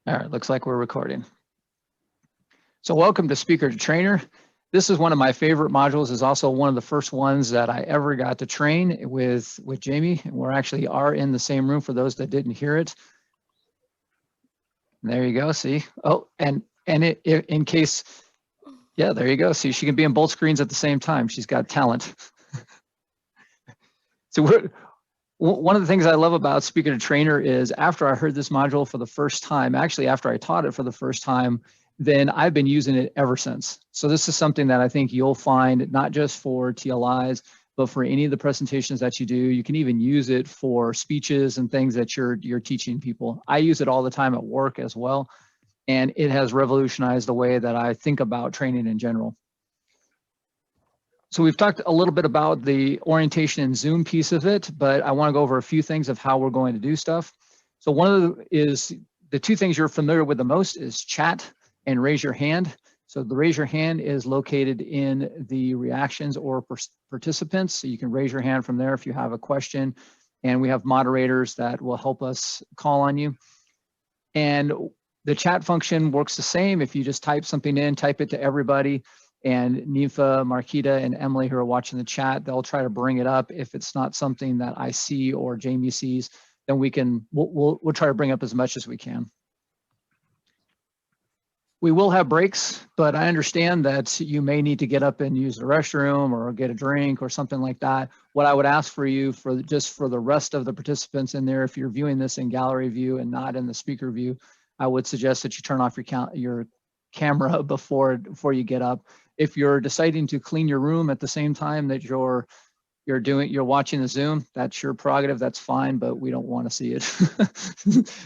All right, looks like we're recording. So welcome to Speaker to Trainer. This is one of my favorite modules. It's also one of the first ones that I ever got to train with Jamie. We're actually in the same room for those that didn't hear it. There you go, see? Oh, and in case, yeah, there you go. See, she can be in both screens at the same time. She's got talent. So one of the things I love about Speaker to Trainer is after I heard this module for the first time, actually after I taught it for the first time, then I've been using it ever since. So this is something that I think you'll find not just for TLIs, but for any of the presentations that you do. You can even use it for speeches and things that you're teaching people. I use it all the time at work as well, and it has revolutionized the way that I think about training in general. So we've talked a little bit about the orientation and Zoom piece of it, but I want to go over a few things of how we're going to do stuff. So one of the two things you're familiar with the most is chat and raise your hand. So the raise your hand is located in the reactions or participants. So you can raise your hand from there if you have a question, and we have moderators that will help us call on you. And the chat function works the same. If you just type something in, type it to everybody, and Nifa, Marquita, and Emily who are watching the chat, they'll try to bring it up. If it's not something that I see or Jamie sees, then we'll try to bring up as much as we can. We will have breaks, but I understand that you may need to get up and use the restroom or get a drink or something like that. What I would ask for you for the rest of the participants in there, if you're viewing this in gallery view and not in the speaker view, I would suggest that you turn off your camera before you get up. If you're deciding to clean your room at the same time that you're watching the Zoom, that's your prerogative, that's fine, but we don't want to see it.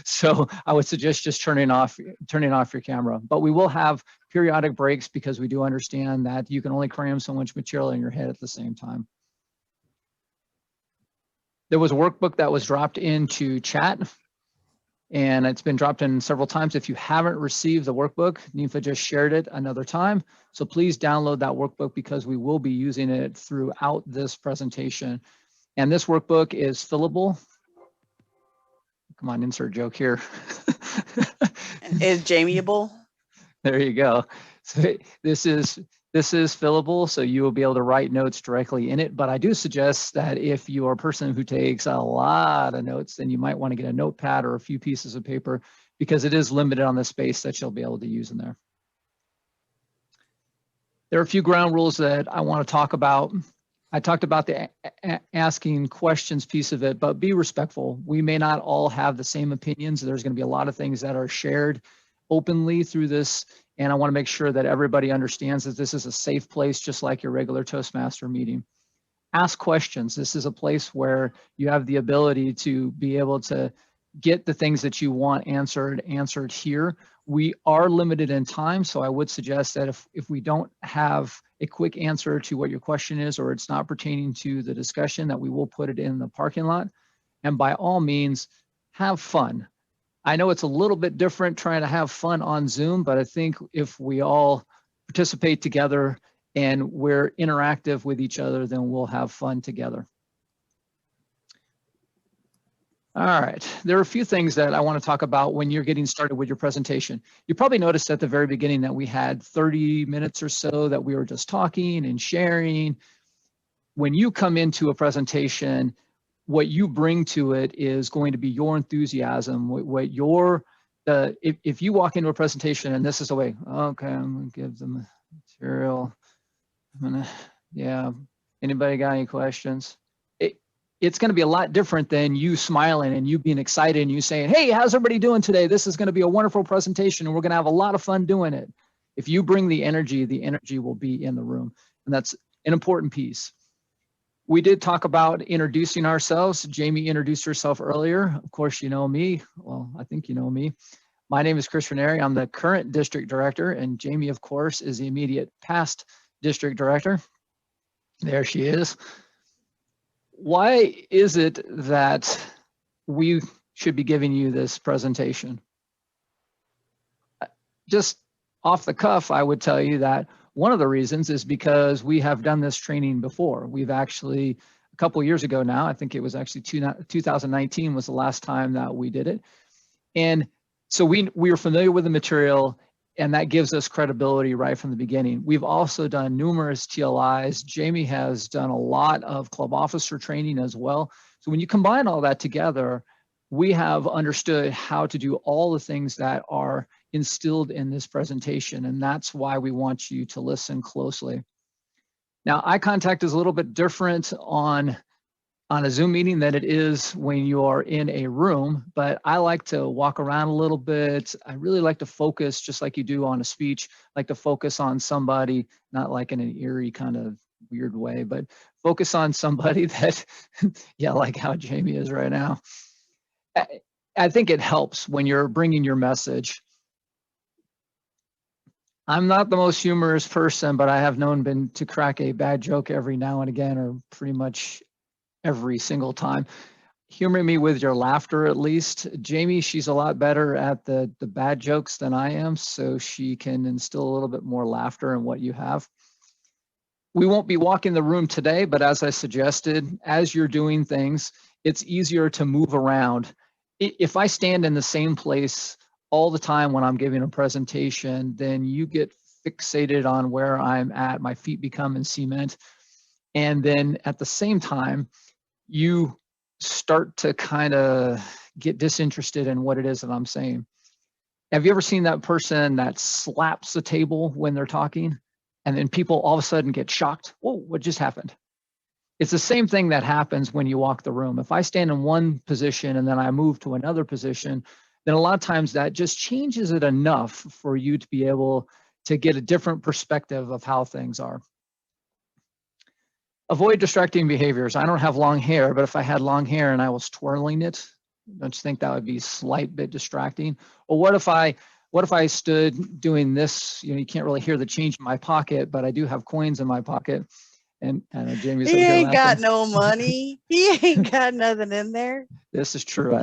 So I would suggest just turning off your camera. But we will have periodic breaks because we do understand that you can only cram so much material in your head at the same time. There was a workbook that was dropped into chat, and it's been dropped in several times. If you haven't received the workbook, Nifa just shared it another time. So please download that workbook because we will be using it throughout this presentation. And this workbook is fillable. Come on, insert joke here. Is Jamieable? There you go. So this is fillable, so you will be able to write notes directly in it. But I do suggest that if you are a person who takes a lot of notes, then you might want to get a notepad or a few pieces of paper because it is limited on the space that you'll be able to use in there. There are a few ground rules that I want to talk about. I talked about the asking questions piece of it, but be respectful. We may not all have the same opinions. There's going to be a lot of things that are shared openly through this, and I want to make sure that everybody understands that this is a safe place, just like your regular Toastmaster meeting. Ask questions. This is a place where you have the ability to be able to get the things that you want answered here. We are limited in time, so I would suggest that if we don't have a quick answer to what your question is, or it's not pertaining to the discussion, that we will put it in the parking lot. And by all means, have fun. I know it's a little bit different trying to have fun on Zoom, but I think if we all participate together and we're interactive with each other, then we'll have fun together. All right, there are a few things that I want to talk about when you're getting started with your presentation. You probably noticed at the very beginning that we had 30 minutes or so that we were just talking and sharing. When you come into a presentation, what you bring to it is going to be your enthusiasm, if you walk into a presentation and this is the way, okay, I'm gonna give them material, yeah, anybody got any questions? It's going to be a lot different than you smiling and you being excited and you saying, hey, how's everybody doing today? This is going to be a wonderful presentation and we're going to have a lot of fun doing it. If you bring the energy will be in the room. And that's an important piece. We did talk about introducing ourselves. Jamie introduced herself earlier. Of course, you know me. Well, I think you know me. My name is Chris Ranieri. I'm the current district director, and Jamie, of course, is the immediate past district director. There she is. Why is it that we should be giving you this presentation? Just off the cuff, I would tell you that one of the reasons is because we have done this training before. We've actually, a couple of years ago now, I think it was actually 2019 was the last time that we did it. And So we are familiar with the material, and that gives us credibility right from the beginning. We've also done numerous TLIs. Jamie has done a lot of club officer training as well. So when you combine all that together, we have understood how to do all the things that are instilled in this presentation, and that's why we want you to listen closely. Now, eye contact is a little bit different on a Zoom meeting than it is when you are in a room, but I like to walk around a little bit. I really like to focus, just like you do on a speech, like to focus on somebody, not like in an eerie kind of weird way, but focus on somebody that, yeah, like how Jamie is right now. I think it helps when you're bringing your message. I'm not the most humorous person, but I have known to crack a bad joke every now and again, or pretty much every single time. Humor me with your laughter, at least. Jamie, she's a lot better at the bad jokes than I am, so she can instill a little bit more laughter in what you have. We won't be walking the room today, but as I suggested, as you're doing things, it's easier to move around. If I stand in the same place all the time when I'm giving a presentation, then you get fixated on where I'm at. My feet become in cement. And then at the same time, you start to kind of get disinterested in what it is that I'm saying. Have you ever seen that person that slaps the table when they're talking, and then people all of a sudden get shocked? Whoa, what just happened? It's the same thing that happens when you walk the room. If I stand in one position and then I move to another position, then a lot of times that just changes it enough for you to be able to get a different perspective of how things are. Avoid distracting behaviors. I don't have long hair, but if I had long hair and I was twirling it, don't you think that would be a slight bit distracting? Or what if I stood doing this? You know, you can't really hear the change in my pocket, but I do have coins in my pocket. And Jamie's He over here ain't got laughing. no money. He ain't got nothing in there. This is true.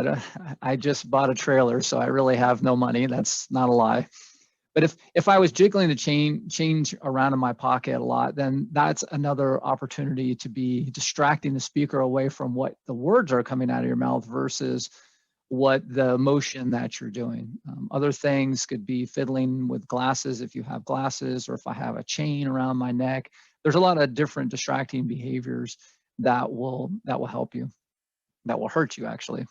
I just bought a trailer, so I really have no money. That's not a lie. But if I was jiggling the change around in my pocket a lot, then that's another opportunity to be distracting the speaker away from what the words are coming out of your mouth versus what the motion that you're doing. Other things could be fiddling with glasses if you have glasses, or if I have a chain around my neck. There's a lot of different distracting behaviors that will help you, that will hurt you actually.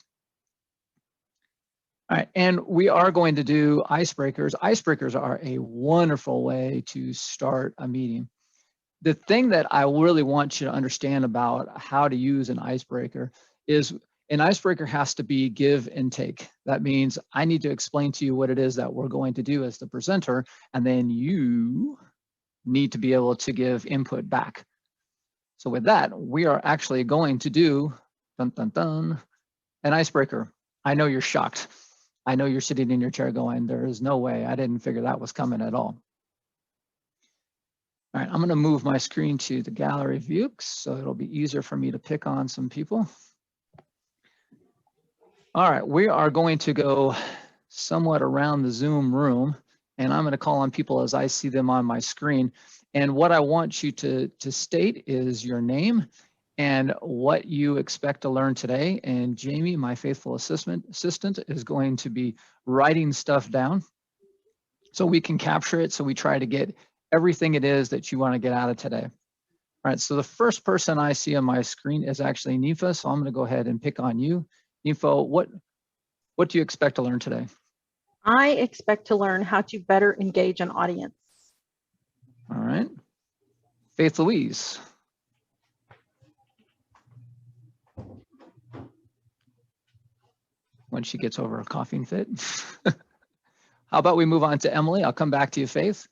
All right, and we are going to do icebreakers. Icebreakers are a wonderful way to start a meeting. The thing that I really want you to understand about how to use an icebreaker is an icebreaker has to be give and take. That means I need to explain to you what it is that we're going to do as the presenter, and then you need to be able to give input back. So with that, we are actually going to do an icebreaker. I know you're shocked. I know you're sitting in your chair going, there is no way. I didn't figure that was coming at all. All right, I'm going to move my screen to the gallery view so it'll be easier for me to pick on some people. All right, we are going to go somewhat around the Zoom room, and I'm going to call on people as I see them on my screen. And what I want you to state is your name and what you expect to learn today. And Jamie, my faithful assistant, is going to be writing stuff down so we can capture it, so we try to get everything it is that you want to get out of today. All right, so the first person I see on my screen is actually Nifa, so I'm going to go ahead and pick on you. Nifa, what do you expect to learn today? I expect to learn how to better engage an audience. All right. Faith Louise. When she gets over a coughing fit. How about we move on to Emily? I'll come back to you, Faith.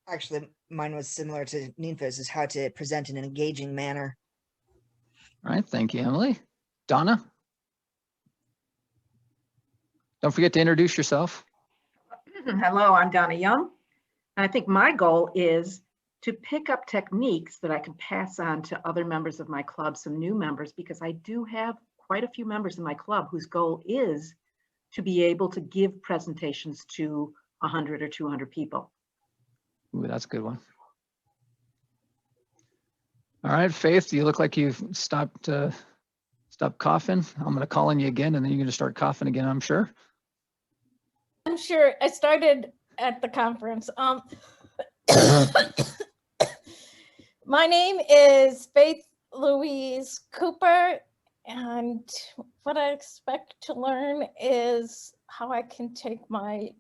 Actually, mine was similar to Ninfa's, is how to present in an engaging manner. All right, thank you, Emily. Donna? Don't forget to introduce yourself. Hello, I'm Donna Young. I think my goal is to pick up techniques that I can pass on to other members of my club, some new members, because I do have quite a few members in my club whose goal is to be able to give presentations to 100 or 200 people. Ooh, that's a good one. All right, Faith, you look like you've stopped Stop coughing. I'm going to call on you again, and then you're going to start coughing again, I'm sure. I'm sure I started at the conference. My name is Faith Louise Cooper, and what I expect to learn is how I can take my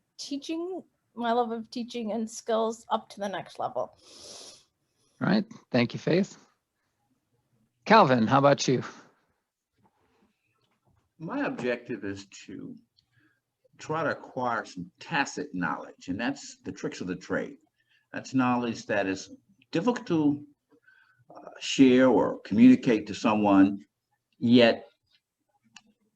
love of teaching and skills up to the next level. All right. Thank you, Faith. Calvin, how about you? My objective is to try to acquire some tacit knowledge, and that's the tricks of the trade. That's knowledge that is difficult to share or communicate to someone, yet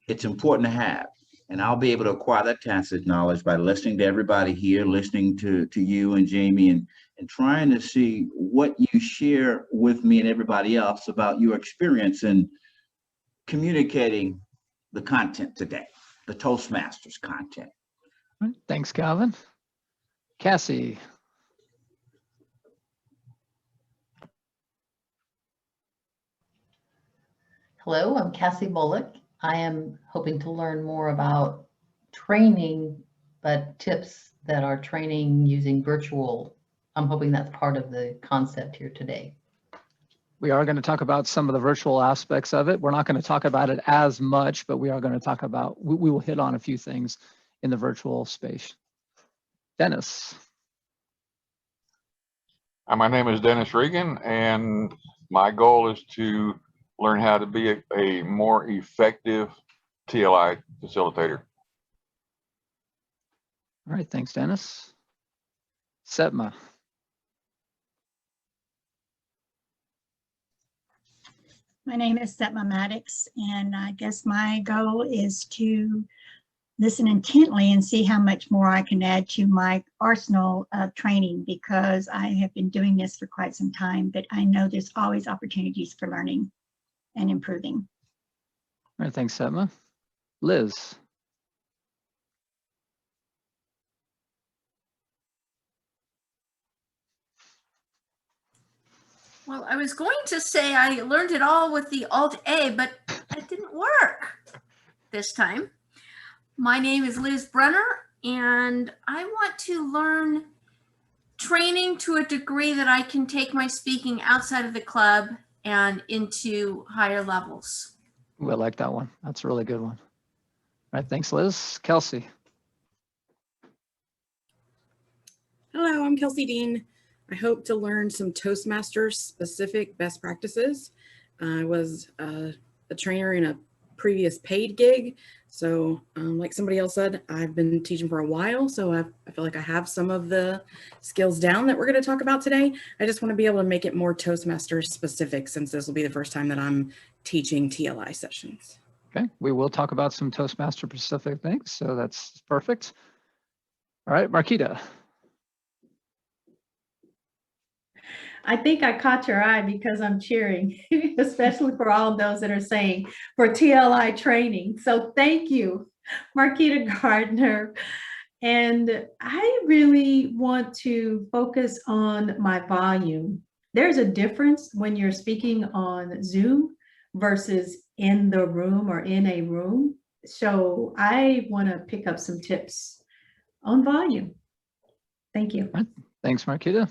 it's important to have. And I'll be able to acquire that tacit knowledge by listening to everybody here, listening to you and Jamie, and trying to see what you share with me and everybody else about your experience in communicating the content today, the Toastmasters content. All right, thanks, Calvin. Cassie. Hello, I'm Cassie Bullock. I am hoping to learn more about training, but tips that are training using virtual. I'm hoping that's part of the concept here today. We are going to talk about some of the virtual aspects of it. We're not going to talk about it as much, but we are going to talk about, we will hit on a few things in the virtual space. Dennis. My name is Dennis Regan, and my goal is to learn how to be a more effective TLI facilitator. All right, thanks, Dennis. Setma. My name is Setma Maddox, and I guess my goal is to listen intently and see how much more I can add to my arsenal of training, because I have been doing this for quite some time, but I know there's always opportunities for learning and improving. All right, thanks, Setma. Liz. Well, I was going to say I learned it all with the Alt-A, but it didn't work this time. My name is Liz Brunner, and I want to learn training to a degree that I can take my speaking outside of the club and into higher levels. Ooh, I like that one. That's a really good one. All right, thanks, Liz. Kelsey. Hello, I'm Kelsey Dean. I hope to learn some Toastmasters specific best practices. I was a trainer in a previous paid gig. So like somebody else said, I've been teaching for a while. So I feel like I have some of the skills down that we're going to talk about today. I just want to be able to make it more Toastmasters specific, since this will be the first time that I'm teaching TLI sessions. Okay, we will talk about some Toastmaster specific things. So that's perfect. All right, Marquita. I think I caught your eye because I'm cheering, especially for all of those that are saying for TLI training. So thank you, Marquita Gardner. And I really want to focus on my volume. There's a difference when you're speaking on Zoom versus in the room or in a room. So I want to pick up some tips on volume. Thank you. All right. Thanks, Marquita.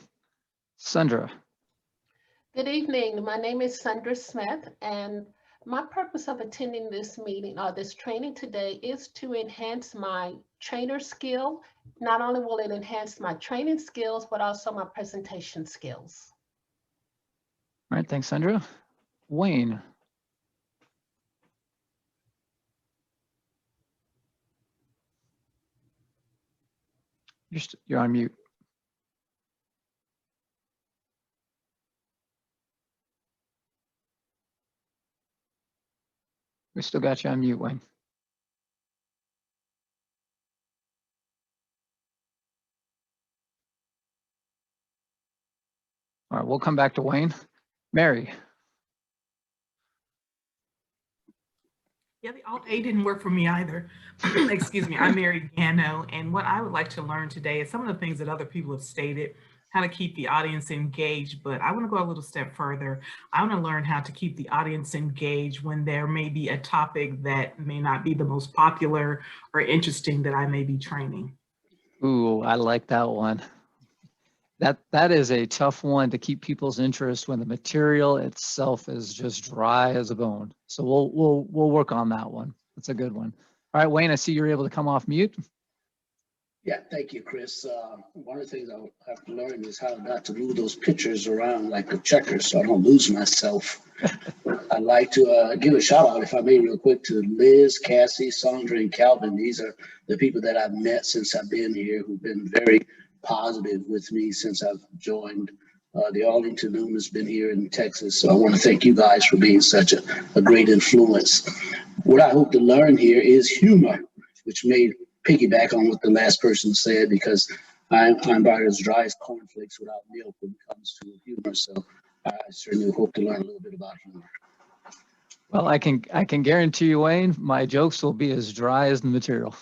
Sandra. Good evening. My name is Sandra Smith, and my purpose of attending this meeting or this training today is to enhance my trainer skill. Not only will it enhance my training skills, but also my presentation skills. All right, thanks, Sandra. Wayne. You're on mute. We still got you on mute, Wayne. All right, we'll come back to Wayne. Mary. Yeah, the Alt-A didn't work for me either. Excuse me, I'm Mary Gano, and what I would like to learn today is some of the things that other people have stated. how to keep the audience engaged, but I want to go a little step further. I want to learn how to keep the audience engaged when there may be a topic that may not be the most popular or interesting that I may be training. Ooh, I like that one. That is a tough one to keep people's interest when the material itself is just dry as a bone. So we'll work on that one. That's a good one. All right, Wayne, I see you're able to come off mute. Yeah, thank you, Chris. One of the things I have to learn is how not to move those pictures around like a checker so I don't lose myself. I'd like to give a shout out, if I may, real quick, to Liz, Cassie, Sandra, and Calvin. These are the people that I've met since I've been here who've been very positive with me since I've joined. The Arlington Noon has been here in Texas, so I want to thank you guys for being such a great influence. What I hope to learn here is humor, which may piggyback on what the last person said, because I'm about as dry as cornflakes without milk when it comes to humor. So I certainly hope to learn a little bit about humor. Well, I can guarantee you, Wayne, my jokes will be as dry as the material.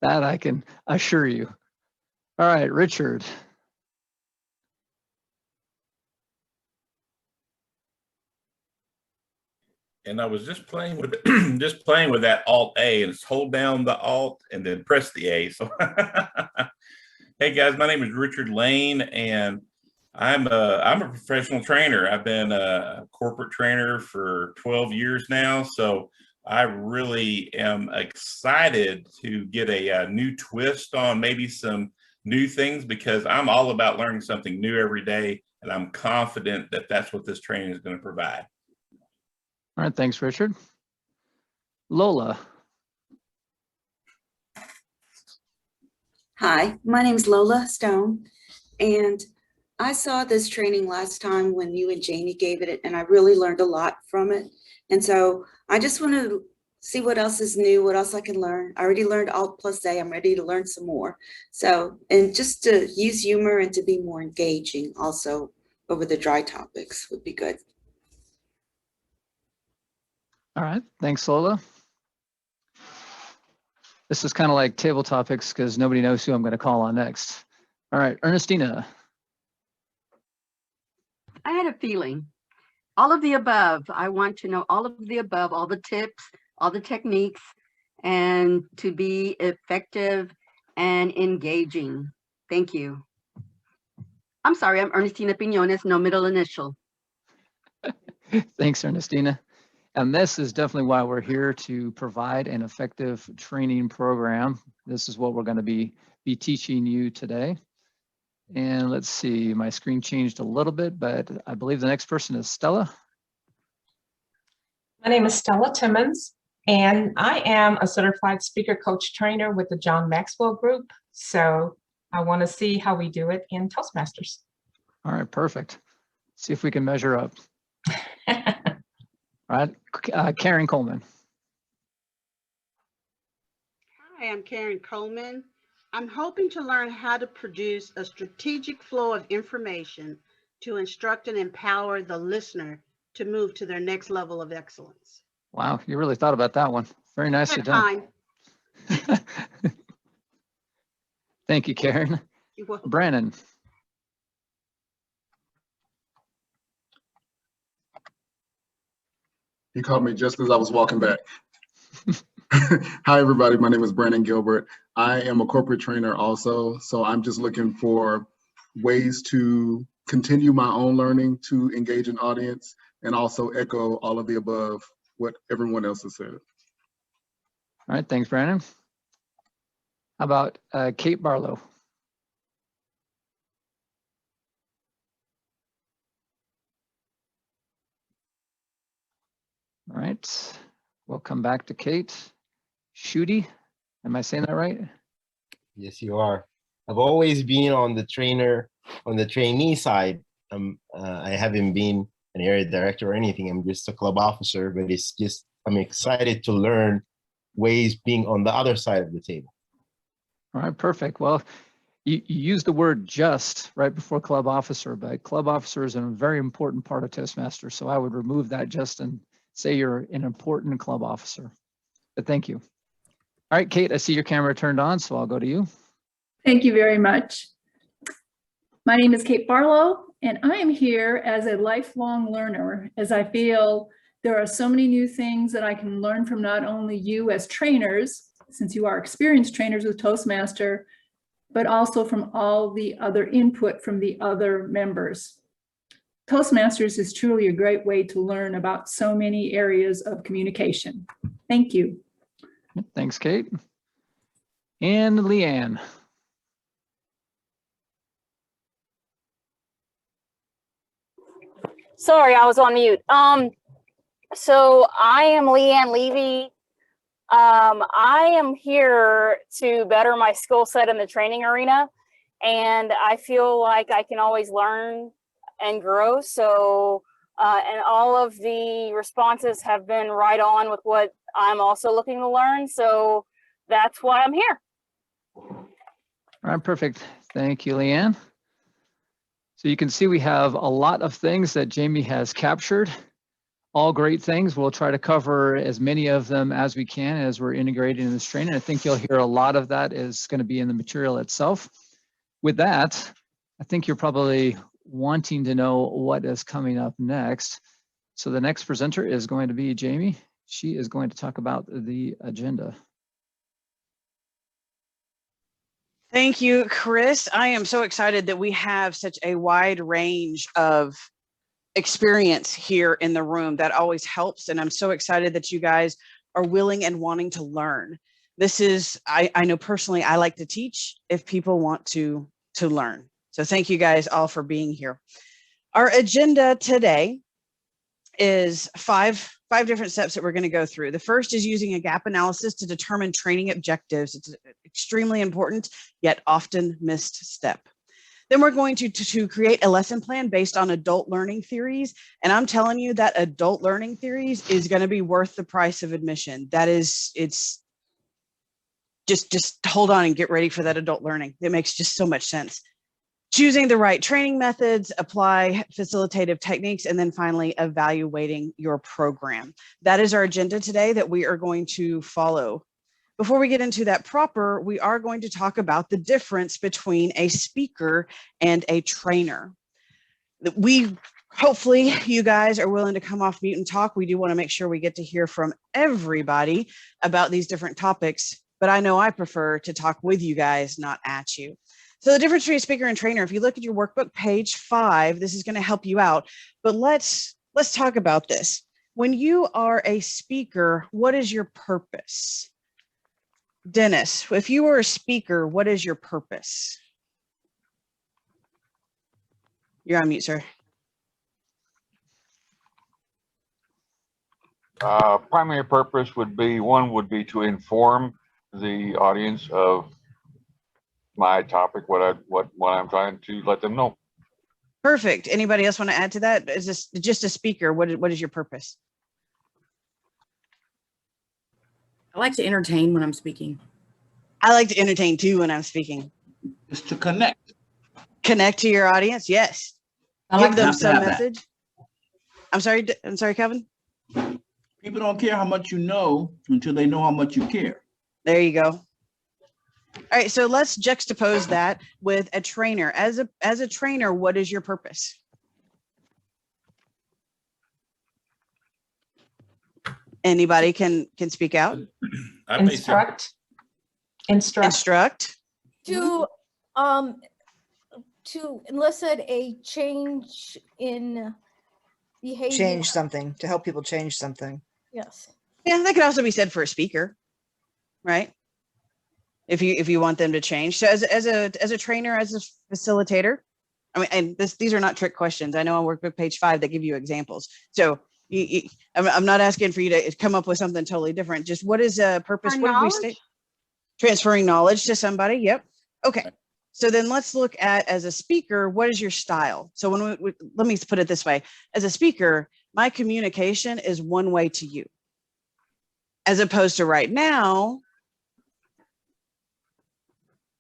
That I can assure you. All right, Richard. And I was just playing with just playing with that Alt A, and it's hold down the Alt and then press the A. So hey guys, my name is Richard Lane, and I'm a professional trainer. I've been a corporate trainer for 12 years now, so I really am excited to get a new twist on maybe some new things, because I'm all about learning something new every day, and I'm confident that that's what this training is going to provide. All right, thanks, Richard. Lola. Hi, my name is Lola Stone, and I saw this training last time when you and Jamie gave it, and I really learned a lot from it. And so I just want to see what else is new, what else I can learn. I already learned Alt plus A. I'm ready to learn some more. So, and just to use humor and to be more engaging also over the dry topics would be good. All right, thanks, Lola. This is kind of like table topics because nobody knows who I'm going to call on next. All right, Ernestina. I had a feeling. All of the above. I want to know all of the above, all the tips, all the techniques, and to be effective and engaging. Thank you. I'm sorry, I'm Ernestina Piñones, no middle initial. Thanks, Ernestina. And this is definitely why we're here, to provide an effective training program. This is what we're going to be teaching you today. And let's see, my screen changed a little bit, but I believe the next person is Stella. My name is Stella Timmons, and I am a certified speaker coach trainer with the John Maxwell Group. So I want to see how we do it in Toastmasters. All right, perfect. See if we can measure up. All right, Karen Coleman. Hi, I'm Karen Coleman. I'm hoping to learn how to produce a strategic flow of information to instruct and empower the listener to move to their next level of excellence. Wow, you really thought about that one. Very nicely done. Thank you, Karen. You're welcome. Brandon. You called me just as I was walking back. Hi, everybody. My name is Brandon Gilbert. I am a corporate trainer also. So I'm just looking for ways to continue my own learning, to engage an audience, and also echo all of the above, what everyone else has said. All right, thanks, Brandon. How about Kate Barlow? All right, we'll come back to Kate. Shooty, am I saying that right? Yes, you are. I've always been on the trainee side. I haven't been an area director or anything. I'm just a club officer, but it's just, I'm excited to learn ways being on the other side of the table. All right, perfect. Well, you used the word just right before club officer, but club officer is a very important part of Toastmasters. So I would remove that just and say you're an important club officer. But thank you. All right, Kate, I see your camera turned on, so I'll go to you. Thank you very much. My name is Kate Barlow, and I am here as a lifelong learner, as I feel there are so many new things that I can learn from not only you as trainers, since you are experienced trainers with Toastmaster, but also from all the other input from the other members. Toastmasters is truly a great way to learn about so many areas of communication. Thank you. Thanks, Kate. And Leanne. Sorry, I was on mute. So I am Leanne Levy. I am here to better my skill set in the training arena, and I feel like I can always learn and grow. So, and all of the responses have been right on with what I'm also looking to learn. So that's why I'm here. All right, perfect. Thank you, Leanne. So you can see we have a lot of things that Jamie has captured. All great things. We'll try to cover as many of them as we can as we're integrating in this training. I think you'll hear a lot of that is going to be in the material itself. With that, I think you're probably wanting to know what is coming up next. So the next presenter is going to be Jamie. She is going to talk about the agenda. Thank you, Chris. I am so excited that we have such a wide range of experience here in the room. That always helps. And I'm so excited that you guys are willing and wanting to learn. This is, I know personally, I like to teach if people want to learn. So thank you guys all for being here. Our agenda today is five different steps that we're going to go through. The first is using a gap analysis to determine training objectives. It's an extremely important yet often missed step. Then we're going to create a lesson plan based on adult learning theories. And I'm telling you that adult learning theories is going to be worth the price of admission. That is, it's just hold on and get ready for that adult learning. It makes just so much sense. Choosing the right training methods, apply facilitative techniques, and then finally evaluating your program. That is our agenda today that we are going to follow. Before we get into that proper, we are going to talk about the difference between a speaker and a trainer. Hopefully you guys are willing to come off mute and talk. We do want to make sure we get to hear from everybody about these different topics, but I know I prefer to talk with you guys, not at you. So the difference between a speaker and trainer, if you look at your workbook, page 5, this is going to help you out. But let's talk about this. When you are a speaker, what is your purpose? Dennis, if you were a speaker, what is your purpose? You're on mute, sir. Primary purpose would be to inform the audience of my topic, what I'm trying to let them know. Perfect. Anybody else want to add to that? Is this just a speaker? What is your purpose? I like to entertain when I'm speaking. I like to entertain too when I'm speaking. Just to connect. Connect to your audience. Yes. Give them some message. I'm sorry, Kevin. People don't care how much you know until they know how much you care. There you go. All right, so let's juxtapose that with a trainer. As a trainer, what is your purpose? Anybody can speak out. Instruct. To elicit a change in behavior. Change something, to help people change something. Yes. Yeah, that could also be said for a speaker, right? If you want them to change. So as a trainer, as a facilitator, I mean, and these are not trick questions. I know on workbook page 5 they give you examples. So I'm not asking for you to come up with something totally different. Just what is a purpose? What did we say? Transferring knowledge to somebody. Yep. Okay. So then let's look at, as a speaker, what is your style? So let me put it this way. As a speaker, my communication is one way to you. As opposed to right now,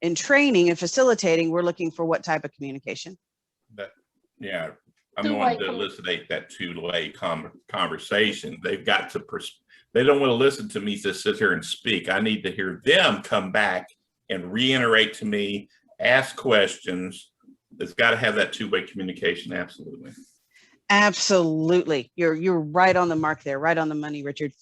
in training and facilitating, we're looking for what type of communication? Yeah, I'm the one to elucidate that two-way conversation. They've got to, they don't want to listen to me just sit here and speak. I need to hear them come back and reiterate to me, ask questions, it's got to have that two-way communication. Absolutely. Absolutely. You're right on the mark there, right on the money, Richard.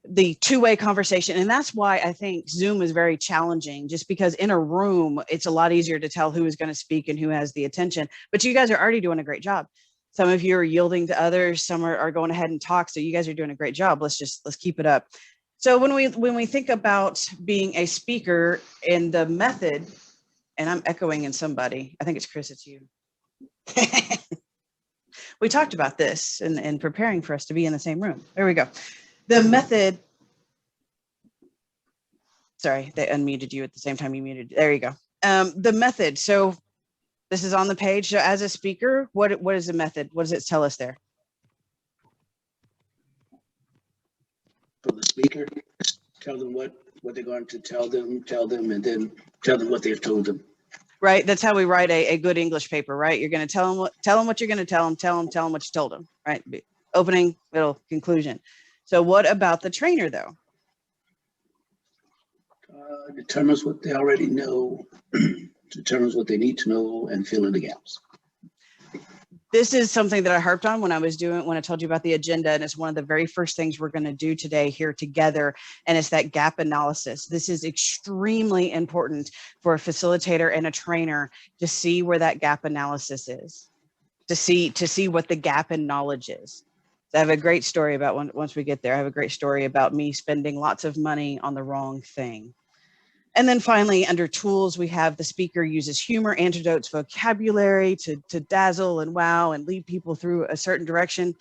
The two-way conversation. And that's why I think Zoom is very challenging, just because in a room, it's a lot easier to tell who is going to speak and who has the attention. But you guys are already doing a great job. Some of you are yielding to others. Some are going ahead and talk. So you guys are doing a great job. Let's keep it up. So when we think about being a speaker and the method, and I'm echoing in somebody, I think it's Chris, it's you. We talked about this in preparing for us to be in the same room. There we go. The method, sorry, they unmuted you at the same time you muted. There you go. The method. So this is on the page. So as a speaker, what is the method? What does it tell us there? For the speaker, tell them what they're going to tell them, and then tell them what they've told them. Right. That's how we write a good English paper, right? You're going to tell them what you're going to tell them what you told them, right? Opening, middle, conclusion. So what about the trainer though? Determines what they already know, determines what they need to know, and fill in the gaps. This is something that I harped on when I told you about the agenda, and it's one of the very first things we're going to do today here together, and it's that gap analysis. This is extremely important for a facilitator and a trainer to see where that gap analysis is, to see what the gap in knowledge is. So I have a great story about once we get there. I have a great story about me spending lots of money on the wrong thing. And then finally, under tools, we have the speaker uses humor, anecdotes, vocabulary to dazzle and wow and lead people through a certain direction.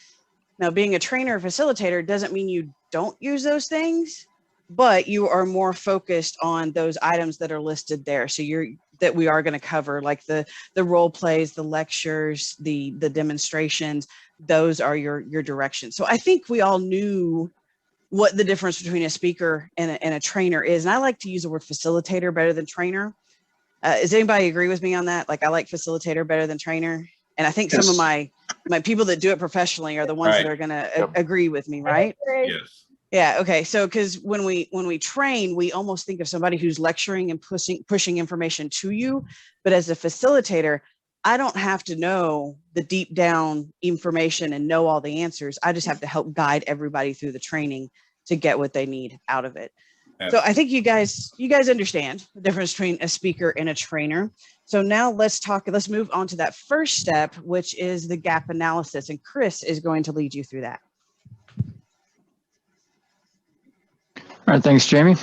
Now, being a trainer or facilitator doesn't mean you don't use those things, but you are more focused on those items that are listed there. So that we are going to cover, like the role plays, the lectures, the demonstrations. Those are your directions. So I think we all knew what the difference between a speaker and a trainer is. And I like to use the word facilitator better than trainer. Does anybody agree with me on that? Like, I like facilitator better than trainer. And I think some of my people that do it professionally are the ones that are going to agree with me, right? Yes. Yeah. Okay. So, because when we train, we almost think of somebody who's lecturing and pushing information to you. But as a facilitator, I don't have to know the deep down information and know all the answers. I just have to help guide everybody through the training to get what they need out of it. So I think you guys understand the difference between a speaker and a trainer. So now let's move on to that first step, which is the gap analysis. And Chris is going to lead you through that. All right, thanks, Jamie.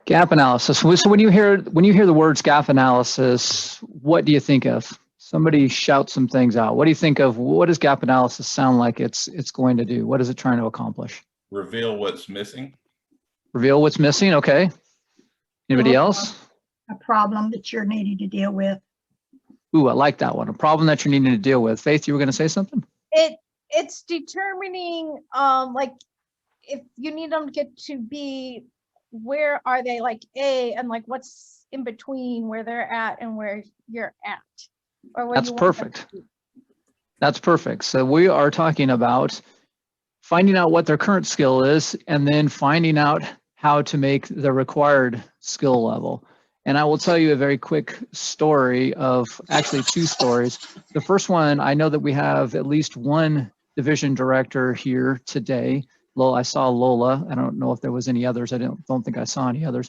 Gap analysis. So when you hear the words gap analysis, what do you think of? Somebody shout some things out. What do you think of? What does gap analysis sound like it's going to do? What is it trying to accomplish? Reveal what's missing. Reveal what's missing. Okay. Anybody else? A problem that you're needing to deal with. Ooh, I like that one. A problem that you're needing to deal with. Faith, you were going to say something? It's determining like if you need them to get to B, where are they, like A, and like what's in between where they're at and where you're at, or where That's perfect. That's perfect. So we are talking about finding out what their current skill is and then finding out how to make the required skill level. And I will tell you a very quick story of actually two stories. The first one, I know that we have at least one division director here today. I saw Lola. I don't know if there was any others. I don't think I saw any others.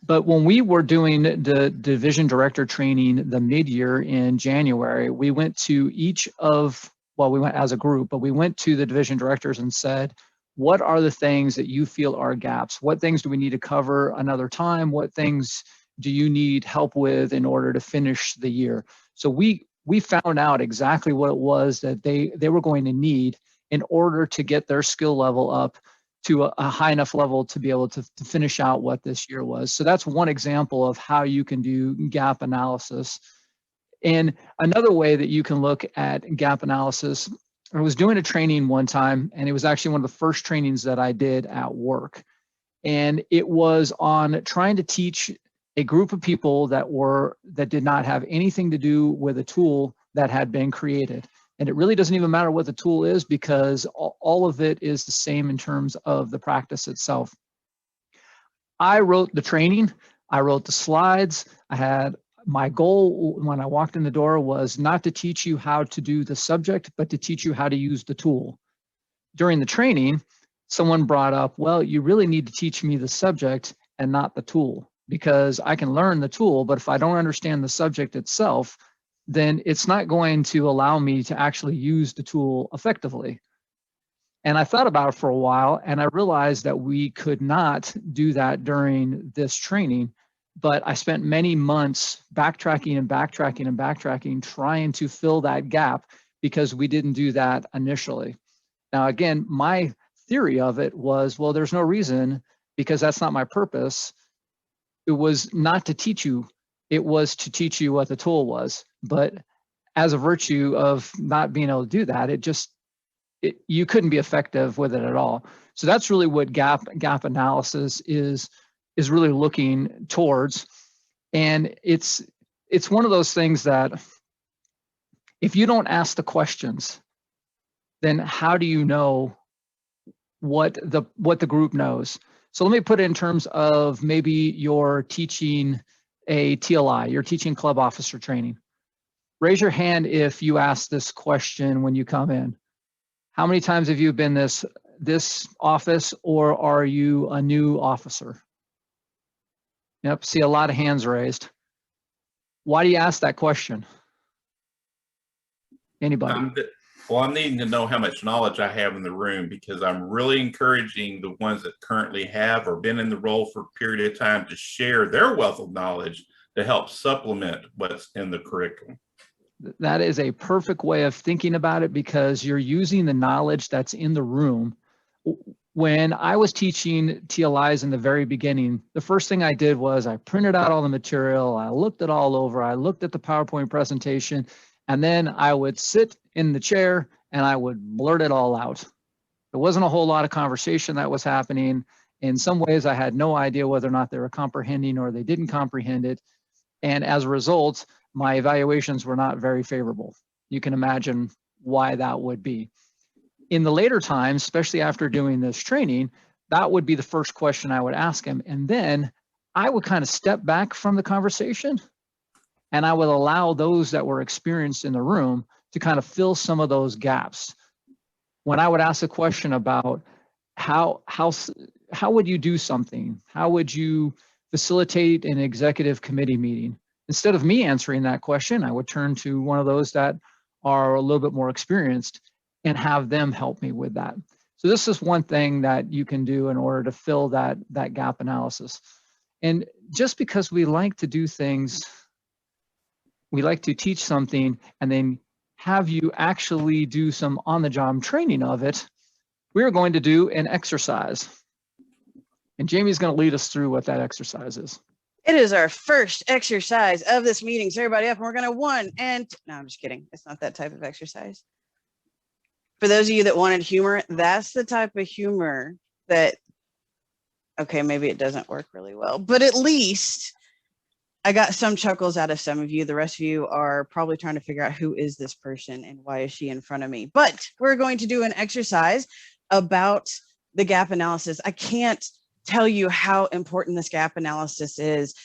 But when we were doing the division director training the mid-year in January, we went to we went as a group, but we went to the division directors and said, what are the things that you feel are gaps? What things do we need to cover another time? What things do you need help with in order to finish the year? So we found out exactly what it was that they were going to need in order to get their skill level up to a high enough level to be able to finish out what this year was. So that's one example of how you can do gap analysis. And another way that you can look at gap analysis, I was doing a training one time, and it was actually one of the first trainings that I did at work. And it was on trying to teach a group of people that did not have anything to do with a tool that had been created. And it really doesn't even matter what the tool is, because all of it is the same in terms of the practice itself. I wrote the training, I wrote the slides, I had my goal when I walked in the door was not to teach you how to do the subject, but to teach you how to use the tool. During the training, someone brought up, well, you really need to teach me the subject and not the tool, because I can learn the tool, but if I don't understand the subject itself, then it's not going to allow me to actually use the tool effectively. And I thought about it for a while, and I realized that we could not do that during this training. But I spent many months backtracking and backtracking and backtracking, trying to fill that gap because we didn't do that initially. Now, again, my theory of it was, well, there's no reason, because that's not my purpose. It was not to teach you, it was to teach you what the tool was. But as a virtue of not being able to do that, you couldn't be effective with it at all. So that's really what gap analysis is really looking towards. And it's one of those things that if you don't ask the questions, then how do you know what the group knows? So let me put it in terms of maybe you're teaching a TLI, you're teaching club officer training. Raise your hand if you ask this question when you come in. How many times have you been this office, or are you a new officer? Yep, see a lot of hands raised. Why do you ask that question? Anybody? Well, I'm needing to know how much knowledge I have in the room, because I'm really encouraging the ones that currently have or been in the role for a period of time to share their wealth of knowledge to help supplement what's in the curriculum. That is a perfect way of thinking about it, because you're using the knowledge that's in the room. When I was teaching TLIs in the very beginning, the first thing I did was I printed out all the material, I looked it all over, I looked at the PowerPoint presentation, and then I would sit in the chair and I would blurt it all out. There wasn't a whole lot of conversation that was happening. In some ways, I had no idea whether or not they were comprehending or they didn't comprehend it. And as a result, my evaluations were not very favorable. You can imagine why that would be. In the later times, especially after doing this training, that would be the first question I would ask him. And then I would kind of step back from the conversation and I would allow those that were experienced in the room to kind of fill some of those gaps. When I would ask a question about how would you do something? How would you facilitate an executive committee meeting? Instead of me answering that question, I would turn to one of those that are a little bit more experienced and have them help me with that. So this is one thing that you can do in order to fill that gap analysis. And just because we like to do things, we like to teach something and then have you actually do some on-the-job training of it, we're going to do an exercise. And Jamie's going to lead us through what that exercise is. It is our first exercise of this meeting. So everybody up, and we're going to no, I'm just kidding. It's not that type of exercise. For those of you that wanted humor, that's the type of humor that, okay, maybe it doesn't work really well, but at least I got some chuckles out of some of you. The rest of you are probably trying to figure out who is this person and why is she in front of me. But we're going to do an exercise about the gap analysis. I can't tell you how important this gap analysis is.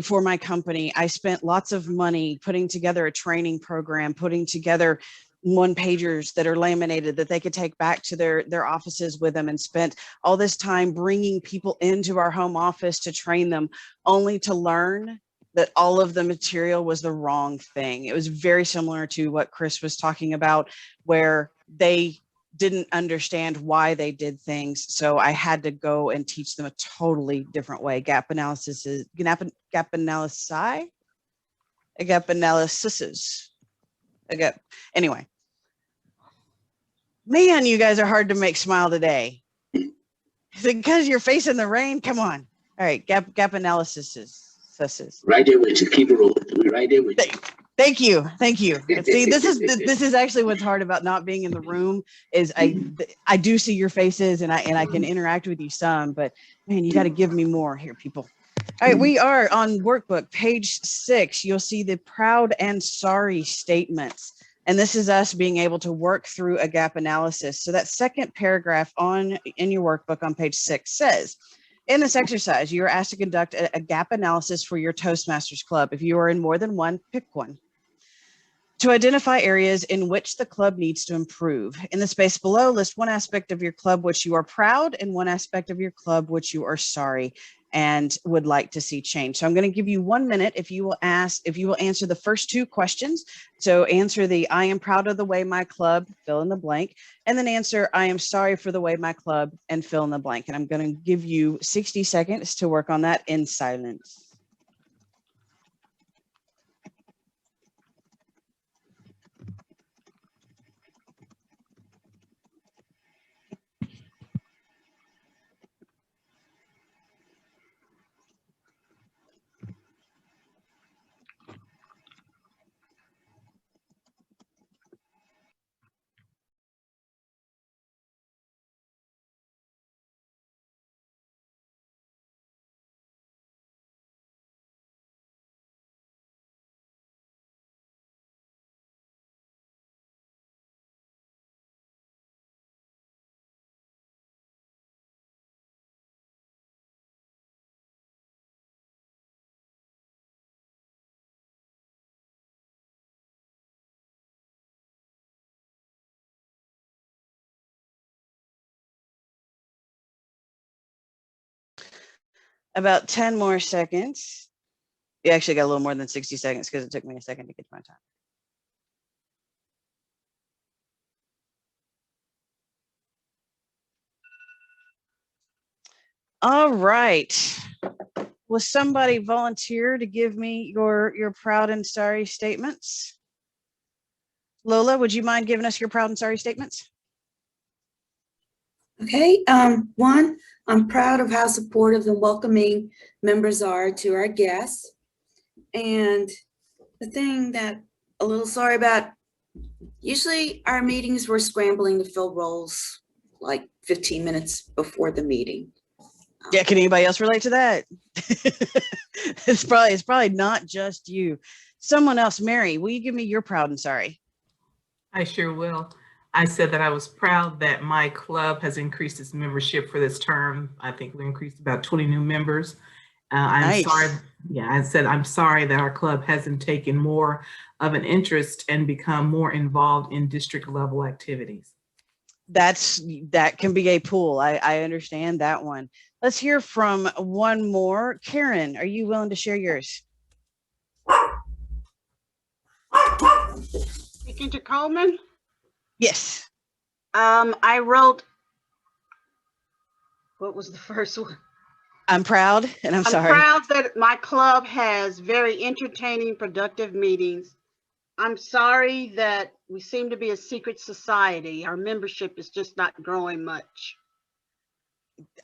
For my company, I spent lots of money putting together a training program, putting together one-pagers that are laminated that they could take back to their offices with them, and spent all this time bringing people into our home office to train them, only to learn that all of the material was the wrong thing. It was very similar to what Chris was talking about, where they didn't understand why they did things. So I had to go and teach them a totally different way. Gap analysis. Anyway. Man, you guys are hard to make smile today. Is it because you're facing the rain? Come on. All right, gap analysis is. Right there with you. Keep it rolling. We're right there with you. Thank you. See, this is actually what's hard about not being in the room is I do see your faces and I can interact with you some, but man, you got to give me more here, people. All right, we are on workbook page 6. You'll see the proud and sorry statements. And this is us being able to work through a gap analysis. So that second paragraph in your workbook on page 6 says, In this exercise, you are asked to conduct a gap analysis for your Toastmasters club. If you are in more than one, pick one. To identify areas in which the club needs to improve. In the space below, list one aspect of your club which you are proud and one aspect of your club which you are sorry and would like to see change. So I'm going to give you 1 minute if you will answer the first two questions. So answer the I am proud of the way my club, fill in the blank, and then answer I am sorry for the way my club and fill in the blank. And I'm going to give you 60 seconds to work on that in silence. About 10 more seconds. You actually got a little more than 60 seconds because it took me a second to get to my time. All right. Will somebody volunteer to give me your proud and sorry statements? Lola, would you mind giving us your proud and sorry statements? Okay, one, I'm proud of how supportive and welcoming members are to our guests. And the thing that a little sorry about, usually our meetings were scrambling to fill roles like 15 minutes before the meeting. Yeah, can anybody else relate to that? It's probably not just you. Someone else, Mary, will you give me your proud and sorry? I sure will. I said that I was proud that my club has increased its membership for this term. I think we increased about 20 new members. I'm sorry. Yeah, I said I'm sorry that our club hasn't taken more of an interest and become more involved in district level activities. That can be a pull. I understand that one. Let's hear from one more. Karen, are you willing to share yours? Speaking to Coleman? Yes. I wrote, what was the first one? I'm proud and I'm sorry. I'm proud that my club has very entertaining, productive meetings. I'm sorry that we seem to be a secret society. Our membership is just not growing much.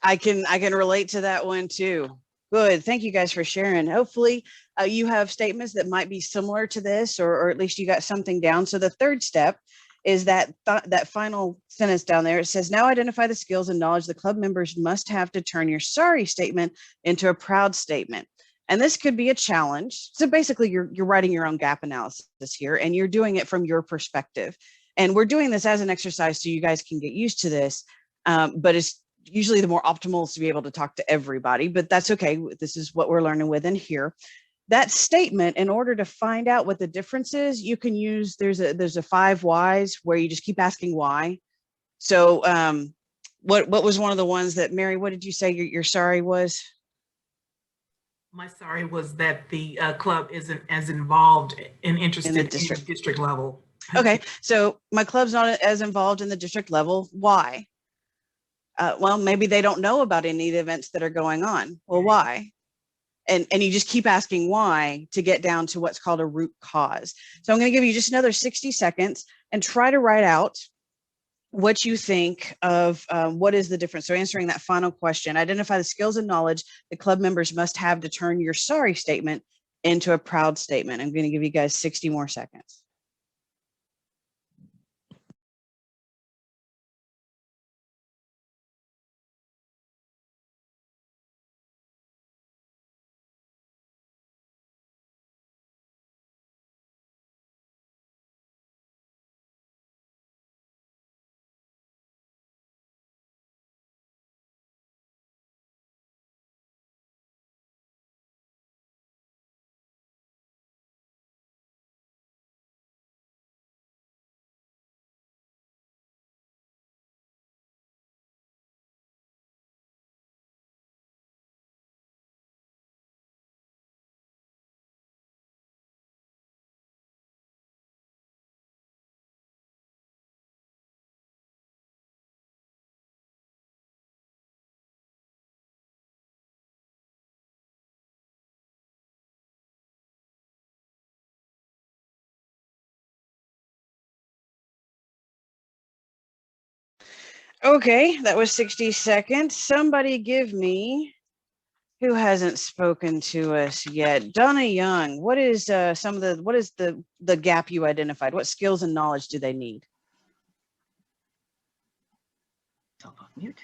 I can relate to that one too. Good. Thank you guys for sharing. Hopefully you have statements that might be similar to this, or at least you got something down. So the third step is that final sentence down there. It says, now identify the skills and knowledge the club members must have to turn your sorry statement into a proud statement. And this could be a challenge. So basically you're writing your own gap analysis here and you're doing it from your perspective. And we're doing this as an exercise so you guys can get used to this. But it's usually the more optimal is to be able to talk to everybody, but that's okay. This is what we're learning within here. That statement, in order to find out what the difference is, you can use, there's a 5 whys where you just keep asking why. So what was one of the ones that, Mary, what did you say your sorry was? My sorry was that the club isn't as involved and interested in the district level. Okay, so my club's not as involved in the district level. Why? Well, maybe they don't know about any of the events that are going on. Well, why? And you just keep asking why to get down to what's called a root cause. So I'm going to give you just another 60 seconds and try to write out what you think of what is the difference. So answering that final question, identify the skills and knowledge the club members must have to turn your sorry statement into a proud statement. I'm going to give you guys 60 more seconds. Okay, that was 60 seconds. Somebody give me, who hasn't spoken to us yet? Donna Young, what is the gap you identified? What skills and knowledge do they need? Mute.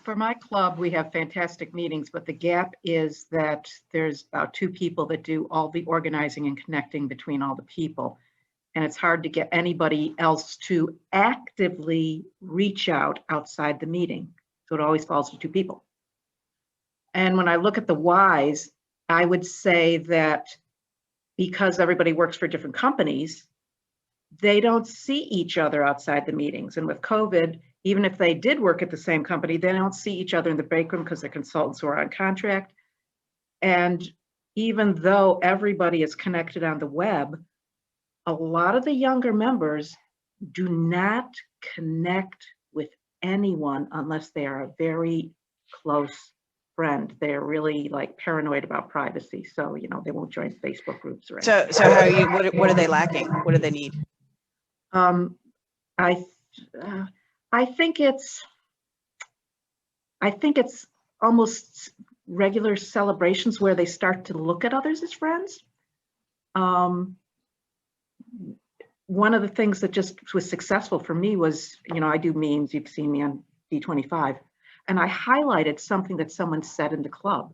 For my club, we have fantastic meetings, but the gap is that there's about 2 people that do all the organizing and connecting between all the people. And it's hard to get anybody else to actively reach out outside the meeting. So it always falls to 2 people. And when I look at the whys, I would say that because everybody works for different companies, they don't see each other outside the meetings. And with COVID, even if they did work at the same company, they don't see each other in the break room because they're consultants who are on contract. And even though everybody is connected on the web, a lot of the younger members do not connect with anyone unless they are a very close friend. They're really like paranoid about privacy. So, you know, they won't join Facebook groups or anything. So how you, what are they lacking? What do they need? I think it's almost regular celebrations where they start to look at others as friends. One of the things that just was successful for me was, you know, I do memes, you've seen me on D25, and I highlighted something that someone said in the club.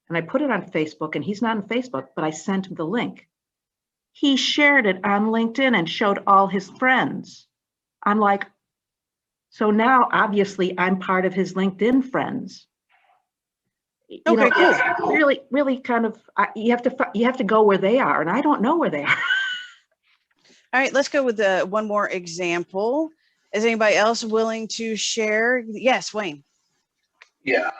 And I put it on Facebook, and he's not on Facebook, but I sent him the link. He shared it on LinkedIn and showed all his friends. I'm like, so now obviously I'm part of his LinkedIn friends. Okay, cool. Really, really kind of, you have to go where they are, and I don't know where they are. All right, let's go with one more example. Is anybody else willing to share? Yes, Wayne. Yeah,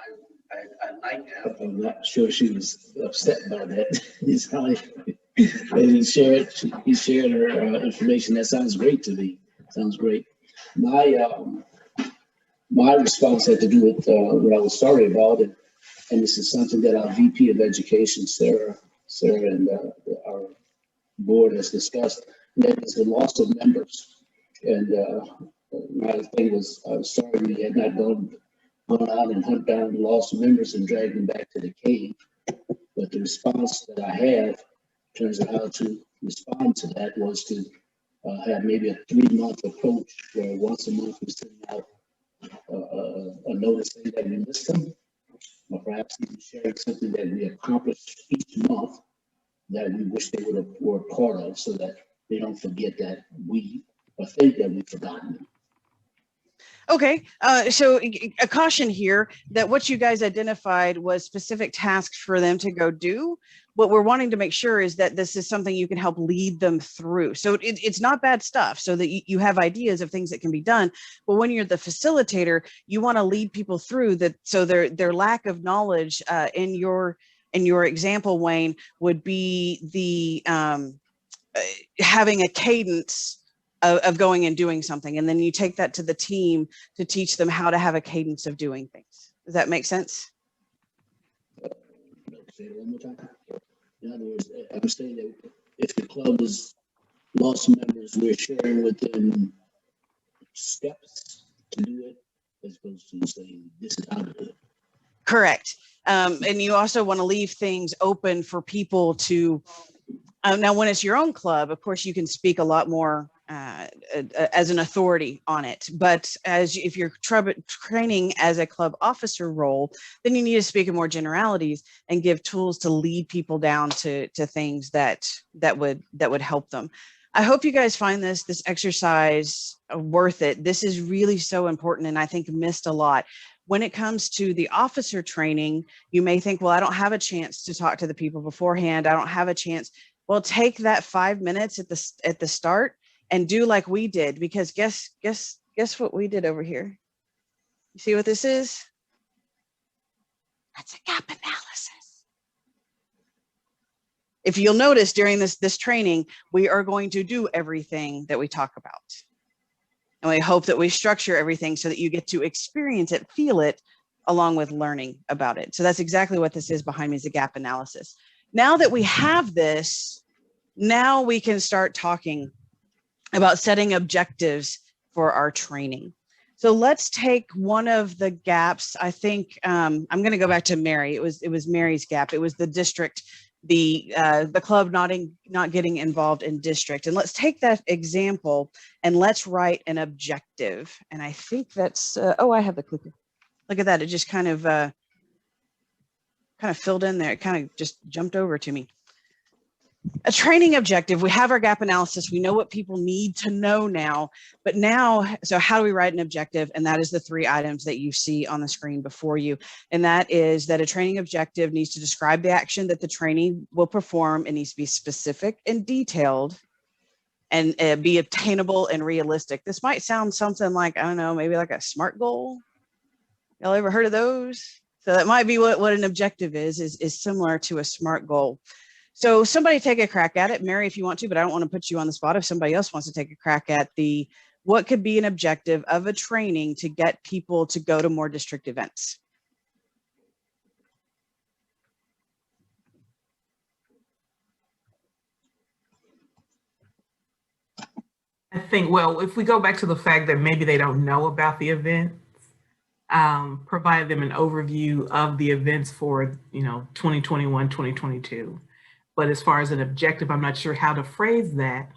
I like that. I'm not sure she was upset by that. He shared her information. That sounds great to me. Sounds great. My response had to do with what I was sorry about, and this is something that our VP of Education, Sarah and our board has discussed. And that is the loss of members. And my thing was, I was sorry we had not gone out and hunt down lost members and drag them back to the cave. But the response that I have in terms of how to respond to that was to have maybe a 3-month approach where once a month we send out a notice saying that we missed them, or perhaps even sharing something that we accomplished each month that we wish they would have were part of, so that they don't forget that we or think that we've forgotten them. Okay, so a caution here that what you guys identified was specific tasks for them to go do. What we're wanting to make sure is that this is something you can help lead them through. So it's not bad stuff, so that you have ideas of things that can be done. But when you're the facilitator, you want to lead people through that. So their lack of knowledge in your example, Wayne, would be the having a cadence of going and doing something, and then you take that to the team to teach them how to have a cadence of doing things. Does that make sense? Say it one more time. In other words, I'm saying that if the club is lost members, we're sharing with them steps to do it, as opposed to saying this is how to do it. Correct. And you also want to leave things open for people to, now when it's your own club, of course, you can speak a lot more as an authority on it. But if you're training as a club officer role, then you need to speak in more generalities and give tools to lead people down to things that would help them. I hope you guys find this exercise worth it. This is really so important, and I think missed a lot. When it comes to the officer training, you may think, well, I don't have a chance to talk to the people beforehand. I don't have a chance. Well, take that 5 minutes at the start and do like we did, because guess what we did over here? You see what this is? That's a gap analysis. If you'll notice during this training, we are going to do everything that we talk about. And we hope that we structure everything so that you get to experience it, feel it, along with learning about it. So that's exactly what this is behind me, is a gap analysis. Now that we have this, now we can start talking about setting objectives for our training. So let's take one of the gaps. I think I'm going to go back to Mary. It was Mary's gap. It was the district, the club not getting involved in district. And let's take that example and let's write an objective. And I think that's oh, I have the clicker. Look at that. It just kind of filled in there. It kind of just jumped over to me. A training objective. We have our gap analysis. We know what people need to know now, but now, so how do we write an objective? And that is the 3 items that you see on the screen before you. And that is that a training objective needs to describe the action that the trainee will perform. It needs to be specific and detailed and be obtainable and realistic. This might sound something like, I don't know, maybe like a SMART goal. Y'all ever heard of those? So that might be what an objective is similar to a SMART goal. So somebody take a crack at it. Mary, if you want to, but I don't want to put you on the spot. If somebody else wants to take a crack at what could be an objective of a training to get people to go to more district events. I think, well, if we go back to the fact that maybe they don't know about the events, provide them an overview of the events for, 2021, 2022. But as far as an objective, I'm not sure how to phrase that.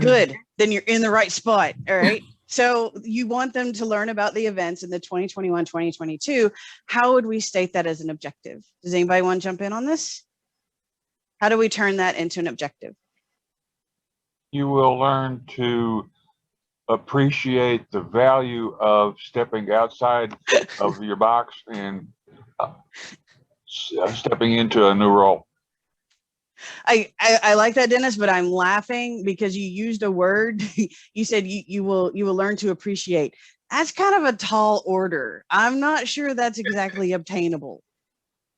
Good, then you're in the right spot, all right? So you want them to learn about the events in the 2021, 2022. How would we state that as an objective? Does anybody want to jump in on this? How do we turn that into an objective? You will learn to appreciate the value of stepping outside of your box and stepping into a new role. I like that, Dennis, but I'm laughing because you used a word. You said you will learn to appreciate. That's kind of a tall order. I'm not sure that's exactly obtainable.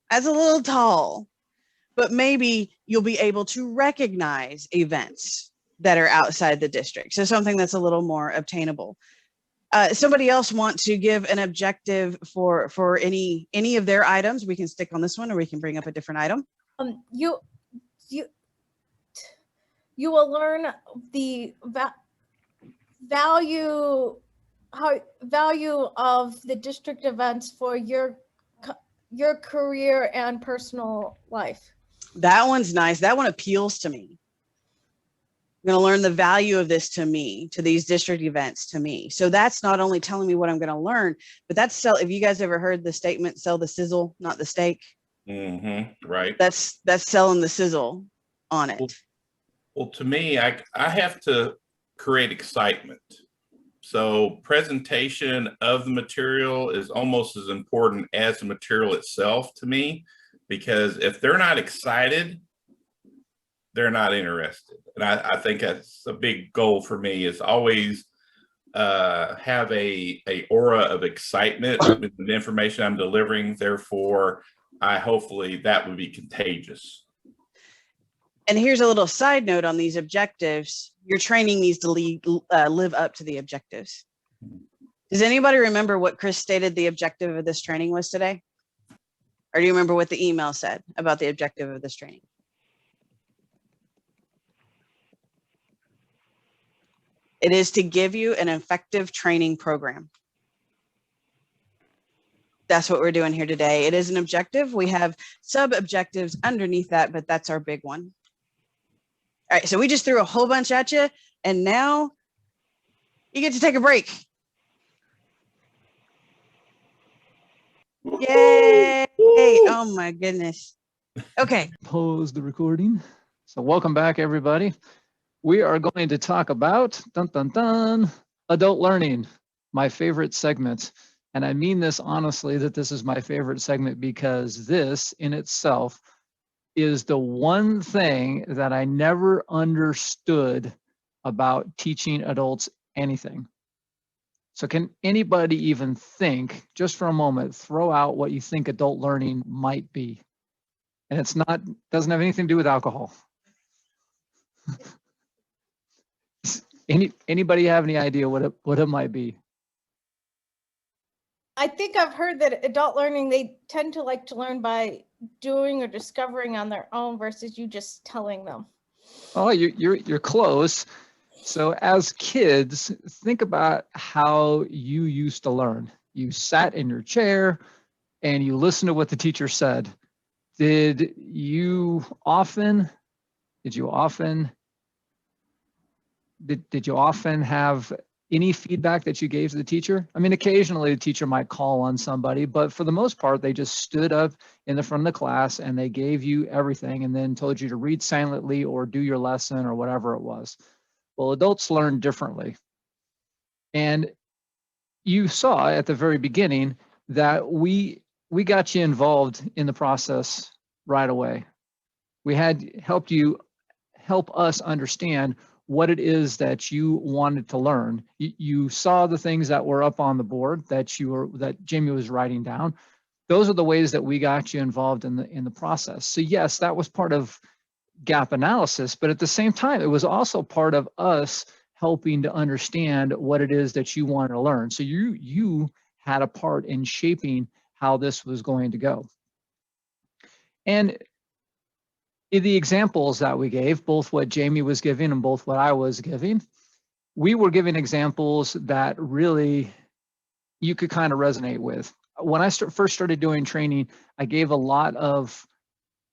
That's a little tall, but maybe you'll be able to recognize events that are outside the district. So something that's a little more obtainable. Somebody else want to give an objective for any of their items? We can stick on this one, or we can bring up a different item. You will learn the value of the district events for your career and personal life. That one's nice. That one appeals to me. I'm going to learn the value of this to these district events to me. So that's not only telling me what I'm going to learn, but that's have you guys ever heard the statement, sell the sizzle, not the steak? Mm-hmm. Right. That's selling the sizzle on it. Well, to me, I have to create excitement. So presentation of the material is almost as important as the material itself to me, because if they're not excited, they're not interested. And I think that's a big goal for me, is always have a aura of excitement with the information I'm delivering. Therefore, hopefully that would be contagious. And here's a little side note on these objectives. Your training needs to live up to the objectives. Does anybody remember what Chris stated the objective of this training was today? Or do you remember what the email said about the objective of this training? It is to give you an effective training program. That's what we're doing here today. It is an objective. We have sub-objectives underneath that, but that's our big one. All right, so we just threw a whole bunch at you, and now you get to take a break. Yay! Oh my goodness. Okay. Pause the recording. So welcome back, everybody. We are going to talk about adult learning, my favorite segment. And I mean this honestly, that this is my favorite segment because this in itself is the one thing that I never understood about teaching adults anything. So can anybody even think, just for a moment, throw out what you think adult learning might be? And it's not, doesn't have anything to do with alcohol. Anybody have any idea what it might be? I think I've heard that adult learning, they tend to like to learn by doing or discovering on their own versus you just telling them. Oh, you're close. So as kids, think about how you used to learn. You sat in your chair and you listened to what the teacher said. Did you often have any feedback that you gave to the teacher? I mean, occasionally the teacher might call on somebody, but for the most part, they just stood up in the front of the class and they gave you everything and then told you to read silently or do your lesson or whatever it was. Well, adults learn differently. And you saw at the very beginning that we got you involved in the process right away. We had help us understand what it is that you wanted to learn. You saw the things that were up on the board that Jamie was writing down. Those are the ways that we got you involved in the process. So yes, that was part of gap analysis, but at the same time, it was also part of us helping to understand what it is that you wanted to learn. So you had a part in shaping how this was going to go. And in the examples that we gave, both what Jamie was giving and both what I was giving, we were giving examples that really you could kind of resonate with. When I first started doing training, I gave a lot of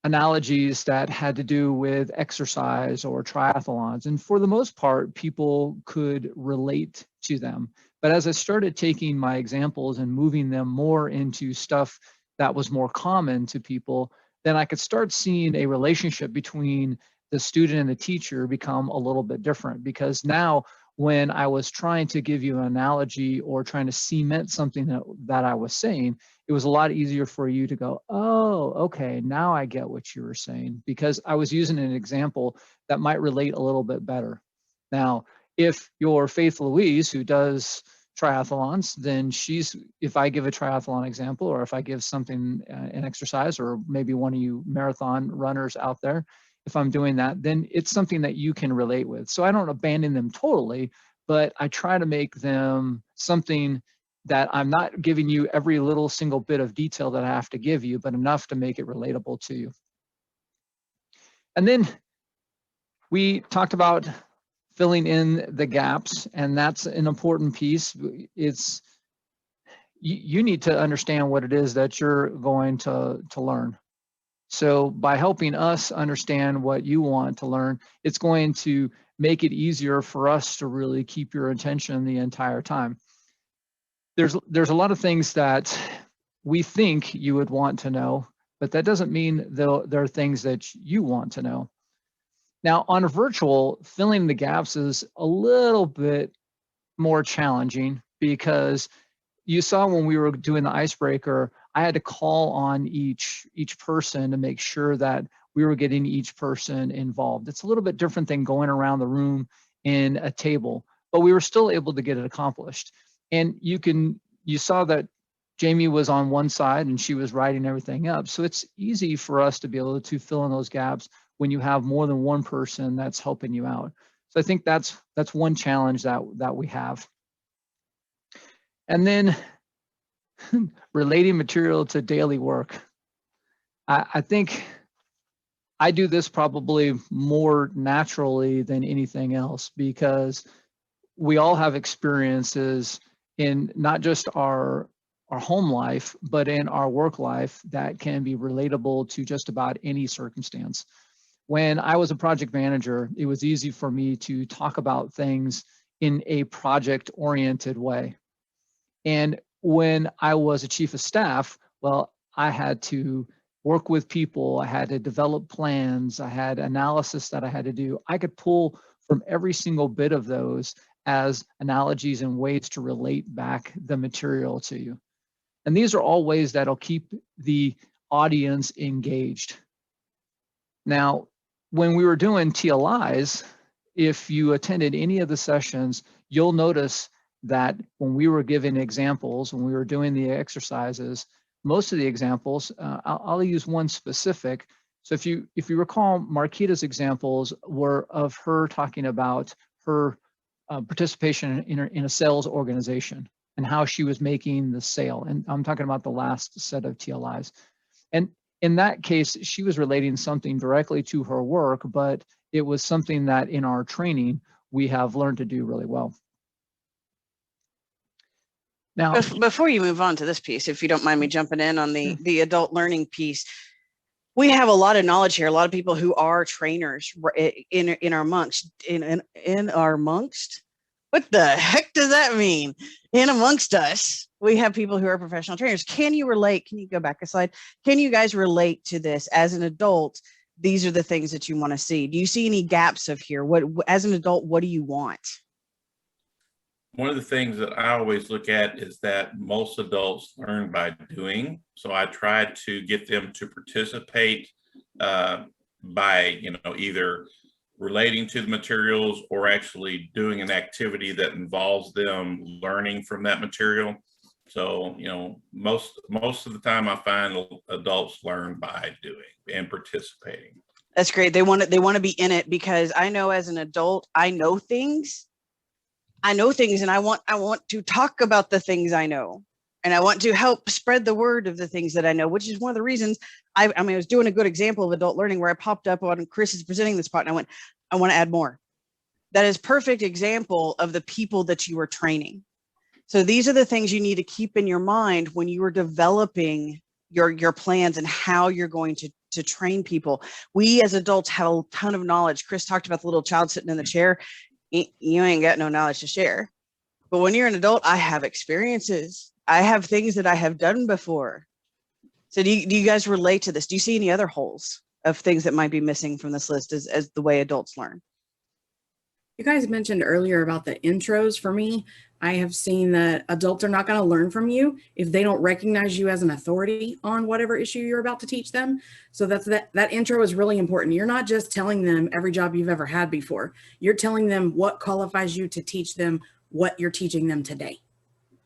analogies that had to do with exercise or triathlons. And for the most part, people could relate to them. But as I started taking my examples and moving them more into stuff that was more common to people, then I could start seeing a relationship between the student and the teacher become a little bit different. Because now when I was trying to give you an analogy or trying to cement something that I was saying, it was a lot easier for you to go, oh, okay, now I get what you were saying, because I was using an example that might relate a little bit better. Now, if you're Faith Louise, who does triathlons, then if I give a triathlon example, or if I give something, an exercise, or maybe one of you marathon runners out there, if I'm doing that, then it's something that you can relate with. So I don't abandon them totally, but I try to make them something that I'm not giving you every little single bit of detail that I have to give you, but enough to make it relatable to you. And then we talked about filling in the gaps, and that's an important piece. You need to understand what it is that you're going to learn. So by helping us understand what you want to learn, it's going to make it easier for us to really keep your attention the entire time. There's a lot of things that we think you would want to know, but that doesn't mean there are things that you want to know. Now, on a virtual, filling the gaps is a little bit more challenging, because you saw when we were doing the icebreaker, I had to call on each person to make sure that we were getting each person involved. It's a little bit different than going around the room in a table, but we were still able to get it accomplished. And you saw that Jamie was on one side and she was writing everything up. So it's easy for us to be able to fill in those gaps when you have more than one person that's helping you out. So I think that's one challenge that we have. And then relating material to daily work. I think I do this probably more naturally than anything else, because we all have experiences in not just our home life, but in our work life that can be relatable to just about any circumstance. When I was a project manager, it was easy for me to talk about things in a project-oriented way. And when I was a chief of staff, well, I had to work with people, I had to develop plans, I had analysis that I had to do. I could pull from every single bit of those as analogies and ways to relate back the material to you. And these are all ways that'll keep the audience engaged. Now, when we were doing TLIs, if you attended any of the sessions, you'll notice that when we were giving examples, when we were doing the exercises, most of the examples, I'll use one specific. So if you recall, Marquita's examples were of her talking about her participation in a sales organization and how she was making the sale. And I'm talking about the last set of TLIs. And in that case, she was relating something directly to her work, but it was something that in our training we have learned to do really well. Now, Before you move on to this piece, if you don't mind me jumping in on the adult learning piece, we have a lot of knowledge here. A lot of people who are trainers in our monks, in our monks. What the heck does that mean? In amongst us, we have people who are professional trainers. Can you relate? Can you go back a slide? Can you guys relate to this as an adult? These are the things that you want to see. Do you see any gaps of here? What, as an adult, what do you want? One of the things that I always look at is that most adults learn by doing. So I try to get them to participate by, either relating to the materials or actually doing an activity that involves them learning from that material. So, most of the time I find adults learn by doing and participating. That's great. They want to be in it, because I know as an adult, I know things and I want to talk about the things I know, and I want to help spread the word of the things that I know, which is one of the reasons I was doing a good example of adult learning where I popped up on Chris is presenting this part and I went, I want to add more. That is perfect example of the people that you are training. So these are the things you need to keep in your mind when you are developing your plans and how you're going to train people. We as adults have a ton of knowledge. Chris talked about the little child sitting in the chair. You ain't got no knowledge to share. But when you're an adult, I have experiences. I have things that I have done before. So do you guys relate to this? Do you see any other holes of things that might be missing from this list as the way adults learn? You guys mentioned earlier about the intros. For me, I have seen that adults are not going to learn from you if they don't recognize you as an authority on whatever issue you're about to teach them. So that intro is really important. You're not just telling them every job you've ever had before. You're telling them what qualifies you to teach them what you're teaching them today.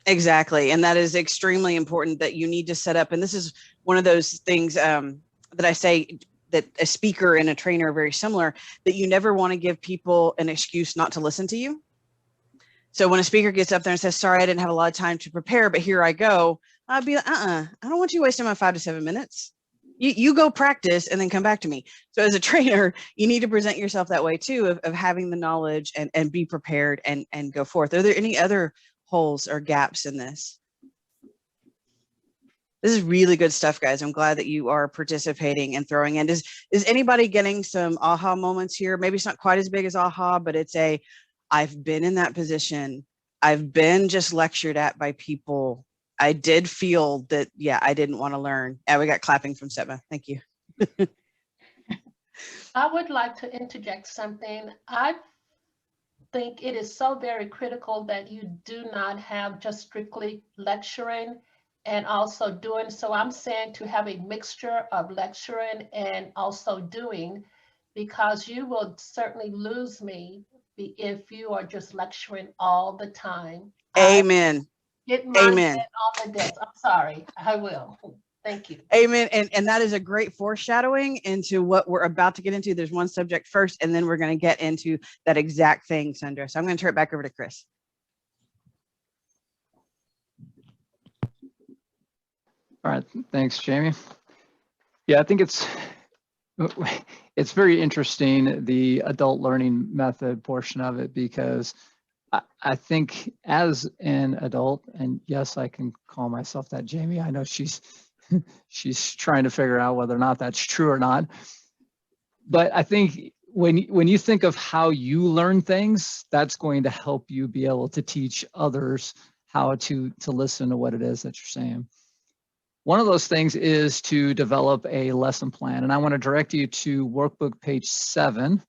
Exactly. And that is extremely important, that you need to set up. And this is one of those things that I say that a speaker and a trainer are very similar, that you never want to give people an excuse not to listen to you. So when a speaker gets up there and says, sorry, I didn't have a lot of time to prepare, but here I go, I'd be like, I don't want you wasting my 5 to 7 minutes. You go practice and then come back to me. So as a trainer, you need to present yourself that way too, of having the knowledge and be prepared and go forth. Are there any other holes or gaps in this? This is really good stuff, guys. I'm glad that you are participating and throwing in. Is anybody getting some aha moments here? Maybe it's not quite as big as aha, but it's I've been in that position. I've been just lectured at by people. I did feel that, yeah, I didn't want to learn. And we got clapping from Seba. Thank you. I would like to interject something. I think it is so very critical that you do not have just strictly lecturing and also doing. So I'm saying to have a mixture of lecturing and also doing, because you will certainly lose me if you are just lecturing all the time. Amen. Get my Amen. head on the desk. I'm sorry. I will. Thank you. Amen. And that is a great foreshadowing into what we're about to get into. There's one subject first, and then we're going to get into that exact thing, Sandra. So I'm going to turn it back over to Chris. all right, thanks, Jamie. Yeah, I think it's very interesting, the adult learning method portion of it, because I think as an adult, and yes, I can call myself that, Jamie. I know she's trying to figure out whether or not that's true or not. But I think when you think of how you learn things, that's going to help you be able to teach others how to listen to what it is that you're saying. One of those things is to develop a lesson plan. And I want to direct you to workbook page 7.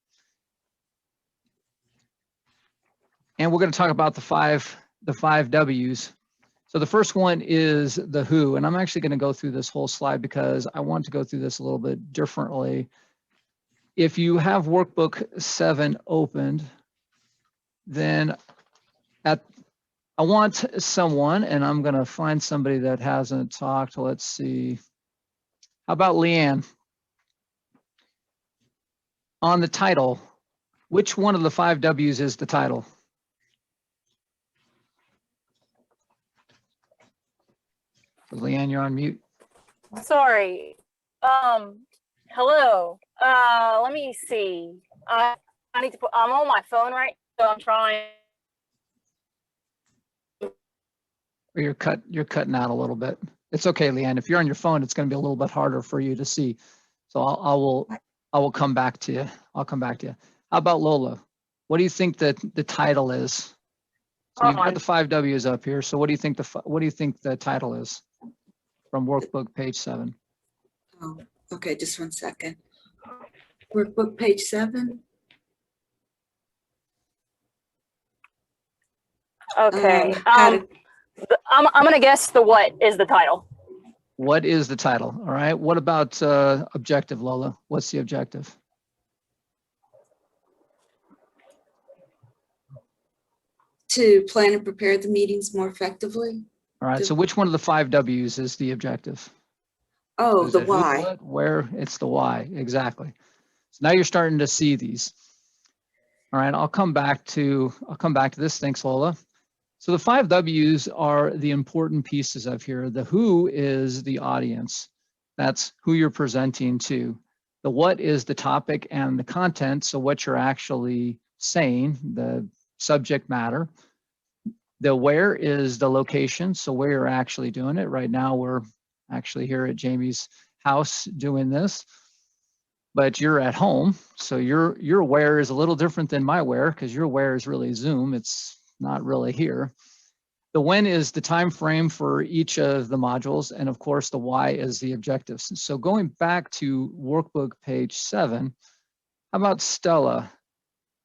And we're going to talk about the five W's. So the first one is the who, and I'm actually going to go through this whole slide because I want to go through this a little bit differently. If you have workbook 7 opened, then I want someone, and I'm going to find somebody that hasn't talked. Let's see. How about Leanne? On the title, which one of the 5 W's is the title? Leanne, you're on mute. Sorry. Hello. Let me see. I need to put, I'm on my phone right I'm trying. You're cutting out a little bit. It's okay, Leanne. If you're on your phone, it's going to be a little bit harder for you to see. So I will come back to you. I'll come back to you. How about Lola? What do you think that the title is? So you've got the 5 W's up here. So what do you think the title is from workbook page 7? Oh, okay, just 1 second. Workbook page 7. Okay. I'm gonna guess the what is the title. What is the title? All right. What about objective, Lola? What's the objective? To plan and prepare the meetings more effectively. All right. So which one of the 5 W's is the objective? Oh, Is the it who, why. what, where? It's the why. Exactly. So now you're starting to see these. All right. I'll come back to this. Thanks, Lola. So the 5 W's are the important pieces of here. The who is the audience. That's who you're presenting to. The what is the topic and the content. So what you're actually saying, the subject matter. The where is the location. So where you're actually doing it. Right now, we're actually here at Jamie's house doing this, but you're at home. So your where is a little different than my where, because your where is really Zoom. It's not really here. The when is the time frame for each of the modules, and of course the why is the objectives. So going back to workbook page 7, how about Stella?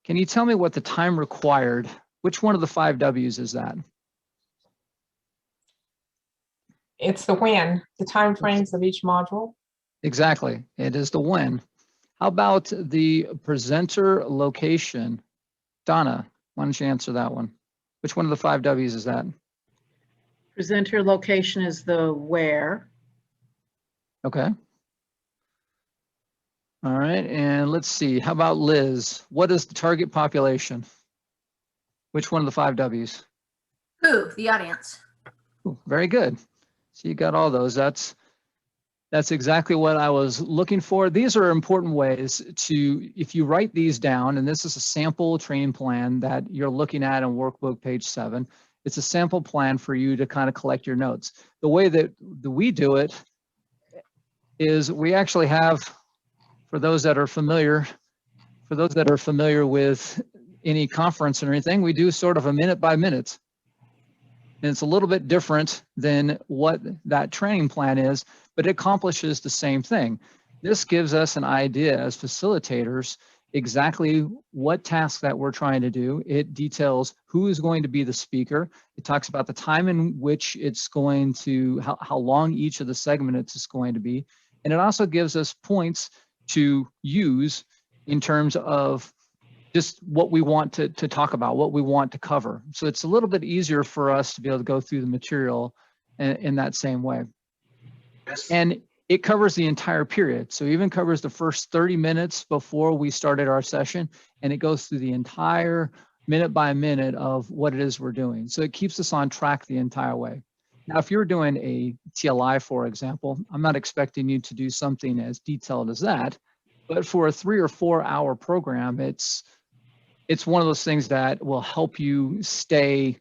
Can you tell me what the time required? Which one of the 5 W's is that? It's the when, the time frames of each module. Exactly, it is the when. How about the presenter location? Donna, why don't you answer that one? Which one of the 5 W's is that? Presenter location is the where. Okay. All right, and let's see, how about Liz? What is the target population? Which one of the 5 W's? Who? The audience. Ooh, very good. So you got all those. That's exactly what I was looking for. These are important ways to, if you write these down, and this is a sample training plan that you're looking at in workbook page 7, it's a sample plan for you to kind of collect your notes. The way that we do it is we actually have, for those that are familiar with any conference or anything, we do sort of a minute by minute. And it's a little bit different than what that training plan is, but it accomplishes the same thing. This gives us an idea as facilitators exactly what task that we're trying to do. It details who is going to be the speaker. It talks about the time in which it's going to, how long each of the segments is going to be. And it also gives us points to use in terms of just what we want to talk about, what we want to cover. So it's a little bit easier for us to be able to go through the material in that same way. And it covers the entire period. So even covers the first 30 minutes before we started our session, and it goes through the entire minute by minute of what it is we're doing. So it keeps us on track the entire way. Now, if you're doing a TLI, for example, I'm not expecting you to do something as detailed as that, but for a 3 or 4 hour program, it's one of those things that will help you stay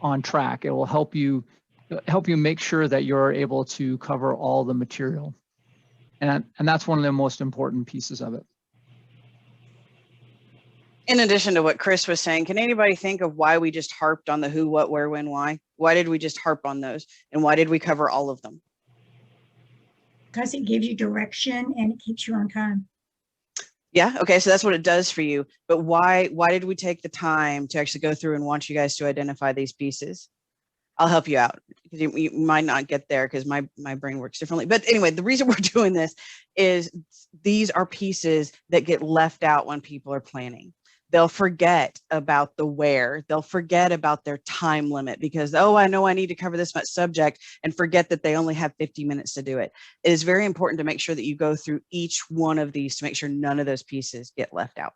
on track. It will help you make sure that you're able to cover all the material. And that's one of the most important pieces of it. In addition to what Chris was saying, can anybody think of why we just harped on the who, what, where, when, why? Why did we just harp on those? And why did we cover all of them? Because it gives you direction and it keeps you on time. Yeah, okay, so that's what it does for you. But why did we take the time to actually go through and want you guys to identify these pieces? I'll help you out, because you might not get there because my brain works differently. But anyway, the reason we're doing this is these are pieces that get left out when people are planning. They'll forget about the where. They'll forget about their time limit because, oh, I know I need to cover this much subject, and forget that they only have 50 minutes to do it. It is very important to make sure that you go through each one of these to make sure none of those pieces get left out.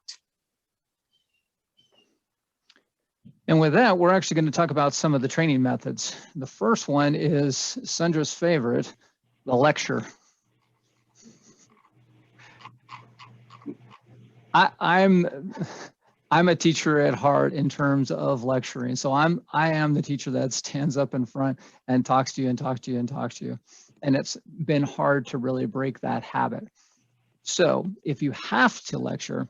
And with that, we're actually going to talk about some of the training methods. The first one is Sandra's favorite, the lecture. I'm I'm a teacher at heart in terms of lecturing. So I am the teacher that stands up in front and talks to you and talks to you and talks to you. And it's been hard to really break that habit. So if you have to lecture,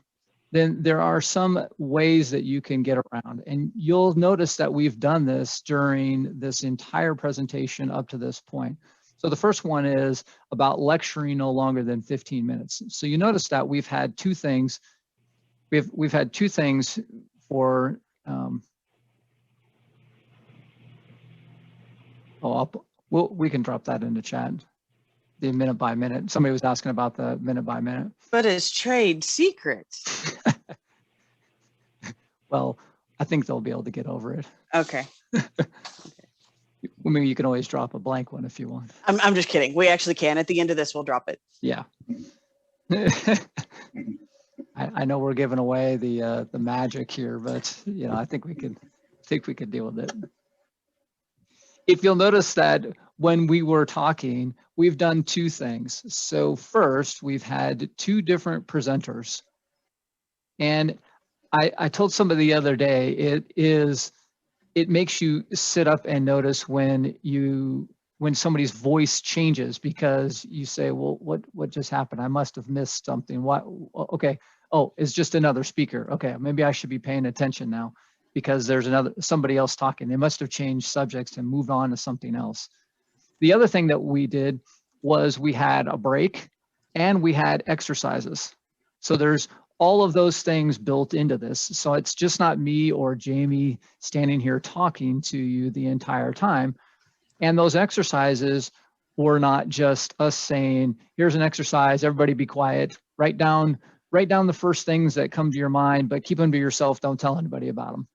then there are some ways that you can get around. And you'll notice that we've done this during this entire presentation up to this point. So the first one is about lecturing no longer than 15 minutes. So you notice that we've had two things. We've had two things for we can drop that into chat. The minute by minute. Somebody was asking about the minute by minute. But it's trade secrets. Well, I think they'll be able to get over it. Okay. Maybe you can always drop a blank one if you want. I'm just kidding. We actually can. At the end of this, we'll drop it. Yeah. I know we're giving away the magic here, but you know, I think we could deal with it. If you'll notice that when we were talking, we've done two things. So first, we've had two different presenters. And I told somebody the other day, it makes you sit up and notice when somebody's voice changes, because you say, well, what just happened? I must have missed something. What? Okay. Oh, it's just another speaker. Okay, maybe I should be paying attention now because there's somebody else talking. They must have changed subjects and moved on to something else. The other thing that we did was we had a break and we had exercises. So there's all of those things built into this. So it's just not me or Jamie standing here talking to you the entire time. And those exercises were not just us saying, here's an exercise, everybody be quiet, write down the first things that come to your mind, but keep them to yourself, don't tell anybody about them.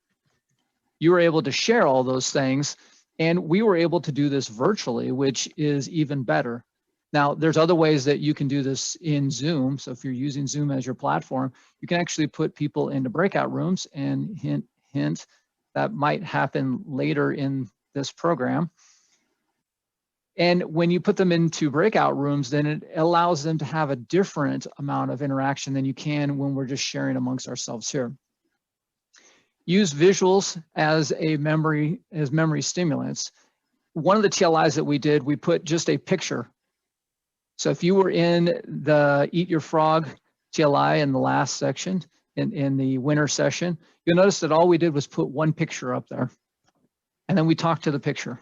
You were able to share all those things, and we were able to do this virtually, which is even better. Now, there's other ways that you can do this in Zoom. So if you're using Zoom as your platform, you can actually put people into breakout rooms, and hint, that might happen later in this program. And when you put them into breakout rooms, then it allows them to have a different amount of interaction than you can when we're just sharing amongst ourselves here. Use visuals as memory stimulants. One of the TLIs that we did, we put just a picture. So if you were in the Eat Your Frog TLI in the last section, in the winter session, you'll notice that all we did was put one picture up there. And then we talked to the picture.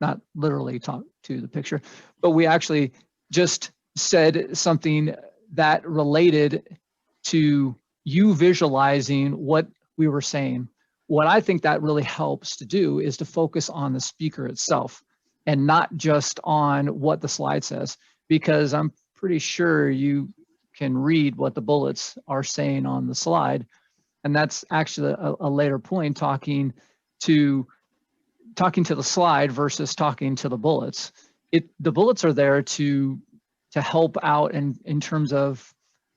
Not literally talk to the picture, but we actually just said something that related to you visualizing what we were saying. What I think that really helps to do is to focus on the speaker itself and not just on what the slide says, because I'm pretty sure you can read what the bullets are saying on the slide. And that's actually a later point, talking to the slide versus talking to the bullets. The bullets are there to help out in terms of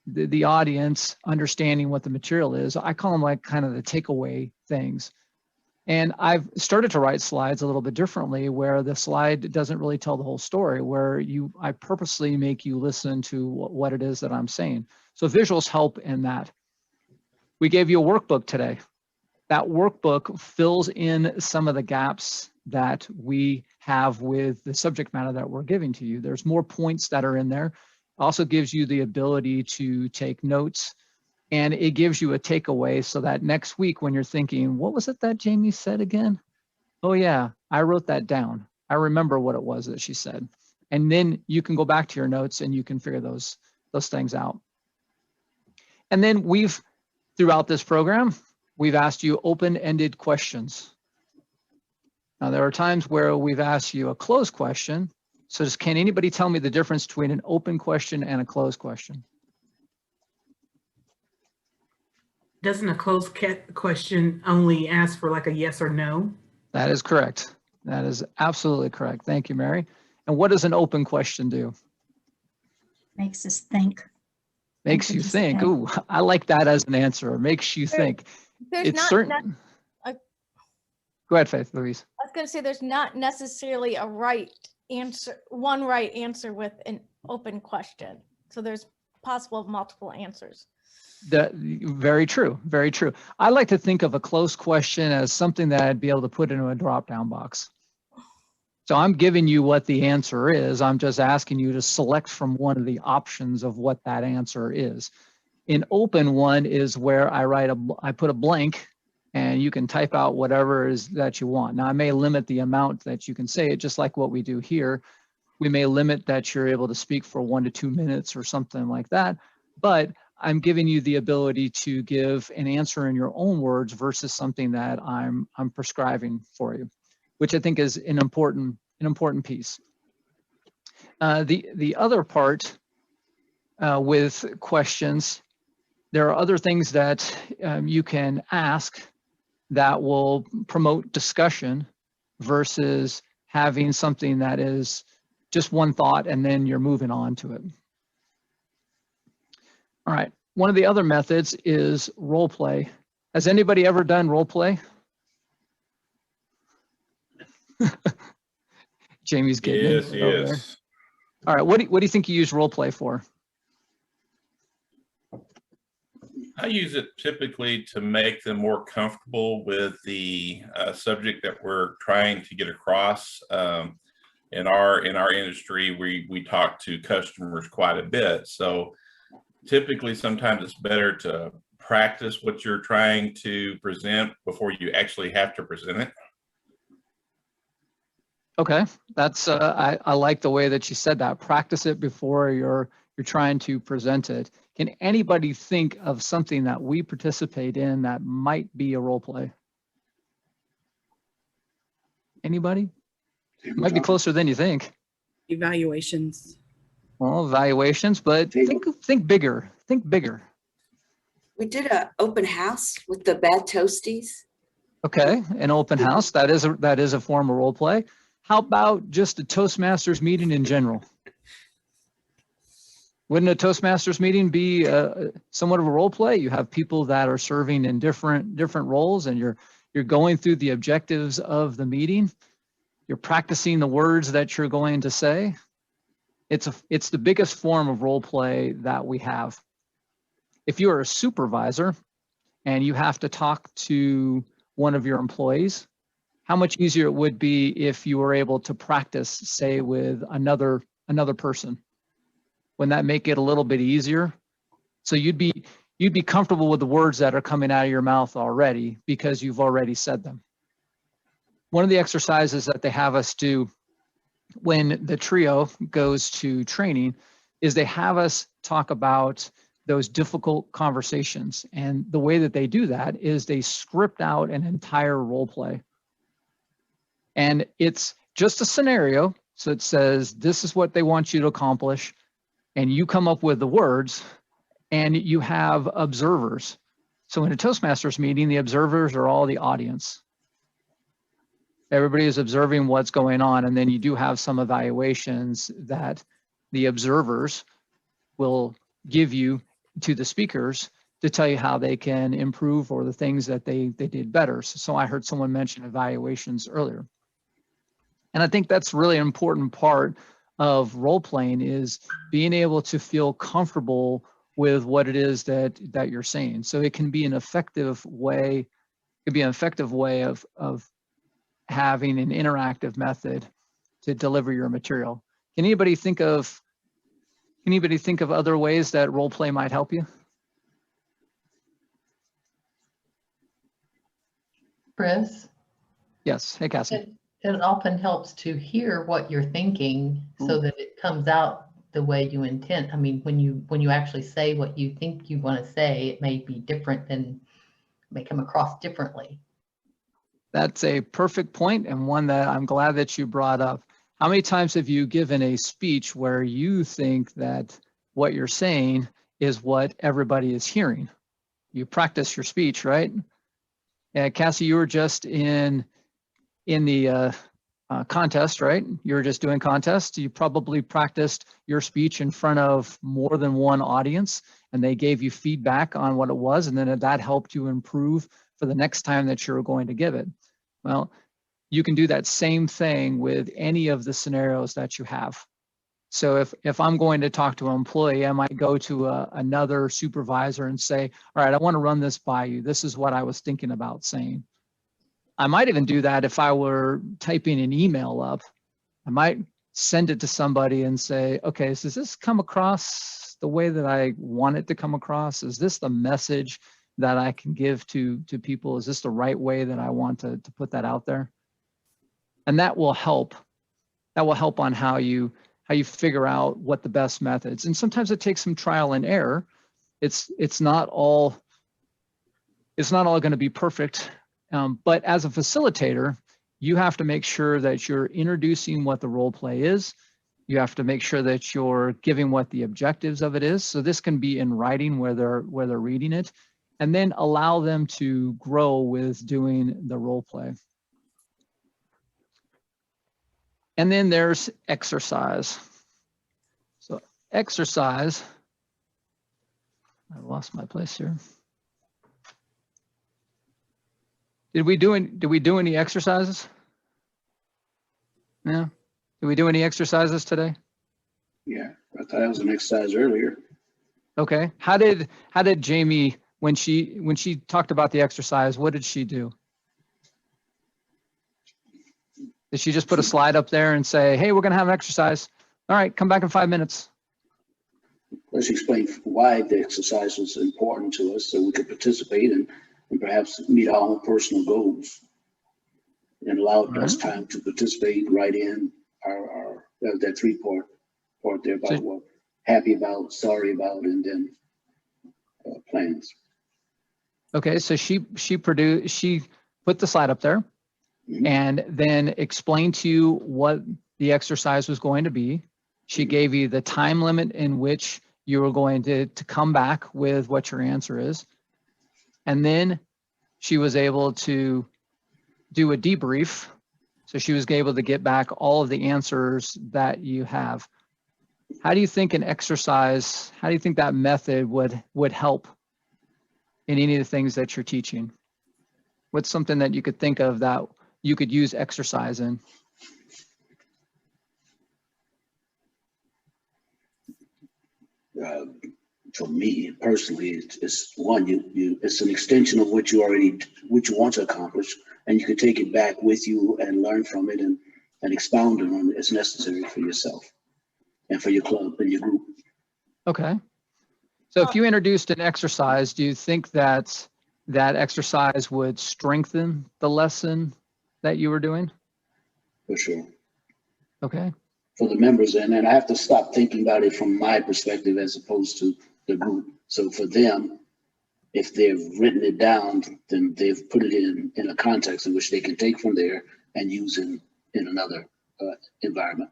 the audience understanding what the material is. I call them like kind of the takeaway things. And I've started to write slides a little bit differently, where the slide doesn't really tell the whole story, where I purposely make you listen to what it is that I'm saying. So visuals help in that. We gave you a workbook today. That workbook fills in some of the gaps that we have with the subject matter that we're giving to you. There's more points that are in there. Also gives you the ability to take notes, and it gives you a takeaway so that next week when you're thinking, what was it that Jamie said again? Oh yeah, I wrote that down. I remember what it was that she said. And then you can go back to your notes and you can figure those things out. And then throughout this program, we've asked you open-ended questions. Now, there are times where we've asked you a closed question. So can anybody tell me the difference between an open question and a closed question? Doesn't a closed question only ask for like a yes or no? That is correct. That is absolutely correct. Thank you, Mary. And what does an open question do? Makes us think. Makes you think. Ooh, I like that as an answer. Makes you think. There's Go ahead, Faith, Louise. I was going to say there's not necessarily a right answer, one right answer with an open question. So there's possible multiple answers. Very true, very true. I like to think of a close question as something that I'd be able to put into a drop-down box. So I'm giving you what the answer is. I'm just asking you to select from one of the options of what that answer is. An open one is where I put a blank and you can type out whatever is that you want. Now I may limit the amount that you can say it, just like what we do here. We may limit that you're able to speak for 1 to 2 minutes or something like that, but I'm giving you the ability to give an answer in your own words versus something that I'm prescribing for you, which I think is an important piece. The other part with questions, there are other things that you can ask that will promote discussion versus having something that is just one thought and then you're moving on to it. All right, one of the other methods is role play. Has anybody ever done role play? Jamie's getting into it over there. All right, what do you think you use role play for? I use it typically to make them more comfortable with the subject that we're trying to get across. In our industry, we talk to customers quite a bit. So typically, sometimes it's better to practice what you're trying to present before you actually have to present it. Okay, that's I like the way that you said that. Practice it before you're trying to present it. Can anybody think of something that we participate in that might be a role play? Anybody? It might be closer than you think. Evaluations. Well, evaluations, but think bigger. Think bigger. We did an open house with the bad toasties. Okay, an open house, that is a form of role play. How about just a Toastmasters meeting in general? Wouldn't a Toastmasters meeting be somewhat of a role play? You have people that are serving in different roles, and you're going through the objectives of the meeting. You're practicing the words that you're going to say. It's the biggest form of role play that we have. If you're a supervisor and you have to talk to one of your employees, how much easier it would be if you were able to practice, say, with another person. Wouldn't that make it a little bit easier? So you'd be comfortable with the words that are coming out of your mouth already because you've already said them. One of the exercises that they have us do when the trio goes to training is they have us talk about those difficult conversations. And the way that they do that is they script out an entire role play. And it's just a scenario. So it says, this is what they want you to accomplish. And you come up with the words and you have observers. So in a Toastmasters meeting, the observers are all the audience. Everybody is observing what's going on. And then you do have some evaluations that the observers will give you to the speakers to tell you how they can improve or the things that they did better. So I heard someone mention evaluations earlier. And I think that's really an important part of role playing is being able to feel comfortable with what it is that you're saying. So it can be an effective way, of having an interactive method to deliver your material. Can anybody think of other ways that role play might help you? Chris? Yes. Hey, Cassie. It often helps to hear what you're thinking so that it comes out the way you intend. I mean, when you actually say what you think you want to say, it may be different and may come across differently. That's a perfect point and one that I'm glad that you brought up. How many times have you given a speech where you think that what you're saying is what everybody is hearing? You practice your speech, right? Cassie, you were just in the contest, right? You were just doing contests. You probably practiced your speech in front of more than one audience, and they gave you feedback on what it was, and then that helped you improve for the next time that you're going to give it. Well, you can do that same thing with any of the scenarios that you have. So if I'm going to talk to an employee, I might go to another supervisor and say, all right, I want to run this by you. This is what I was thinking about saying. I might even do that if I were typing an email up. I might send it to somebody and say, okay, so does this come across the way that I want it to come across? Is this the message that I can give to people? Is this the right way that I want to put that out there? And that will help. That will help on how you figure out what the best methods. And sometimes it takes some trial and error. It's not all going to be perfect. But as a facilitator, you have to make sure that you're introducing what the role play is. You have to make sure that you're giving what the objectives of it is. So this can be in writing where they're reading it, and then allow them to grow with doing the role play. And then there's exercise. So exercise, I lost my place here. Did we do any exercises? Yeah. Did we do any exercises today? Yeah, I thought that was an exercise earlier. Okay. How did Jamie, when she talked about the exercise, what did she do? Did she just put a slide up there and say, hey, we're going to have an exercise? All right, come back in 5 minutes. Let's explain why the exercise was important to us so we could participate and perhaps meet our own personal goals, and allowed us time to participate, write in our that part there about what happy about, sorry about, and then plans. Okay, so she put the slide up there, and then explained to you what the exercise was going to be. She gave you the time limit in which you were going to come back with what your answer is. And then she was able to do a debrief. So she was able to get back all of the answers that you have. How do you think an exercise, how do you think that method would help in any of the things that you're teaching? What's something that you could think of that you could use exercise in? For me personally, it's one, it's an extension of what you want to accomplish, and you can take it back with you and learn from it and expound on it as necessary for yourself and for your club and your group. Okay. So if you introduced an exercise, do you think that exercise would strengthen the lesson that you were doing? For sure. Okay. For the members, and I have to stop thinking about it from my perspective as opposed to the group. So for them, if they've written it down, then they've put it in a context in which they can take from there and use in another environment.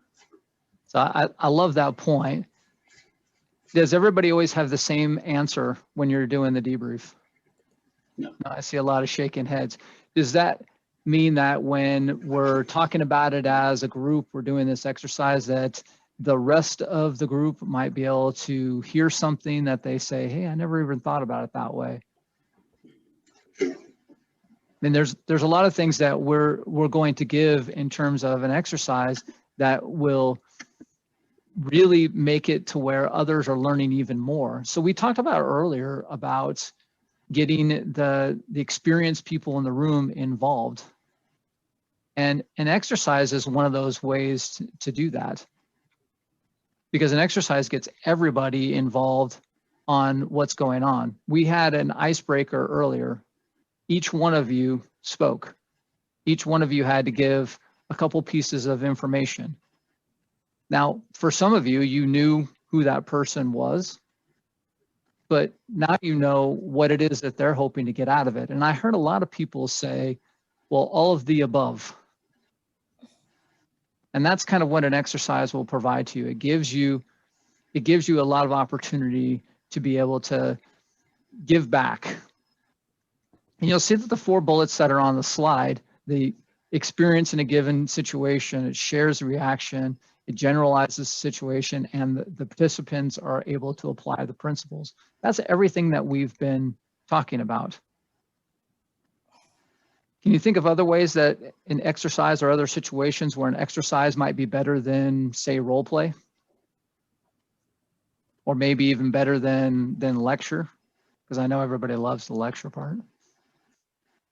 So I love that point. Does everybody always have the same answer when you're doing the debrief? No. I see a lot of shaking heads. Does that mean that when we're talking about it as a group, we're doing this exercise, that the rest of the group might be able to hear something that they say, hey, I never even thought about it that way? I mean, there's a lot of things that we're going to give in terms of an exercise that will really make it to where others are learning even more. So we talked about earlier about getting the experienced people in the room involved. And an exercise is one of those ways to do that, because an exercise gets everybody involved on what's going on. We had an icebreaker earlier. Each one of you spoke. Each one of you had to give a couple pieces of information. Now, for some of you, you knew who that person was, but now you know what it is that they're hoping to get out of it. And I heard a lot of people say, well, all of the above. And that's kind of what an exercise will provide to you. It gives you a lot of opportunity to be able to give back. And you'll see that the 4 bullets that are on the slide, the experience in a given situation, it shares the reaction, it generalizes the situation, and the participants are able to apply the principles. That's everything that we've been talking about. Can you think of other ways that an exercise or other situations where an exercise might be better than, say, role play? or maybe even better than lecture, because I know everybody loves the lecture part.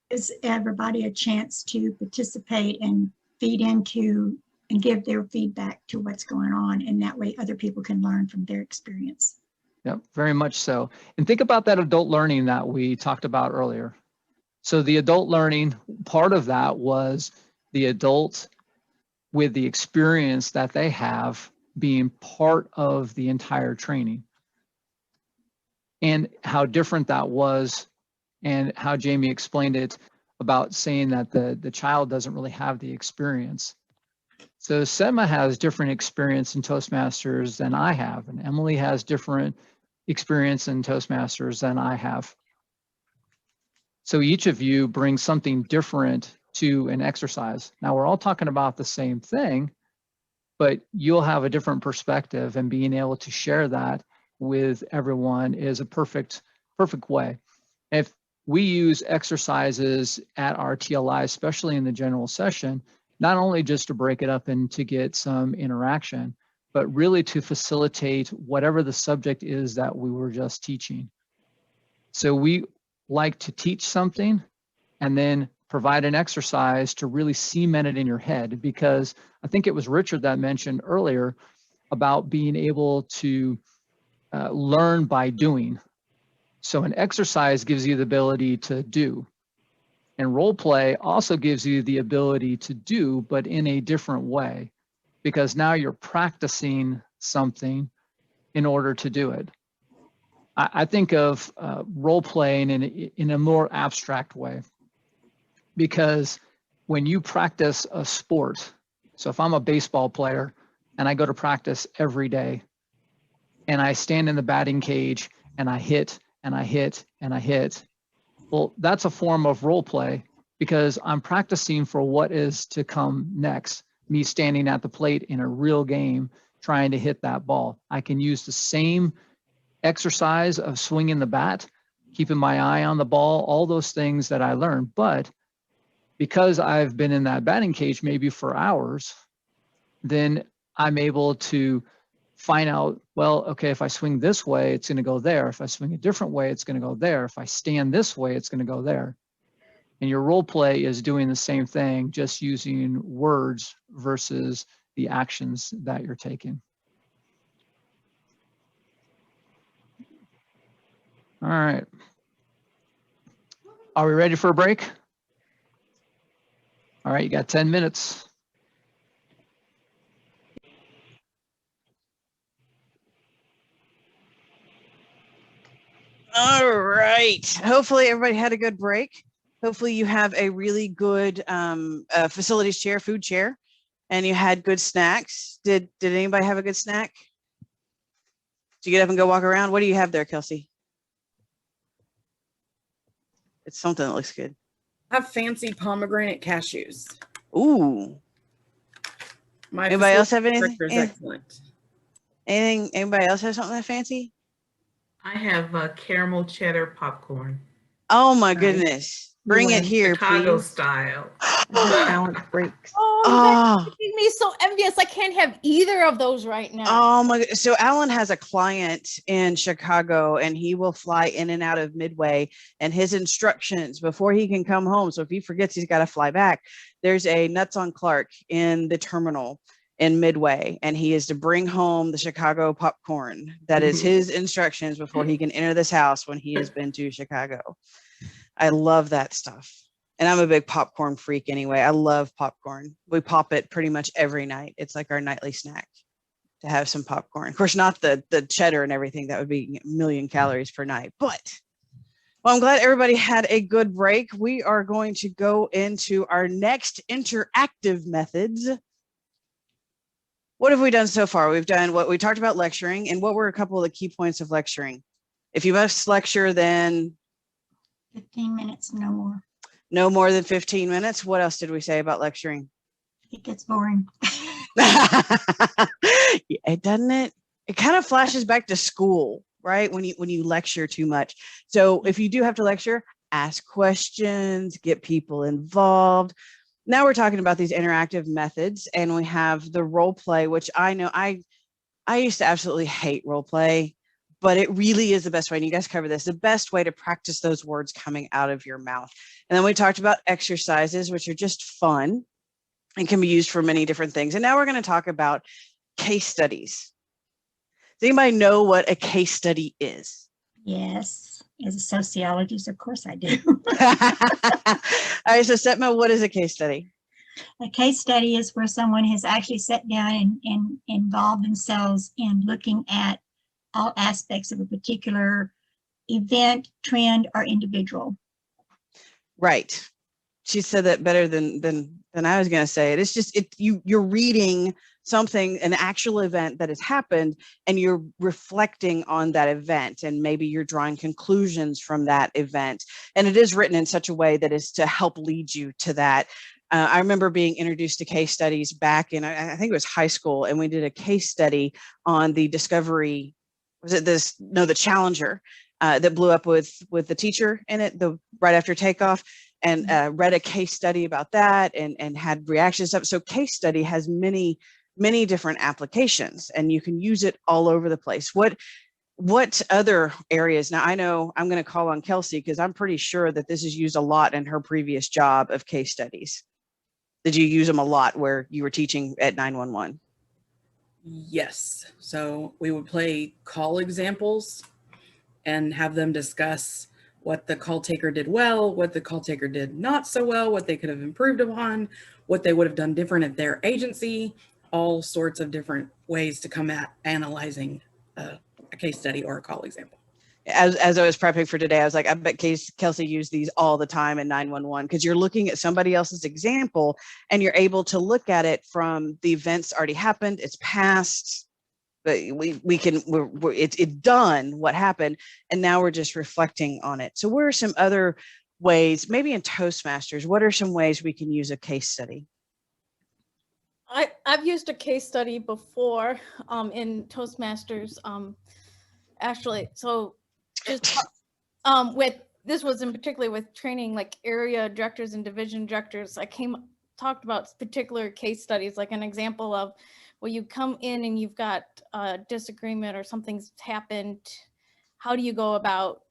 Gives everybody a chance to participate and feed into and give their feedback to what's going on. And that way other people can learn from their experience. Yep, very much so. And think about that adult learning that we talked about earlier. So the adult learning, part of that was the adult with the experience that they have being part of the entire training, and how different that was, and how Jamie explained it about saying that the child doesn't really have the experience. So Selma has different experience in Toastmasters than I have, and Emily has different experience in Toastmasters than I have. So each of you brings something different to an exercise. Now we're all talking about the same thing, but you'll have a different perspective, and being able to share that with everyone is a perfect way. If we use exercises at our TLI, especially in the general session, not only just to break it up and to get some interaction, but really to facilitate whatever the subject is that we were just teaching. So we like to teach something and then provide an exercise to really cement it in your head, because I think it was Richard that mentioned earlier about being able to learn by doing. So an exercise gives you the ability to do, and role play also gives you the ability to do, but in a different way, because now you're practicing something in order to do it. I think of role playing in a more abstract way, because when you practice a sport, so if I'm a baseball player and I go to practice every day and I stand in the batting cage and I hit and I hit and I hit, well, that's a form of role play, because I'm practicing for what is to come next, me standing at the plate in a real game trying to hit that ball. I can use the same exercise of swinging the bat, keeping my eye on the ball, all those things that I learned. But because I've been in that batting cage maybe for hours, then I'm able to find out, well, okay, if I swing this way, it's going to go there. If I swing a different way, it's going to go there. If I stand this way, it's going to go there. And your role play is doing the same thing, just using words versus the actions that you're taking. All right. Are we ready for a break? All right, you got 10 minutes. All right. Hopefully everybody had a good break. Hopefully you have a really good facilities chair, food chair, and you had good snacks. Did anybody have a good snack? Did you get up and go walk around? What do you have there, Kelsey? It's something that looks good. I have fancy pomegranate cashews. Ooh. Anybody else have anything? Excellent. Anything? Anybody else have something that fancy? I have caramel cheddar popcorn. Oh my goodness. Bring it here, Chicago please. style. Balance breaks. Oh, that's making me so envious. I can't have either of those right now. Oh my, so Alan has a client in Chicago and he will fly in and out of Midway, and his instructions before he can come home. So if he forgets he's got to fly back, there's a Nuts on Clark in the terminal in Midway, and he is to bring home the Chicago popcorn. That is his instructions before he can enter this house when he has been to Chicago. I love that stuff. And I'm a big popcorn freak anyway. I love popcorn. We pop it pretty much every night. It's like our nightly snack to have some popcorn. Of course, not the cheddar and everything. That would be a million calories per night. But, well, I'm glad everybody had a good break. We are going to go into our next interactive methods. What have we done so far? We've done what we talked about lecturing, and what were a couple of the key points of lecturing? If you must lecture, then 15 minutes, no more. No more than 15 minutes. What else did we say about lecturing? It gets boring. It doesn't it? It kind of flashes back to school, right? When you lecture too much. So if you do have to lecture, ask questions, get people involved. Now we're talking about these interactive methods, and we have the role play, which I know I used to absolutely hate role play. but it really is the best way, and you guys cover this, the best way to practice those words coming out of your mouth. And then we talked about exercises, which are just fun and can be used for many different things. And now we're going to talk about case studies. Does anybody know what a case study is? Yes, as a sociologist, of course I do. All right, so Setma, what is a case study? A case study is where someone has actually sat down and involved themselves in looking at all aspects of a particular event, trend, or individual. Right. She said that better than I was going to say it. It's just you're reading something, an actual event that has happened, and you're reflecting on that event, and maybe you're drawing conclusions from that event. And it is written in such a way that is to help lead you to that. I remember being introduced to case studies back in, I think it was high school, and we did a case study on the Discovery, the Challenger that blew up with the teacher in it, right after takeoff, and read a case study about that and had reactions up. So case study has many different applications, and you can use it all over the place. What other areas? Now I know I'm going to call on Kelsey because I'm pretty sure that this is used a lot in her previous job of case studies. Did you use them a lot where you were teaching at 911? Yes. So we would play call examples and have them discuss what the call taker did well, what the call taker did not so well, what they could have improved upon, what they would have done different at their agency, all sorts of different ways to come at analyzing a case study or a call example. As I was prepping for today, I was like, I bet Kelsey used these all the time in 911 because you're looking at somebody else's example and you're able to look at it from the events already happened, it's past, but it's done what happened, and now we're just reflecting on it. So what are some other ways, maybe in Toastmasters, what are some ways we can use a case study? I've used a case study before in Toastmasters. Actually, so just this was in particular with training like area directors and division directors. Talked about particular case studies, like an example of where you come in and you've got a disagreement or something's happened. How do you go about,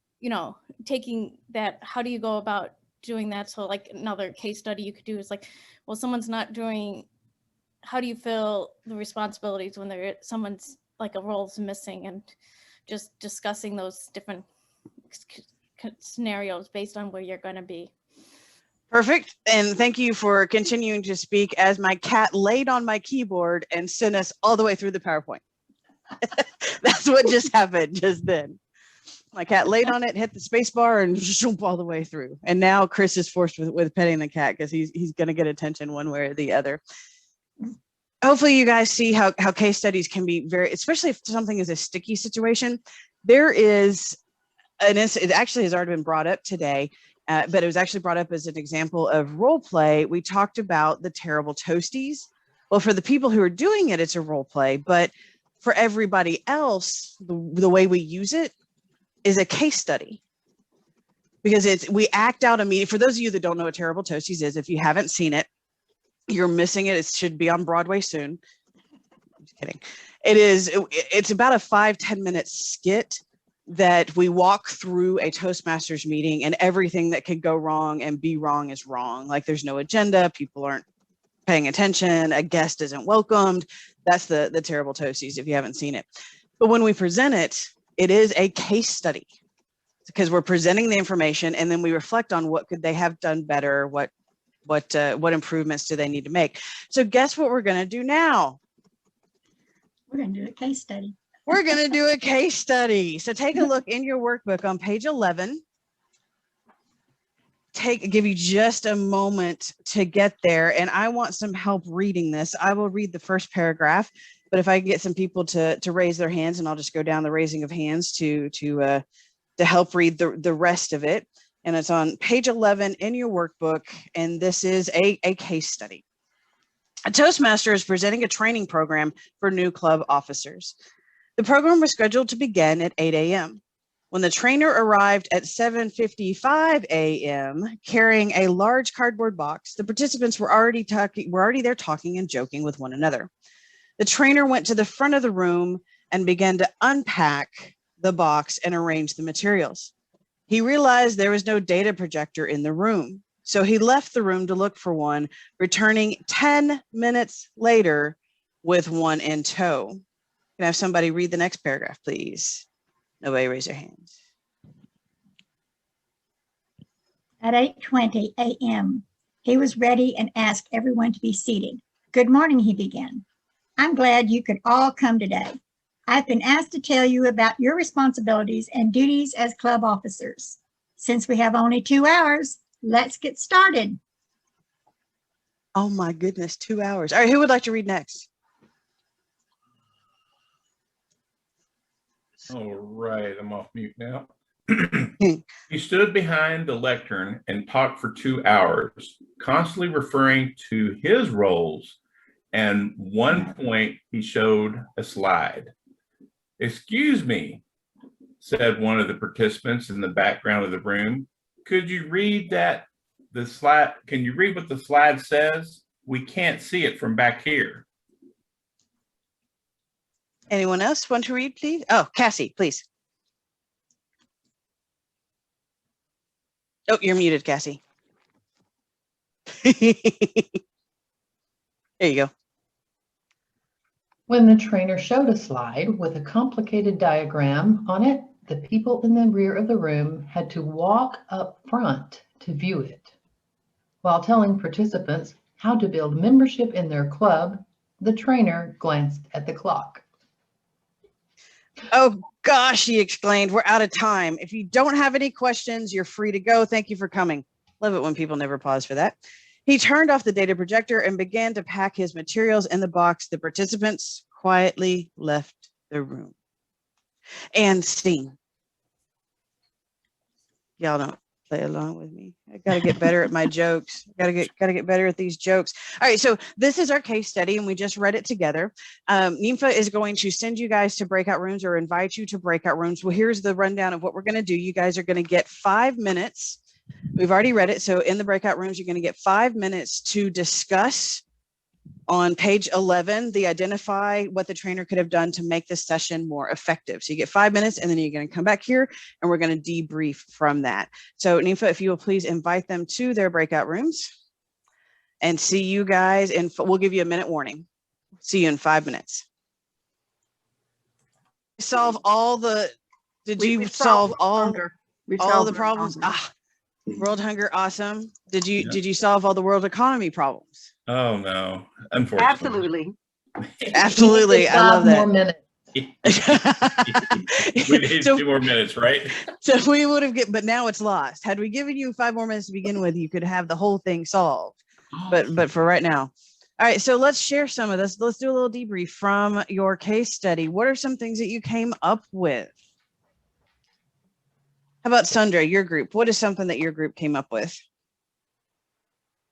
taking that? How do you go about doing that? So like another case study you could do is like, well, someone's not doing. How do you feel the responsibilities when someone's like a role's missing, and just discussing those different scenarios based on where you're going to be. Perfect. And thank you for continuing to speak as my cat laid on my keyboard and sent us all the way through the PowerPoint. That's what just happened just then. My cat laid on it, hit the space bar, and jump all the way through. And now Chris is forced with petting the cat because he's going to get attention one way or the other. Hopefully you guys see how case studies can be especially if something is a sticky situation. There is it actually has already been brought up today, but it was actually brought up as an example of role play. We talked about the terrible toasties. Well, for the people who are doing it, it's a role play, but for everybody else, the way we use it is a case study. Because we act out a meeting. For those of you that don't know what Terrible Toasties is, if you haven't seen it, you're missing it. It should be on Broadway soon. I'm just kidding. It's about a 5-10 minute skit that we walk through a Toastmasters meeting, and everything that could go wrong and be wrong is wrong. Like there's no agenda, people aren't paying attention, a guest isn't welcomed. That's the Terrible Toasties if you haven't seen it. But when we present it, it is a case study because we're presenting the information and then we reflect on what could they have done better, what improvements do they need to make. So guess what we're going to do now? We're going to do a case study. We're going to do a case study. So take a look in your workbook on page 11. Give you just a moment to get there. And I want some help reading this. I will read the first paragraph, but if I can get some people to raise their hands, and I'll just go down the raising of hands to help read the rest of it. And it's on page 11 in your workbook. And this is a case study. A Toastmaster is presenting a training program for new club officers. The program was scheduled to begin at 8 a.m. When the trainer arrived at 7:55 a.m. carrying a large cardboard box, the participants were already there talking and joking with one another. The trainer went to the front of the room and began to unpack the box and arrange the materials. He realized there was no data projector in the room, so he left the room to look for one, returning 10 minutes later with one in tow. Can I have somebody read the next paragraph, please? Nobody raise their hands. At 8:20 a.m., he was ready and asked everyone to be seated. "Good morning," he began. "I'm glad you could all come today. I've been asked to tell you about your responsibilities and duties as club officers. Since we have only 2 hours, let's get started." Oh my goodness, 2 hours. All right, who would like to read next? All right, I'm off mute now. He stood behind the lectern and talked for 2 hours, constantly referring to his roles. And one point he showed a slide. "Excuse me," said one of the participants in the background of the room. "Could you read the slide? Can you read what the slide says? We can't see it from back here." Anyone else want to read, please? Oh, Cassie, please. Oh, you're muted, Cassie. There you go. When the trainer showed a slide with a complicated diagram on it, the people in the rear of the room had to walk up front to view it. While telling participants how to build membership in their club, the trainer glanced at the clock. Oh gosh, he exclaimed, "We're out of time. If you don't have any questions, you're free to go. Thank you for coming." Love it when people never pause for that. He turned off the data projector and began to pack his materials in the box. The participants quietly left the room. And scene. Y'all don't play along with me. I got to get better at my jokes. Got to get better at these jokes. All right, so this is our case study, and we just read it together. Nympha is going to send you guys to breakout rooms or invite you to breakout rooms. Well, here's the rundown of what we're going to do. You guys are going to get 5 minutes. We've already read it. So in the breakout rooms, you're going to get 5 minutes to discuss on page 11, the identify what the trainer could have done to make this session more effective. So you get 5 minutes, and then you're going to come back here and we're going to debrief from that. So Nympha, if you will please invite them to their breakout rooms, and see you guys. And we'll give you a minute warning. See you in 5 minutes. Solve all the, did you solve all the problems? Ah, world hunger, awesome. Did you solve all the world economy problems? Oh no, unfortunately. Absolutely. Absolutely, I love that. 5 more minutes. We need 2 more minutes, right? So we would have but now it's lost. Had we given you 5 more minutes to begin with, you could have the whole thing solved. But for right now. All right, so let's share some of this. Let's do a little debrief from your case study. What are some things that you came up with? How about Sandra, your group? What is something that your group came up with?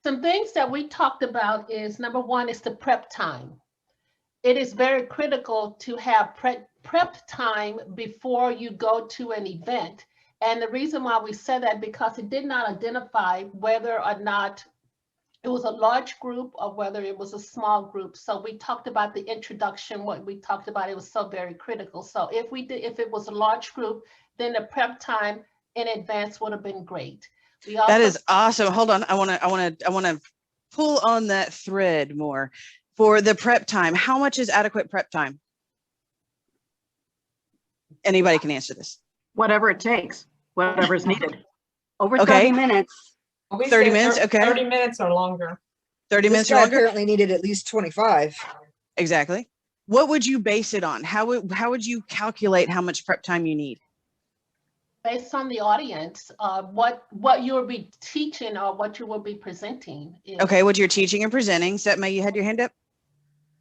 Some things that we talked about is, number one, is the prep time. It is very critical to have prep time before you go to an event. And the reason why we said that, because it did not identify whether or not it was a large group or whether it was a small group. So we talked about the introduction, what we talked about, it was so very critical. So if it was a large group, then the prep time in advance would have been great. That is awesome. Hold on. I want to pull on that thread more. For the prep time, how much is adequate prep time? Anybody can answer this. Whatever it takes, whatever is needed. Over 30 minutes. 30 minutes, okay. 30 minutes or longer. 30 minutes or guy longer? apparently needed at least 25. Exactly. What would you base it on? How would you calculate how much prep time you need? Based on the audience, what you will be teaching or what you will be presenting. Okay, what you're teaching and presenting. Setma, you had your hand up?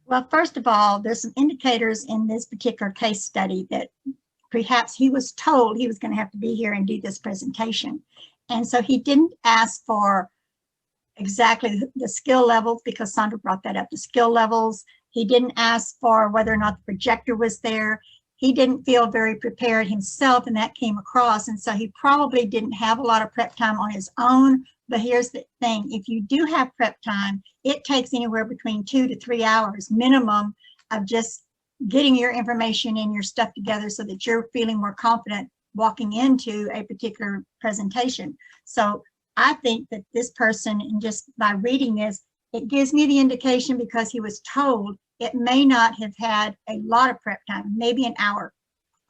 Well, first of all, there's some indicators in this particular case study that perhaps he was told he was going to have to be here and do this presentation. And so he didn't ask for exactly the skill levels, because Sandra brought that up, the skill levels. He didn't ask for whether or not the projector was there. He didn't feel very prepared himself, and that came across. And so he probably didn't have a lot of prep time on his own. But here's the thing, if you do have prep time, it takes anywhere between 2 to 3 hours minimum of just getting your information and your stuff together so that you're feeling more confident walking into a particular presentation. So I think that this person, and just by reading this, it gives me the indication, because he was told it may not have had a lot of prep time, maybe an hour,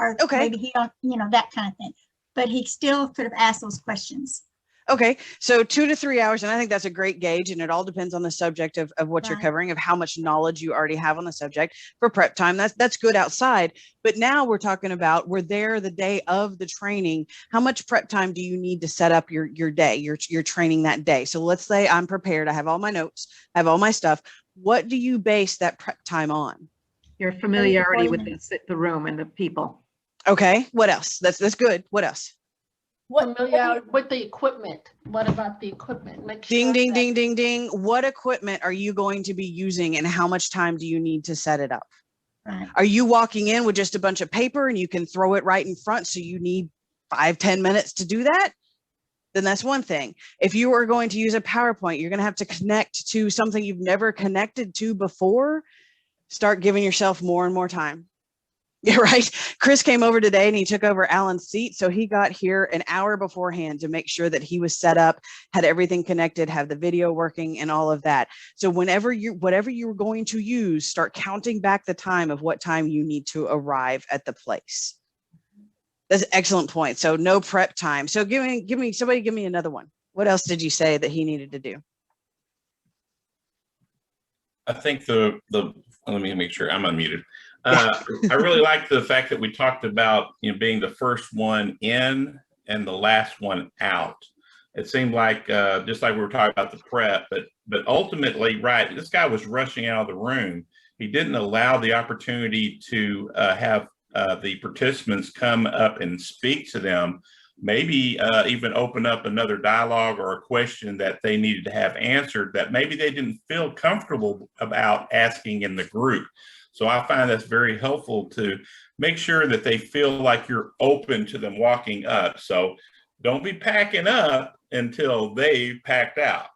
or maybe he don't, you know, that kind of thing. But he still could have asked those questions. Okay, so 2 to 3 hours, and I think that's a great gauge, and it all depends on the subject of what you're covering, of how much knowledge you already have on the subject. For prep time, that's good outside. But now we're talking about, we're there the day of the training. How much prep time do you need to set up your day, your training that day? So let's say I'm prepared, I have all my notes, I have all my stuff. What do you base that prep time on? Your familiarity with the room and the people. Okay, what else? That's good. What else? Familiar with the equipment. What about the equipment? Make Ding, sure ding, that- ding, ding, ding. What equipment are you going to be using, and how much time do you need to set it up? Right. Are you walking in with just a bunch of paper and you can throw it right in front, so you need 5-10 minutes to do that? Then that's one thing. If you are going to use a PowerPoint, you're going to have to connect to something you've never connected to before. Start giving yourself more and more time. Yeah, right. Chris came over today and he took over Alan's seat. So he got here an hour beforehand to make sure that he was set up, had everything connected, have the video working and all of that. So whatever you're going to use, start counting back the time of what time you need to arrive at the place. That's an excellent point. So no prep time. So give me another one. What else did you say that he needed to do? I think let me make sure I'm unmuted. I really like the fact that we talked about, being the first one in and the last one out. It seemed like just like we were talking about the prep, but ultimately, right, this guy was rushing out of the room. He didn't allow the opportunity to have the participants come up and speak to them, maybe even open up another dialogue or a question that they needed to have answered that maybe they didn't feel comfortable about asking in the group. So I find that's very helpful to make sure that they feel like you're open to them walking up. So don't be packing up until they packed out.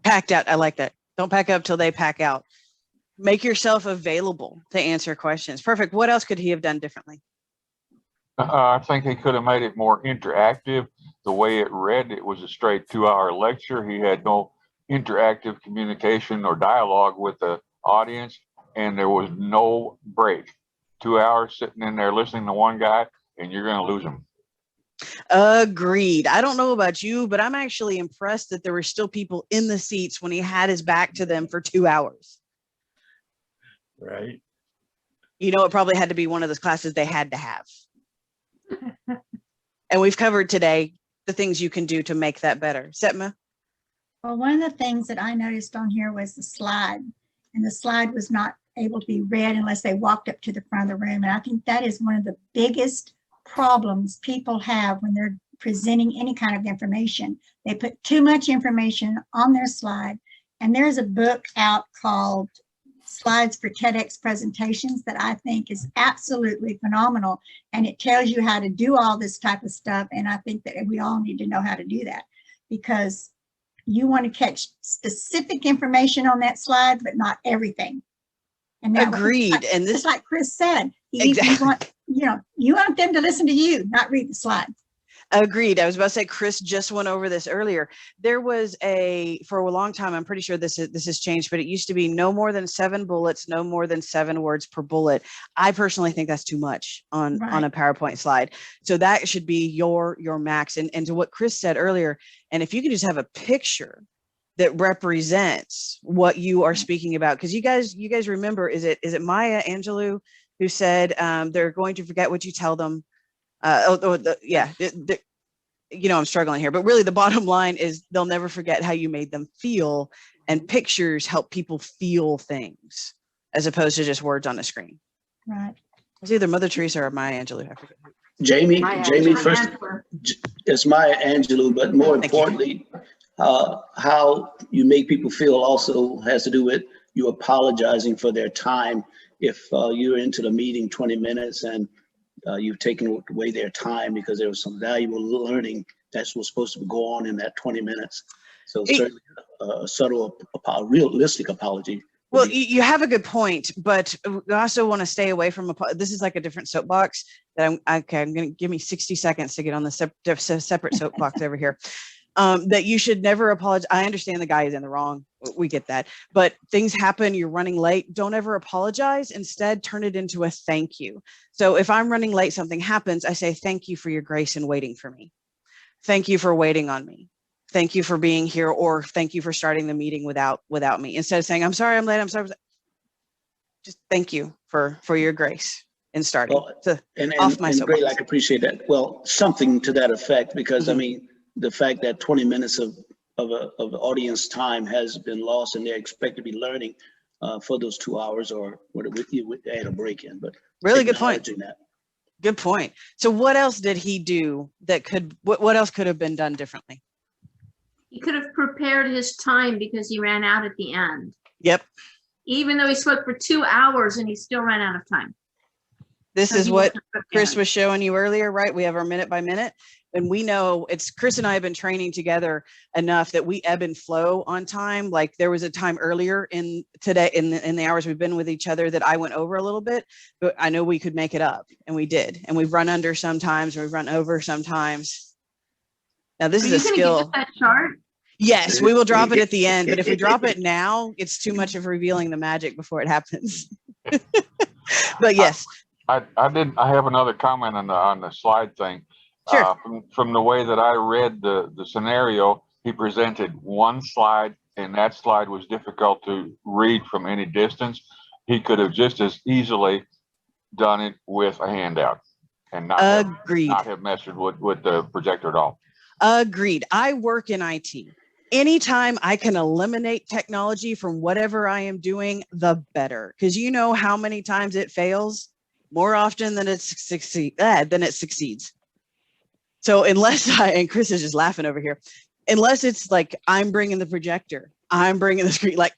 Packed out. I like that. Don't pack up till they pack out. Make yourself available to answer questions. Perfect. What else could he have done differently? I think he could have made it more interactive. The way it read, it was a straight 2-hour lecture. He had no interactive communication or dialogue with the audience, and there was no break. 2 hours sitting in there listening to one guy, and you're going to lose him. Agreed. I don't know about you, but I'm actually impressed that there were still people in the seats when he had his back to them for 2 hours. Right. It probably had to be one of those classes they had to have. And we've covered today the things you can do to make that better. Setma? Well, one of the things that I noticed on here was the slide, and the slide was not able to be read unless they walked up to the front of the room. And I think that is one of the biggest problems people have when they're presenting any kind of information. They put too much information on their slide. And there's a book out called Slides for TEDx Presentations that I think is absolutely phenomenal. And it tells you how to do all this type of stuff. And I think that we all need to know how to do that, because you want to catch specific information on that slide, but not everything. And now, agreed. And this, just like Chris said, exactly. you want them to listen to you, not read the slide. Agreed. I was about to say, Chris just went over this earlier. There was for a long time, I'm pretty sure this has changed, but it used to be no more than 7 bullets, no more than 7 words per bullet. I personally think that's too much on a PowerPoint slide. So that should be your max. And to what Chris said earlier, and if you can just have a picture that represents what you are speaking about, because you guys remember, is it Maya Angelou who said they're going to forget what you tell them? I'm struggling here, but really the bottom line is they'll never forget how you made them feel, and pictures help people feel things as opposed to just words on a screen. Right. It's either Mother Teresa or Maya Angelou. I forget. Jamie, first, it's Maya Angelou, but more importantly, how you make people feel also has to do with you apologizing for their time. If you're into the meeting 20 minutes and you've taken away their time because there was some valuable learning that was supposed to go on in that 20 minutes. So certainly a subtle, realistic apology. Well, you have a good point, but we also want to stay away from this is like a different soapbox that I'm going to give me 60 seconds to get on the separate soapbox over here. That you should never apologize. I understand the guy is in the wrong. We get that, but things happen. You're running late. Don't ever apologize. Instead, turn it into a thank you. So if I'm running late, something happens, I say, thank you for your grace and waiting for me. Thank you for waiting on me. Thank you for being here, or thank you for starting the meeting without me. Instead of saying, I'm sorry, I'm late, I'm sorry. Just thank you for your grace in starting. Well, and great, I appreciate that. Well, something to that effect, because I mean, the fact that 20 minutes of the audience time has been lost, and they're expected to be learning for those 2 hours, or what you add a break in. But really good point. That. Good point. So what else did he do that what else could have been done differently? He could have prepared his time because he ran out at the end. Yep. Even though he spoke for 2 hours and he still ran out of time. This is what Chris was showing you earlier, right? We have our minute by minute, and we know Chris and I have been training together enough that we ebb and flow on time. Like there was a time earlier in the hours we've been with each other that I went over a little bit, but I know we could make it up, and we did. And we've run under sometimes, we've run over sometimes. Now this is a skill. Give us that chart? Yes, we will drop it at the end, but if we drop it now, it's too much of revealing the magic before it happens. But yes. I have another comment on the slide thing. Sure. From the way that I read the scenario, he presented one slide, and that slide was difficult to read from any distance. He could have just as easily done it with a handout and not have messed with the projector at all. Agreed. I work in IT. Anytime I can eliminate technology from whatever I am doing, the better. Because you know how many times it fails? More often than it succeeds. So unless and Chris is just laughing over here, unless it's like I'm bringing the projector, I'm bringing the screen, like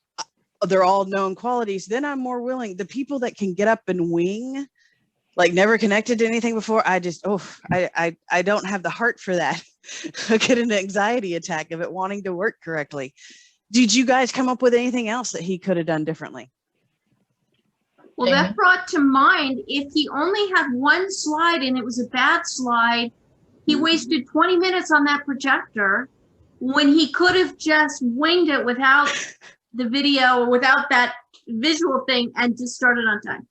they're all known qualities, then I'm more willing. The people that can get up and wing, like never connected to anything before, I don't have the heart for that. I get an anxiety attack of it wanting to work correctly. Did you guys come up with anything else that he could have done differently? Well, that brought to mind, if he only had one slide and it was a bad slide, he wasted 20 minutes on that projector when he could have just winged it without the video or without that visual thing and just started on time.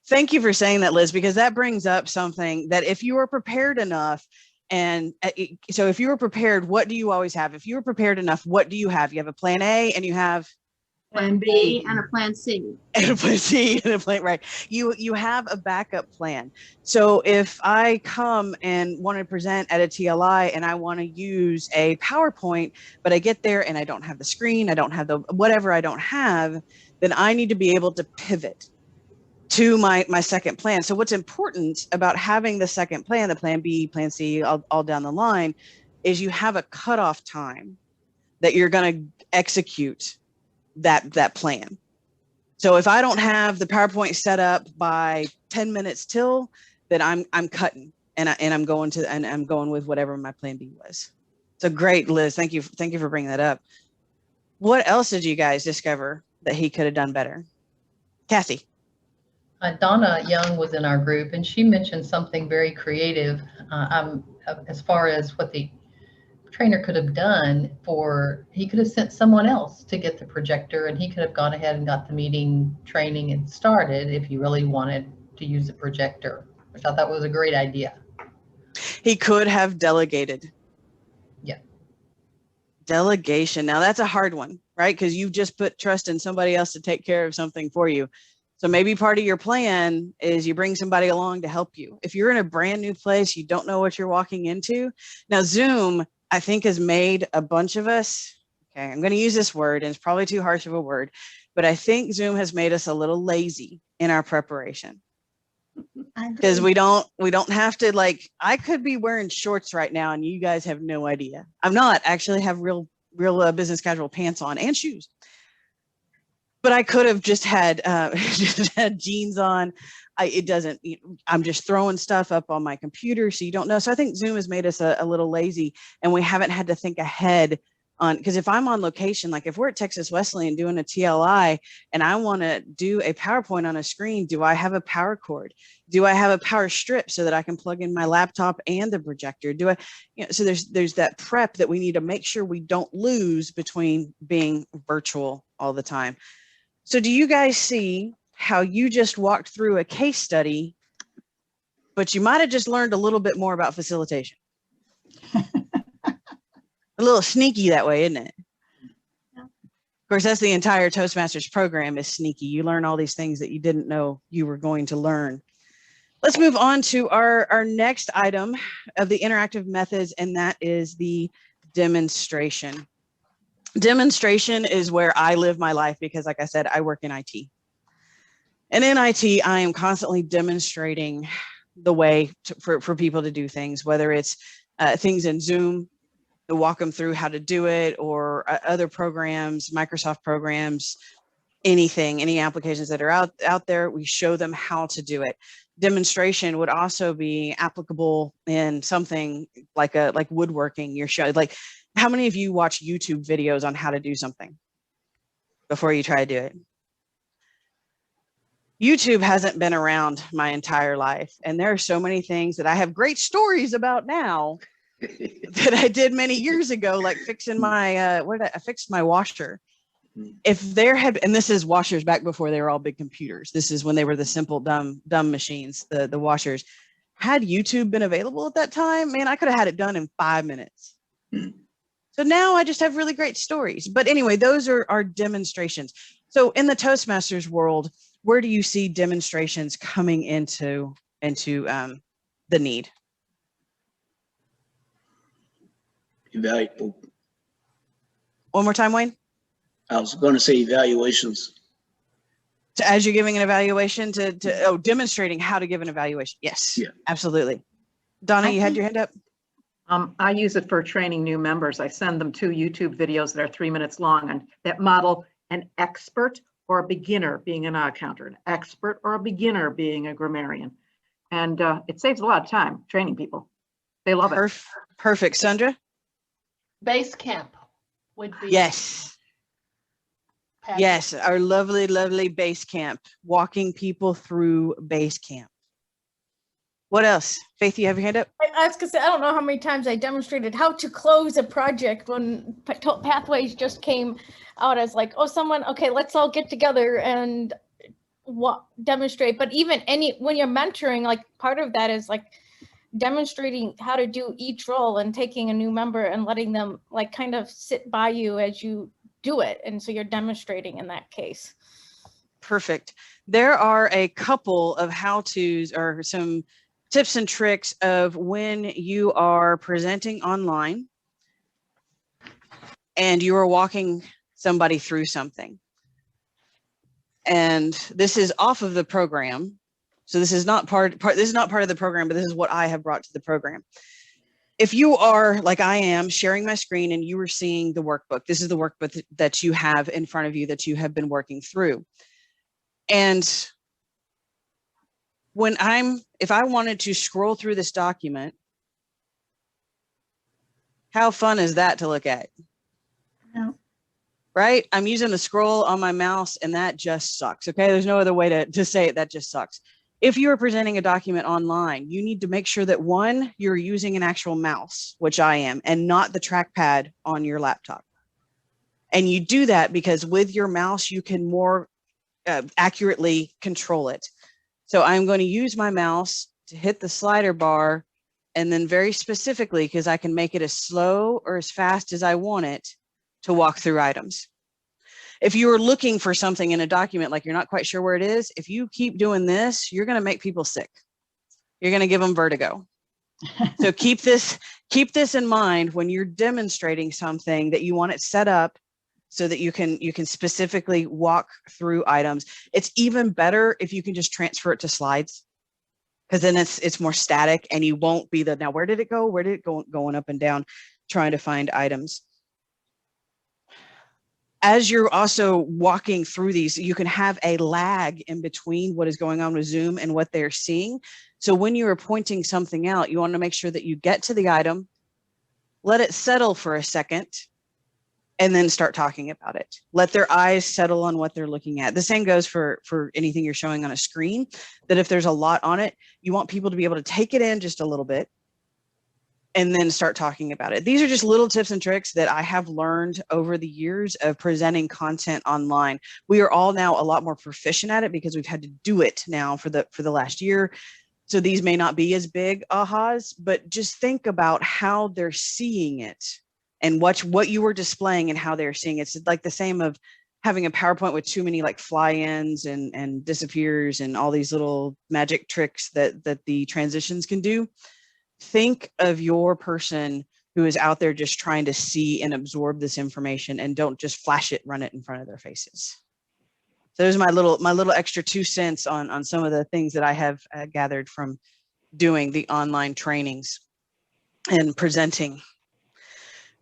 Thank you for saying that, Liz, because that brings up something that if you were prepared enough, and so if you were prepared, what do you always have? If you were prepared enough, what do you have? You have a plan A and you have Plan B and a plan C. And a plan C and a plan, right. You have a backup plan. So if I come and want to present at a TLI and I want to use a PowerPoint, but I get there and I don't have the screen, I don't have the whatever I don't have, then I need to be able to pivot to my second plan. So what's important about having the second plan, the plan B, plan C, all down the line, is you have a cutoff time that you're going to execute that plan. So if I don't have the PowerPoint set up by 10 minutes till, then I'm cutting and I'm going with whatever my plan B was. So great, Liz. Thank you for bringing that up. What else did you guys discover that he could have done better? Kathy. Donna Young was in our group, and she mentioned something very creative as far as what the trainer could have done. He could have sent someone else to get the projector, and he could have gone ahead and got the meeting training and started if he really wanted to use the projector, which I thought was a great idea. He could have delegated. Yeah. Delegation. Now that's a hard one, right? Because you've just put trust in somebody else to take care of something for you. So maybe part of your plan is you bring somebody along to help you. If you're in a brand new place, you don't know what you're walking into. Now, Zoom, I think, has made a bunch of us, okay, I'm going to use this word, and it's probably too harsh of a word, but I think Zoom has made us a little lazy in our preparation. Because we don't have to, like, I could be wearing shorts right now and you guys have no idea. I'm not. I actually have real business casual pants on and shoes. But I could have just had jeans on. I'm just throwing stuff up on my computer, so you don't know. So I think Zoom has made us a little lazy, and we haven't had to think ahead because if I'm on location, like if we're at Texas Wesleyan doing a TLI and I want to do a PowerPoint on a screen, do I have a power cord? Do I have a power strip so that I can plug in my laptop and the projector? Do I, so there's that prep that we need to make sure we don't lose between being virtual all the time. So do you guys see how you just walked through a case study, but you might have just learned a little bit more about facilitation? A little sneaky that way, isn't it? Yeah. Of course, that's the entire Toastmasters program is sneaky. You learn all these things that you didn't know you were going to learn. Let's move on to our next item of the interactive methods, and that is the demonstration. Demonstration is where I live my life because, like I said, I work in IT. And in IT, I am constantly demonstrating the way for people to do things, whether it's things in Zoom, to walk them through how to do it, or other programs, Microsoft programs, anything, any applications that are out there, we show them how to do it. Demonstration would also be applicable in something like woodworking. You're showing, like, how many of you watch YouTube videos on how to do something before you try to do it? YouTube hasn't been around my entire life, and there are so many things that I have great stories about now that I did many years ago, like fixing my I fixed my washer. If there had, and this is washers back before they were all big computers. This is when they were the simple dumb machines, the washers. Had YouTube been available at that time, man, I could have had it done in 5 minutes. So now I just have really great stories. But anyway, those are our demonstrations. So in the Toastmasters world, where do you see demonstrations coming into the need? Evaluable. One more time, Wayne. I was going to say evaluations. So as you're giving an evaluation demonstrating how to give an evaluation. Yes, yeah, absolutely. Donna, you had your hand up. I use it for training new members. I send them 2 YouTube videos that are 3 minutes long and that model an expert or a beginner being an odd counter, an expert or a beginner being a grammarian. And it saves a lot of time training people. They love it. Perfect. Sandra? Base camp would be. Yes. Yes, our lovely, lovely base camp, walking people through base camp. What else? Faith, you have your hand up? I was gonna say, I don't know how many times I demonstrated how to close a project when Pathways just came out as like, okay, let's all get together and demonstrate. But even when you're mentoring, like part of that is like demonstrating how to do each role and taking a new member and letting them like kind of sit by you as you do it. And so you're demonstrating in that case. Perfect. There are a couple of how-tos or some tips and tricks of when you are presenting online and you are walking somebody through something. And this is off of the program. So this is not this is not part of the program, but this is what I have brought to the program. If you are, like I am, sharing my screen and you are seeing the workbook, this is the workbook that you have in front of you that you have been working through. And if I wanted to scroll through this document, how fun is that to look at? No. Right? I'm using the scroll on my mouse and that just sucks. Okay. There's no other way to say it. That just sucks. If you are presenting a document online, you need to make sure that one, you're using an actual mouse, which I am, and not the trackpad on your laptop. And you do that because with your mouse, you can more accurately control it. So I'm going to use my mouse to hit the slider bar, and then very specifically, because I can make it as slow or as fast as I want it, to walk through items. If you are looking for something in a document, like you're not quite sure where it is, if you keep doing this, you're going to make people sick. You're going to give them vertigo. So keep this in mind when you're demonstrating something, that you want it set up so that you can specifically walk through items. It's even better if you can just transfer it to slides, because then it's more static and you won't be now where did it go? Where did it go? Going up and down, trying to find items. As you're also walking through these, you can have a lag in between what is going on with Zoom and what they're seeing. So when you are pointing something out, you want to make sure that you get to the item, let it settle for a second, and then start talking about it. Let their eyes settle on what they're looking at. The same goes for anything you're showing on a screen, that if there's a lot on it, you want people to be able to take it in just a little bit and then start talking about it. These are just little tips and tricks that I have learned over the years of presenting content online. We are all now a lot more proficient at it because we've had to do it now for the last year. So these may not be as big ahas, but just think about how they're seeing it and what you were displaying and how they're seeing it. It's like the same of having a PowerPoint with too many like fly-ins and disappears and all these little magic tricks that the transitions can do. Think of your person who is out there just trying to see and absorb this information, and don't just flash it, run it in front of their faces. So there's my little extra 2 cents on some of the things that I have gathered from doing the online trainings and presenting.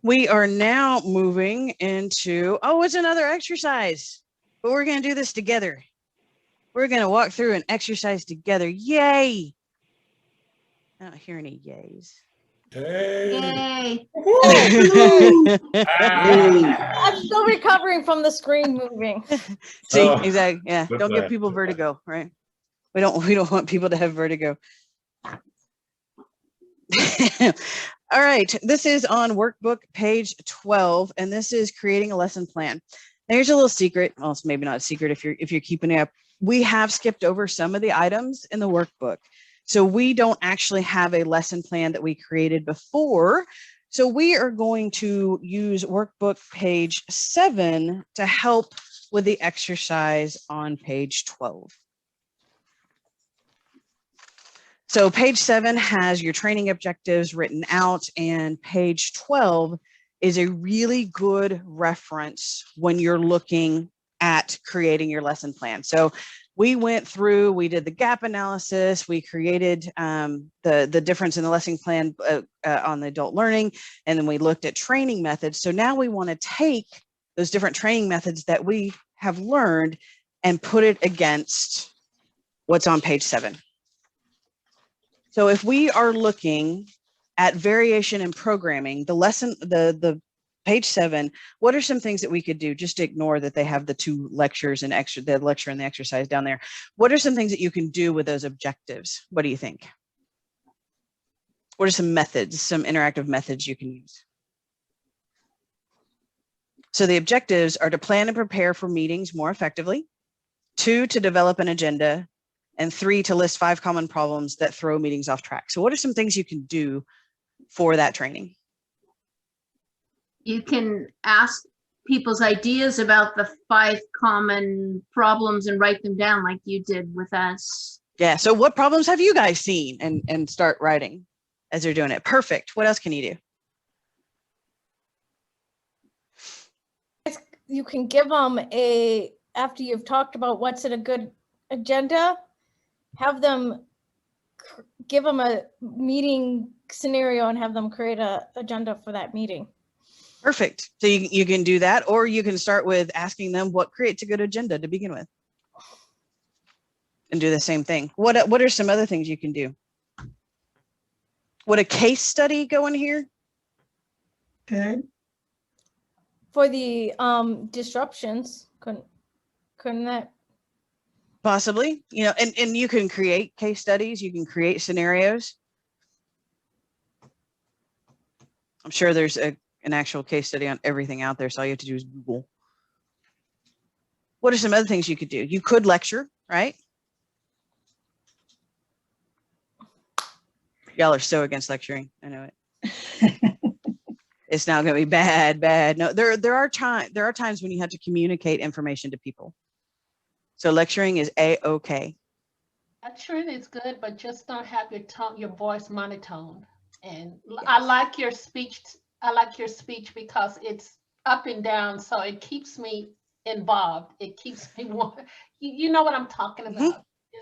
We are now moving into, oh, it's another exercise, but we're going to do this together. We're going to walk through an exercise together. Yay. I don't hear any yays. Yay. I'm still recovering from the screen moving. See, exactly. Yeah. Don't give people vertigo, right? We don't want people to have vertigo. All right. This is on workbook page 12, and this is creating a lesson plan. Now, here's a little secret. Well, it's maybe not a secret if you're keeping it up. We have skipped over some of the items in the workbook. So we don't actually have a lesson plan that we created before. So we are going to use workbook page 7 to help with the exercise on page 12. So page 7 has your training objectives written out, and page 12 is a really good reference when you're looking at creating your lesson plan. So we went through, we did the gap analysis, we created the difference in the lesson plan on the adult learning, and then we looked at training methods. So now we want to take those different training methods that we have learned and put it against what's on page 7. So if we are looking at variation in programming, the lesson, the page 7, what are some things that we could do? Just ignore that they have the 2 lectures and the lecture and the exercise down there. What are some things that you can do with those objectives? What do you think? What are some methods, some interactive methods you can use? So the objectives are to plan and prepare for meetings more effectively, 2, to develop an agenda, and 3, to list 5 common problems that throw meetings off track. So what are some things you can do for that training? You can ask people's ideas about the 5 common problems and write them down like you did with us. Yeah, so what problems have you guys seen? And start writing as they're doing it. Perfect. What else can you do? You can give them after you've talked about what's in a good agenda, have them give them a meeting scenario and have them create an agenda for that meeting. Perfect. So you can do that, or you can start with asking them what creates a good agenda to begin with, and do the same thing. What are some other things you can do? Would a case study go in here? Good. For the disruptions, couldn't that? Possibly, you know, and you can create case studies, you can create scenarios. I'm sure there's an actual case study on everything out there, so all you have to do is Google. What are some other things you could do? You could lecture, right? Y'all are so against lecturing. I know it. It's now going to be bad. No, there are times when you have to communicate information to people. So lecturing is a-okay. Lecturing is good, but just don't have your voice monotone. And yes. I like your speech. I like your speech because it's up and down, so it keeps me involved. It keeps me you know what I'm talking about. Mm-hmm.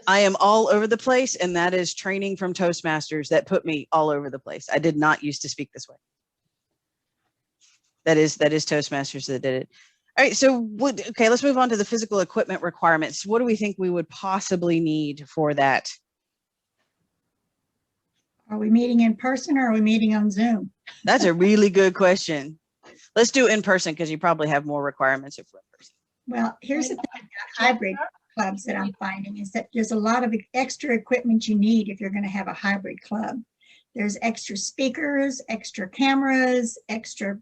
I am all over the place, and that is training from Toastmasters that put me all over the place. I did not used to speak this way. That is Toastmasters that did it. All right, so okay, let's move on to the physical equipment requirements. What do we think we would possibly need for that? Are we meeting in person or are we meeting on Zoom? That's a really good question. Let's do in person because you probably have more requirements if we're in person. Well, here's the thing about hybrid clubs that I'm finding is that there's a lot of extra equipment you need if you're going to have a hybrid club. There's extra speakers, extra cameras, extra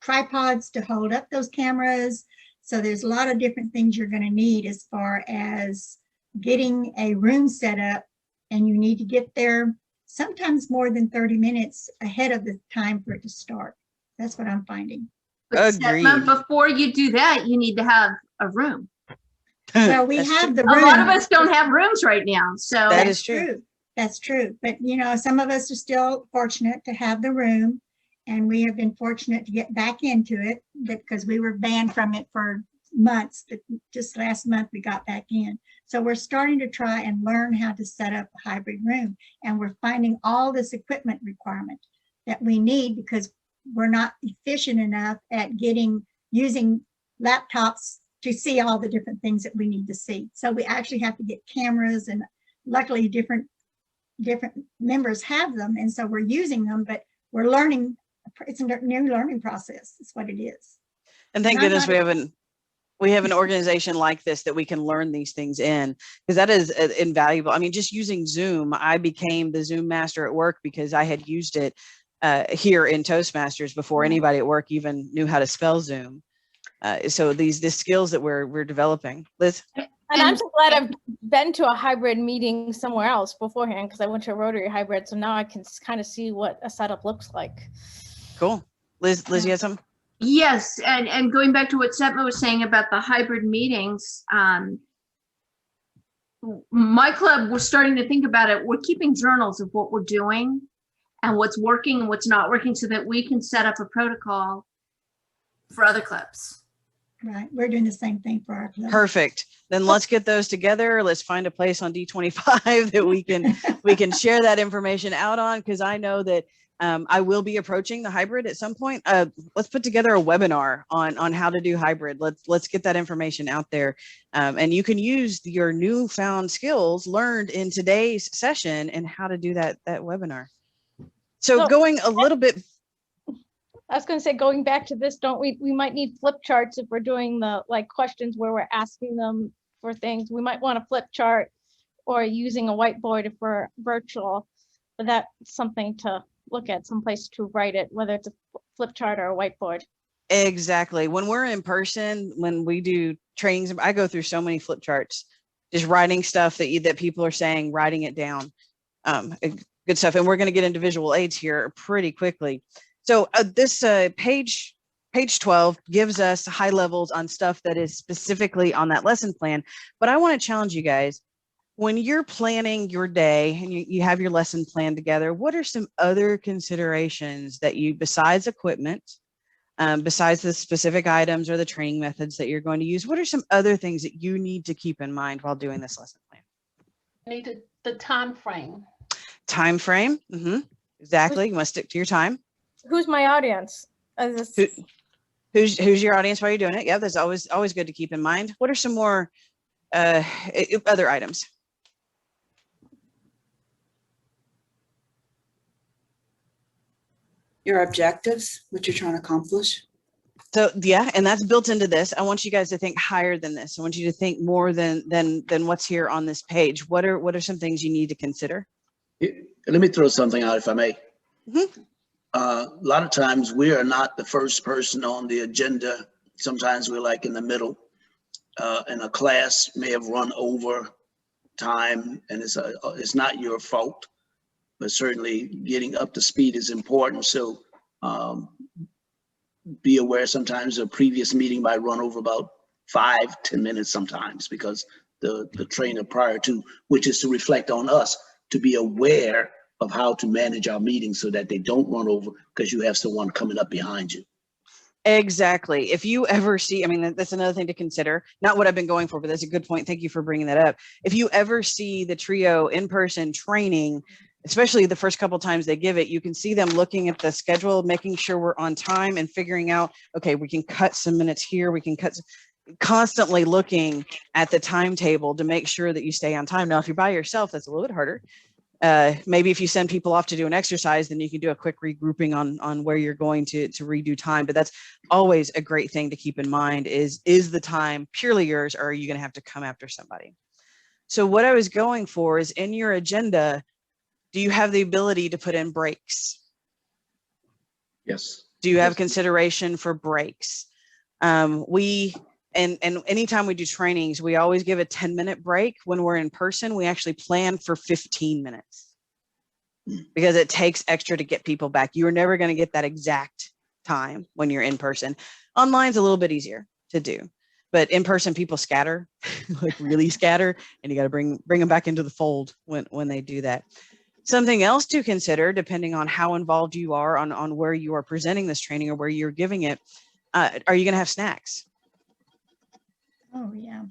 tripods to hold up those cameras. So there's a lot of different things you're going to need as far as getting a room set up, and you need to get there sometimes more than 30 minutes ahead of the time for it to start. That's what I'm finding. But before you do that, you need to have a room. Well, we have the room. A lot of us don't but- have rooms right now, so. That That's is true. That's true. But, you know, some of us are still fortunate to have the room, and we have been fortunate to get back into it because we were banned from it for months, but just last month we got back in. So we're starting to try and learn how to set up a hybrid room, and we're finding all this equipment requirement that we need because we're not efficient enough at using laptops to see all the different things that we need to see. So we actually have to get cameras, and luckily different members have them, and so we're using them, but we're learning. It's a new learning process. It's what it is. And thank goodness we have an organization like this that we can learn these things in, because that is invaluable. I mean, just using Zoom, I became the Zoom master at work because I had used it here in Toastmasters before anybody at work even knew how to spell Zoom. So the skills that we're developing. Liz? And I'm so glad I've been to a hybrid meeting somewhere else beforehand, because I went to a Rotary hybrid. So now I can kind of see what a setup looks like. Cool. Liz, you had something? Yes, and going back to what Setma was saying about the hybrid meetings, my club, we're starting to think about it. We're keeping journals of what we're doing and what's working and what's not working so that we can set up a protocol for other clubs. Right, we're doing the same thing for our club. Perfect. Then let's get those together. Let's find a place on D25 that we can share that information out on, because I know that I will be approaching the hybrid at some point. Let's put together a webinar on how to do hybrid. Let's get that information out there. And you can use your newfound skills learned in today's session and how to do that webinar. So going a little bit. I was going to say, going back to this, we might need flip charts if we're doing the questions where we're asking them for things. We might want a flip chart or using a whiteboard if we're virtual, but that's something to look at, some place to write it, whether it's a flip chart or a whiteboard. Exactly. When we're in person, when we do trainings, I go through so many flip charts, just writing stuff that people are saying, writing it down. Good stuff. And we're going to get into visual aids here pretty quickly. So this page 12 gives us high levels on stuff that is specifically on that lesson plan. But I want to challenge you guys, when you're planning your day and you have your lesson plan together, what are some other considerations that you, besides equipment, besides the specific items or the training methods that you're going to use, what are some other things that you need to keep in mind while doing this lesson plan? Need the time frame. Time frame. Exactly. You must stick to your time. Who's my audience? Who's your audience while you're doing it? Yeah, that's always good to keep in mind. What are some more other items? Your objectives, what you're trying to accomplish. So yeah, and that's built into this. I want you guys to think higher than this. I want you to think more than what's here on this page. What are some things you need to consider? Let me throw something out, if I may. A lot of times we are not the first person on the agenda. Sometimes we're like in the middle, and a class may have run over time, and it's not your fault, but certainly getting up to speed is important. So be aware sometimes a previous meeting might run over about 5-10 minutes sometimes, because the trainer prior to, which is to reflect on us, to be aware of how to manage our meetings so that they don't run over because you have someone coming up behind you. Exactly. If you ever see, I mean, that's another thing to consider. Not what I've been going for, but that's a good point. Thank you for bringing that up. If you ever see the trio in-person training, especially the first couple times they give it, you can see them looking at the schedule, making sure we're on time and figuring out, okay, we can cut some minutes here. We can constantly looking at the timetable to make sure that you stay on time. Now, if you're by yourself, that's a little bit harder. Maybe if you send people off to do an exercise, then you can do a quick regrouping on where you're going to redo time. But that's always a great thing to keep in mind is the time purely yours, or are you going to have to come after somebody? So what I was going for is in your agenda, do you have the ability to put in breaks? Yes. Do you have consideration for breaks? And anytime we do trainings, we always give a 10-minute break. When we're in person, we actually plan for 15 minutes because it takes extra to get people back. You're never going to get that exact time when you're in person. Online's a little bit easier to do, but in person, people scatter, like really scatter, and you got to bring them back into the fold when they do that. Something else to consider, depending on how involved you are on where you are presenting this training or where you're giving it, are you going to have snacks? Oh, yeah.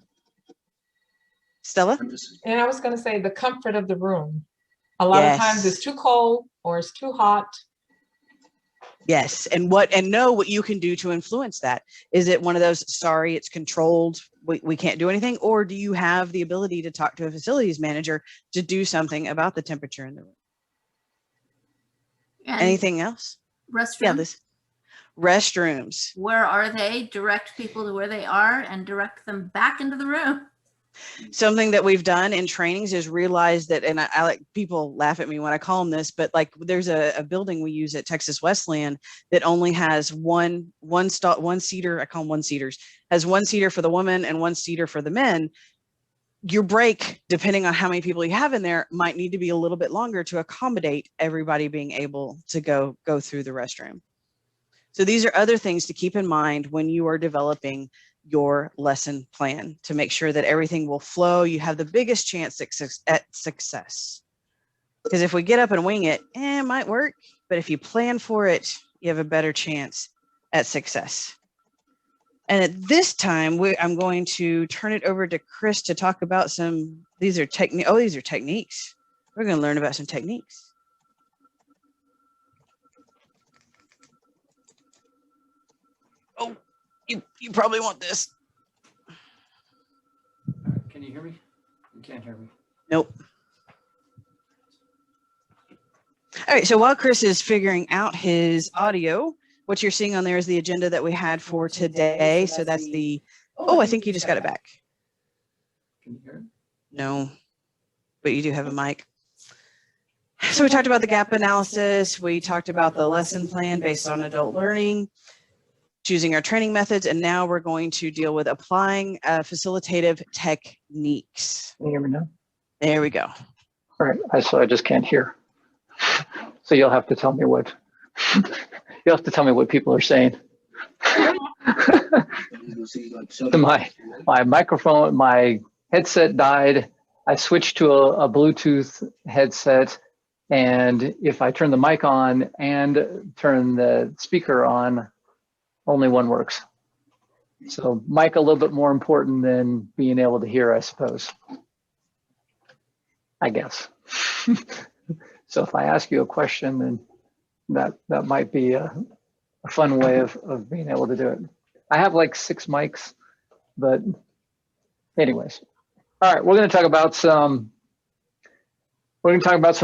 Stella? And I was going to say the comfort of the room. A lot of times it's too cold or it's too hot. Yes, and know what you can do to influence that. Is it one of those, sorry, it's controlled, we can't do anything? Or do you have the ability to talk to a facilities manager to do something about the temperature in the room? And anything else? Restrooms? Yeah, restrooms. Where are they? Direct people to where they are and direct them back into the room. Something that we've done in trainings is realize that, and I like, people laugh at me when I call them this, but like there's a building we use at Texas Wesleyan that only has one seater, I call them one seaters, has one seater for the woman and one seater for the men. Your break, depending on how many people you have in there, might need to be a little bit longer to accommodate everybody being able to go through the restroom. So these are other things to keep in mind when you are developing your lesson plan to make sure that everything will flow. You have the biggest chance at success. Because if we get up and wing it, it might work, but if you plan for it, you have a better chance at success. And at this time, I'm going to turn it over to Chris to talk about these are techniques. We're going to learn about some techniques. Oh, you probably want this. Can you hear me? You can't hear me. Nope. All right, so while Chris is figuring out his audio, what you're seeing on there is the agenda that we had for today. So that's I think you just got it back. Can you hear it? No, but you do have a mic. So we talked about the gap analysis. We talked about the lesson plan based on adult learning, choosing our training methods, and now we're going to deal with applying facilitative techniques. Can you hear me now? There we go. All right, so I just can't hear. So you'll have to tell me what people are saying. My microphone, my headset died. I switched to a Bluetooth headset, and if I turn the mic on and turn the speaker on, only one works. So mic a little bit more important than being able to hear, I suppose. I guess. So if I ask you a question, then that might be a fun way of being able to do it. I have like 6 mics, but anyways. All right, we're going to talk about some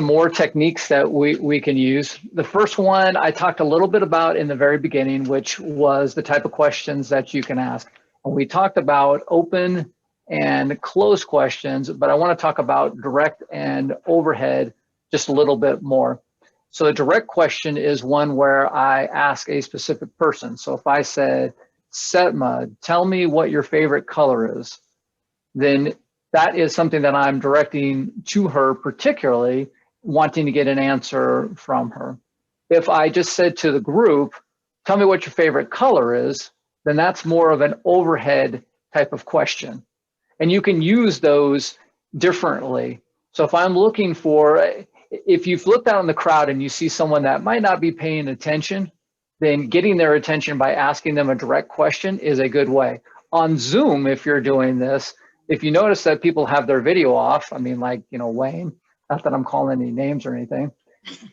more techniques that we can use. The first one I talked a little bit about in the very beginning, which was the type of questions that you can ask. And we talked about open and closed questions, but I want to talk about direct and overhead just a little bit more. So a direct question is one where I ask a specific person. So if I said, Setma, tell me what your favorite color is, then that is something that I'm directing to her, particularly wanting to get an answer from her. If I just said to the group, tell me what your favorite color is, then that's more of an overhead type of question. And you can use those differently. So if I'm looking for, if you've looked out in the crowd and you see someone that might not be paying attention, then getting their attention by asking them a direct question is a good way. On Zoom, if you're doing this, if you notice that people have their video off, I mean, like, Wayne, not that I'm calling any names or anything,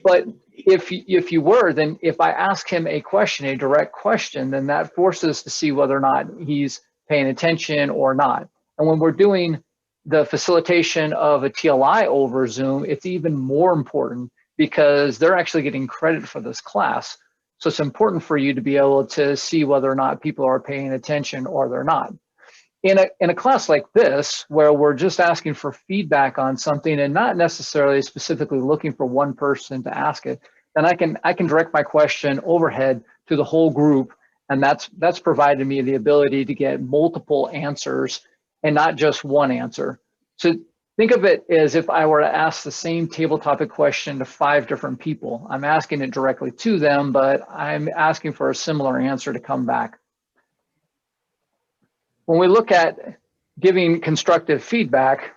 but if you were, then if I ask him a question, a direct question, then that forces us to see whether or not he's paying attention or not. And when we're doing the facilitation of a TLI over Zoom, it's even more important because they're actually getting credit for this class. So it's important for you to be able to see whether or not people are paying attention or they're not. In a class like this, where we're just asking for feedback on something and not necessarily specifically looking for one person to ask it, then I can direct my question overhead to the whole group, and that's provided me the ability to get multiple answers and not just one answer. So think of it as if I were to ask the same table topic question to 5 different people. I'm asking it directly to them, but I'm asking for a similar answer to come back. When we look at giving constructive feedback,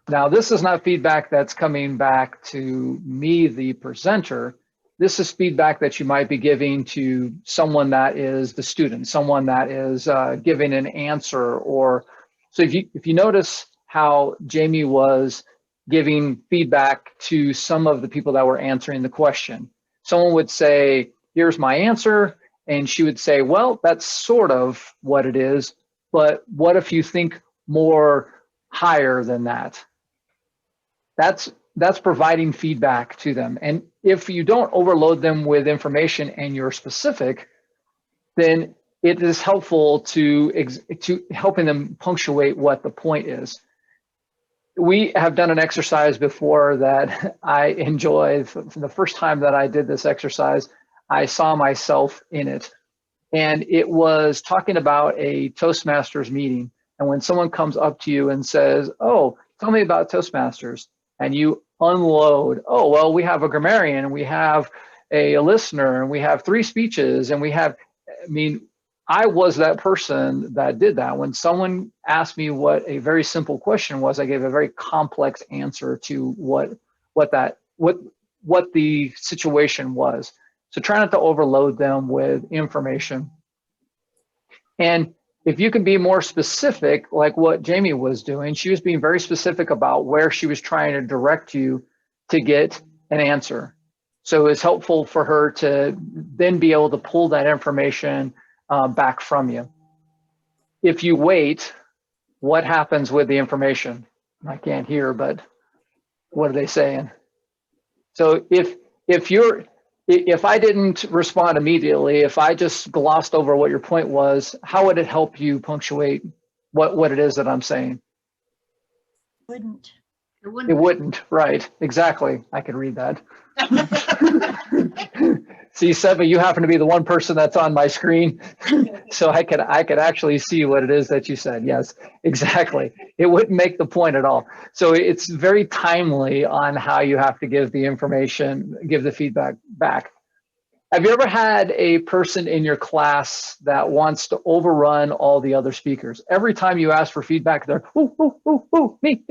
now this is not feedback that's coming back to me, the presenter. This is feedback that you might be giving to someone that is the student, someone that is giving an answer. Or so if you notice how Jamie was giving feedback to some of the people that were answering the question, someone would say, here's my answer, and she would say, well, that's sort of what it is, but what if you think more higher than that? That's providing feedback to them. And if you don't overload them with information and you're specific, then it is helpful to helping them punctuate what the point is. We have done an exercise before that I enjoyed. From the first time that I did this exercise, I saw myself in it. And it was talking about a Toastmasters meeting. And when someone comes up to you and says, oh, tell me about Toastmasters, and you unload, oh, well, we have a grammarian, and we have a listener, and we have 3 speeches, and we have, I mean, I was that person that did that. When someone asked me what a very simple question was, I gave a very complex answer to what the situation was. So try not to overload them with information. And if you can be more specific, like what Jamie was doing, she was being very specific about where she was trying to direct you to get an answer. So it's helpful for her to then be able to pull that information back from you. If you wait, what happens with the information? I can't hear, but what are they saying? So if I didn't respond immediately, if I just glossed over what your point was, how would it help you punctuate what it is that I'm saying? Wouldn't. It It wouldn't, right? Exactly. I could read that. See, Seba, you happen to be the one person that's on my screen, so I could actually see what it is that you said. Yes, exactly. It wouldn't make the point at all. So it's very timely on how you have to give the information, give the feedback back. Have you ever had a person in your class that wants to overrun all the other speakers? Every time you ask for feedback, they're, ooh, ooh, ooh, ooh, me.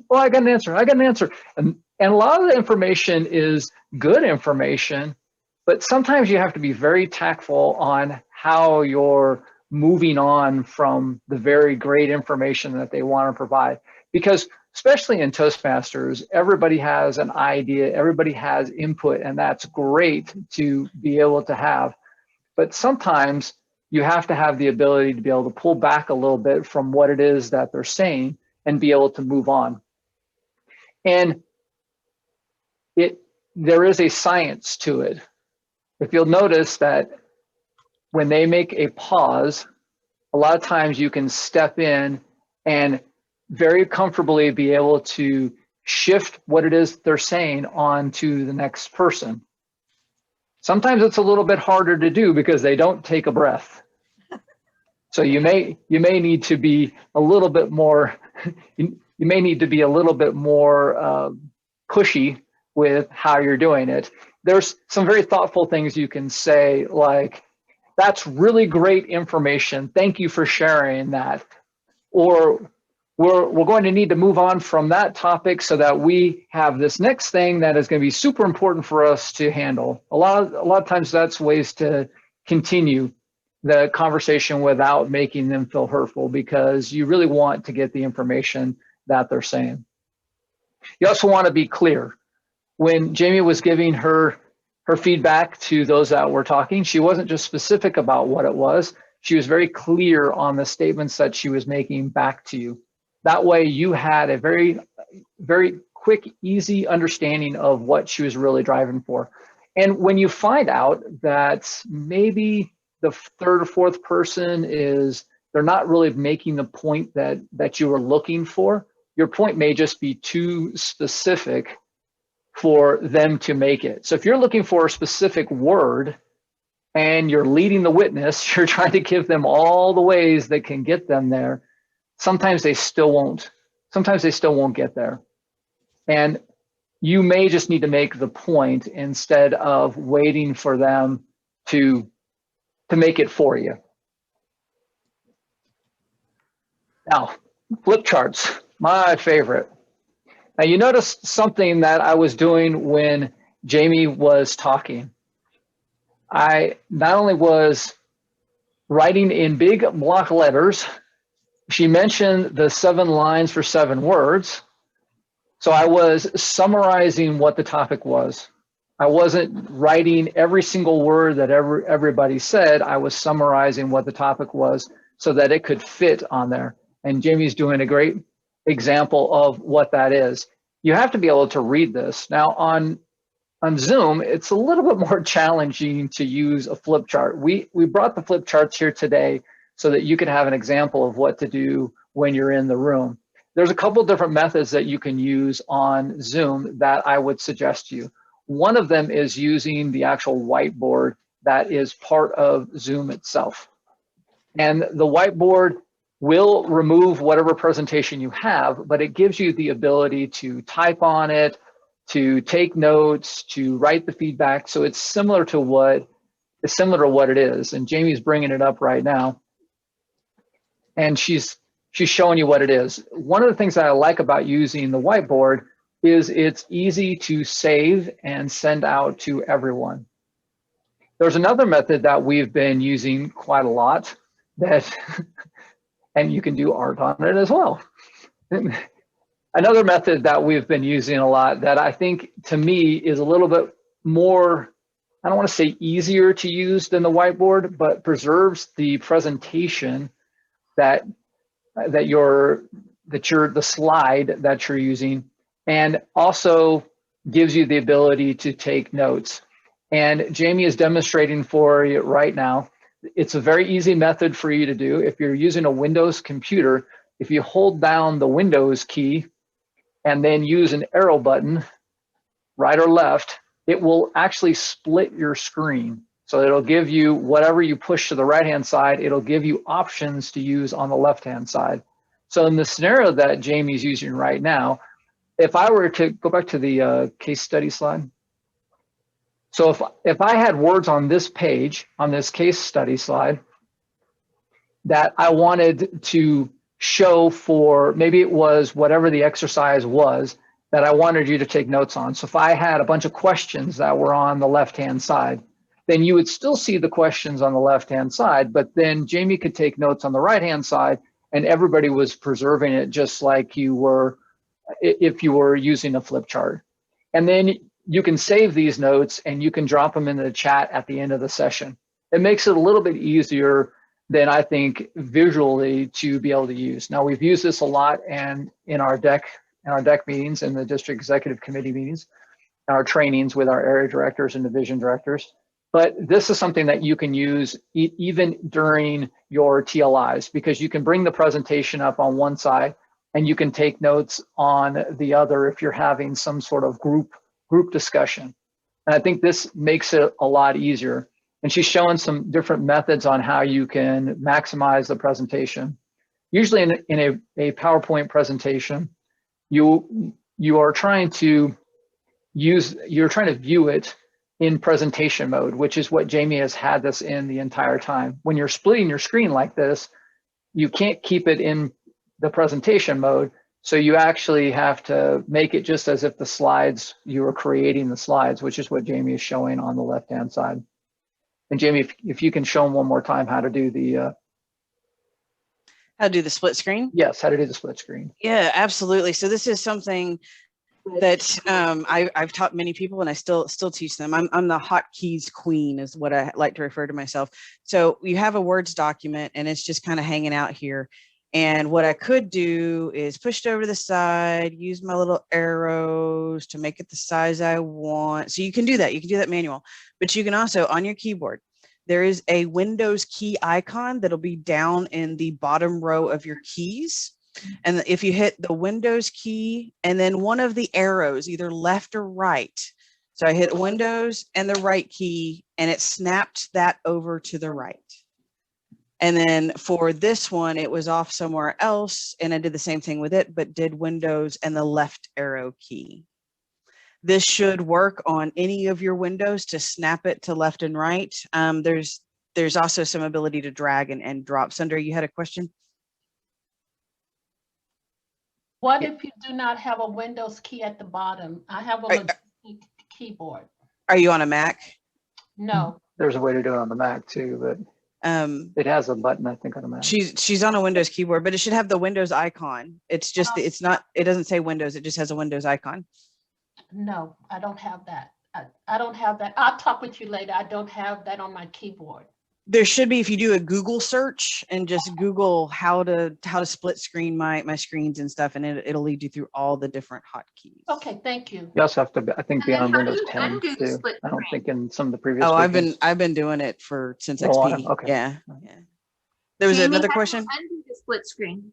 Oh, I got an answer. And a lot of the information is good information, but sometimes you have to be very tactful on how you're moving on from the very great information that they want to provide. Because especially in Toastmasters, everybody has an idea, everybody has input, and that's great to be able to have. But sometimes you have to have the ability to be able to pull back a little bit from what it is that they're saying and be able to move on. And there is a science to it. If you'll notice that when they make a pause, a lot of times you can step in and very comfortably be able to shift what it is they're saying on to the next person. Sometimes it's a little bit harder to do because they don't take a breath. So you may need to be a little bit more, you may need to be a little bit more pushy with how you're doing it. There's some very thoughtful things you can say, like, that's really great information. Thank you for sharing that. Or we're going to need to move on from that topic so that we have this next thing that is going to be super important for us to handle. A lot of times that's ways to continue the conversation without making them feel hurtful, because you really want to get the information that they're saying. You also want to be clear. When Jamie was giving her feedback to those that were talking, she wasn't just specific about what it was. She was very clear on the statements that she was making back to you. That way you had a very, very quick, easy understanding of what she was really driving for. And when you find out that maybe the third or fourth person they're not really making the point that you were looking for, your point may just be too specific for them to make it. So if you're looking for a specific word and you're leading the witness, you're trying to give them all the ways that can get them there. Sometimes they still won't. Sometimes they still won't get there. And you may just need to make the point instead of waiting for them to make it for you. Now, flip charts, my favorite. Now you notice something that I was doing when Jamie was talking. I not only was writing in big block letters, she mentioned the 7 lines for 7 words. So I was summarizing what the topic was. I wasn't writing every single word that everybody said. I was summarizing what the topic was so that it could fit on there. And Jamie's doing a great example of what that is. You have to be able to read this. Now on Zoom, it's a little bit more challenging to use a flip chart. We brought the flip charts here today so that you could have an example of what to do when you're in the room. There's a couple different methods that you can use on Zoom that I would suggest to you. One of them is using the actual whiteboard that is part of Zoom itself. And the whiteboard will remove whatever presentation you have, but it gives you the ability to type on it, to take notes, to write the feedback. So it's similar to what it is. And Jamie's bringing it up right now. And she's showing you what it is. One of the things that I like about using the whiteboard is it's easy to save and send out to everyone. There's another method that we've been using quite a lot and you can do art on it as well. Another method that we've been using a lot that I think to me is a little bit more, I don't want to say easier to use than the whiteboard, but preserves the presentation the slide that you're using, and also gives you the ability to take notes. And Jamie is demonstrating for you right now. It's a very easy method for you to do. If you're using a Windows computer, if you hold down the Windows key and then use an arrow button, right or left, it will actually split your screen. So it'll give you whatever you push to the right-hand side, it'll give you options to use on the left-hand side. So in the scenario that Jamie's using right now, if I were to go back to the case study slide. So if I had words on this page, on this case study slide, that I wanted to show for, maybe it was whatever the exercise was that I wanted you to take notes on. So if I had a bunch of questions that were on the left-hand side, then you would still see the questions on the left-hand side, but then Jamie could take notes on the right-hand side and everybody was preserving it just like you were if you were using a flip chart. And then you can save these notes and you can drop them into the chat at the end of the session. It makes it a little bit easier than I think visually to be able to use. Now we've used this a lot and in our deck meetings and the district executive committee meetings, our trainings with our area directors and division directors. But this is something that you can use even during your TLIs, because you can bring the presentation up on one side and you can take notes on the other if you're having some sort of group discussion. And I think this makes it a lot easier. And she's showing some different methods on how you can maximize the presentation. Usually in a PowerPoint presentation, you are trying to view it in presentation mode, which is what Jamie has had this in the entire time. When you're splitting your screen like this, you can't keep it in the presentation mode. So you actually have to make it just as if the slides, you were creating the slides, which is what Jamie is showing on the left-hand side. And Jamie, if you can show them one more time how to do the split screen? Yes, how to do the split screen. Yeah, absolutely. So this is something that I've taught many people and I still teach them. I'm the hotkeys queen is what I like to refer to myself. So you have a Words document and it's just kind of hanging out here. And what I could do is push it over to the side, use my little arrows to make it the size I want. So you can do that. You can do that manual, but you can also on your keyboard, there is a Windows key icon that'll be down in the bottom row of your keys. And if you hit the Windows key and then one of the arrows, either left or right. So I hit Windows and the right key and it snapped that over to the right. And then for this one, it was off somewhere else and I did the same thing with it, but did Windows and the left arrow key. This should work on any of your windows to snap it to left and right. There's also some ability to drag and drop. Sundar, you had a question? What if you do not have a Windows key at the bottom? I have a keyboard. Are you on a Mac? No. There's a way to do it on the Mac too, but it has a button, I think, on the Mac. She's on a Windows keyboard, but it should have the Windows icon. It's just, it doesn't say Windows, it just has a Windows icon. No, I don't have that. I don't have that. I'll talk with you later. I don't have that on my keyboard. There should be, if you do a Google search and just Google how to split screen my screens and stuff, and it'll lead you through all the different hotkeys. Okay, thank you. You also have to, I think, be on how do Windows you 10 undo the too. split I don't think in some of the previous. Oh, versions. I've been doing it since Oh, XP. okay. Yeah. There was Jamie, another how do you question. undo the split screen?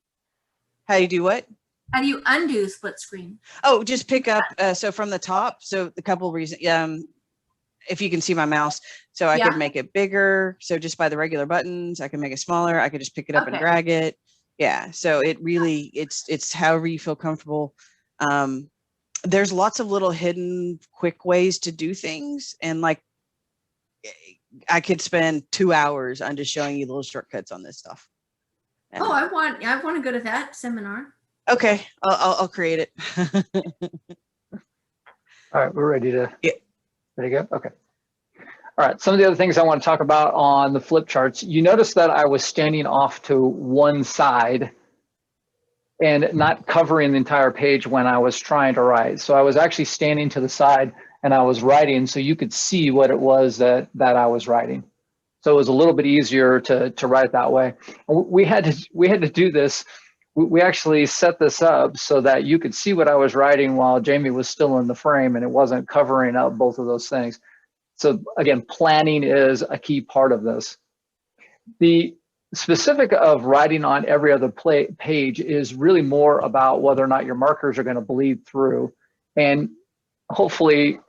How do you do what? How do you undo split screen? Oh, just pick up. So from the top. So a couple of reasons. If you can see my mouse, so I Yeah. could make it bigger. So just by the regular buttons, I can make it smaller. I could just pick it up and Okay. drag it. Yeah. So it really, it's however you feel comfortable. There's lots of little hidden quick ways to do things. And like, I could spend 2 hours on just showing you little shortcuts on this stuff. Oh, I want to go to that seminar. Okay. I'll create it. All right, we're ready to. Yeah. Ready to go? Okay. All right, some of the other things I want to talk about on the flip charts. You notice that I was standing off to one side and not covering the entire page when I was trying to write. So I was actually standing to the side and I was writing so you could see what it was that I was writing. So it was a little bit easier to write that way. We had to do this. We actually set this up so that you could see what I was writing while Jamie was still in the frame and it wasn't covering up both of those things. So again, planning is a key part of this. The specific of writing on every other page is really more about whether or not your markers are going to bleed through. And hopefully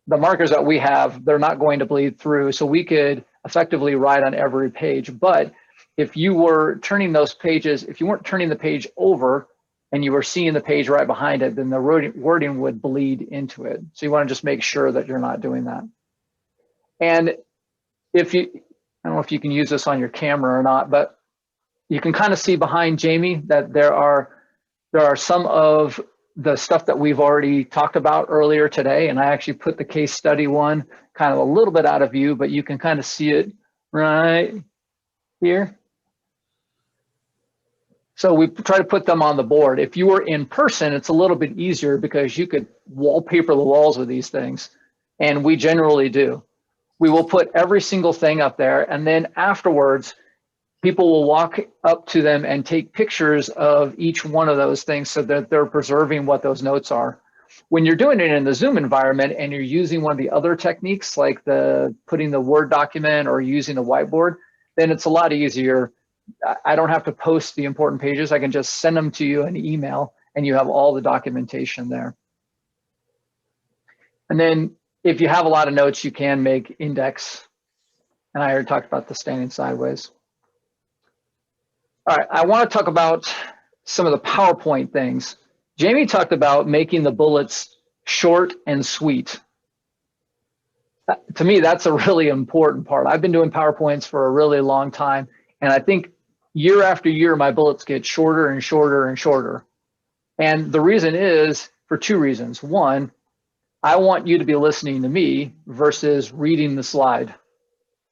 the markers that we have, they're not going to bleed through. So we could effectively write on every page. But if you were turning those pages, if you weren't turning the page over and you were seeing the page right behind it, then the wording would bleed into it. So you want to just make sure that you're not doing that. And if you, I don't know if you can use this on your camera or not, but you can kind of see behind Jamie that there are some of the stuff that we've already talked about earlier today. And I actually put the case study one kind of a little bit out of view, but you can kind of see it right here. So we try to put them on the board. If you were in person, it's a little bit easier because you could wallpaper the walls with these things. And we generally do. We will put every single thing up there. And then afterwards, people will walk up to them and take pictures of each one of those things so that they're preserving what those notes are. When you're doing it in the Zoom environment and you're using one of the other techniques like putting the Word document or using the whiteboard, then it's a lot easier. I don't have to post the important pages. I can just send them to you in email and you have all the documentation there. And then if you have a lot of notes, you can make index. And I already talked about the standing sideways. All right, I want to talk about some of the PowerPoint things. Jamie talked about making the bullets short and sweet. To me, that's a really important part. I've been doing PowerPoints for a really long time. And I think year after year, my bullets get shorter and shorter and shorter. And the reason is for two reasons. One, I want you to be listening to me versus reading the slide.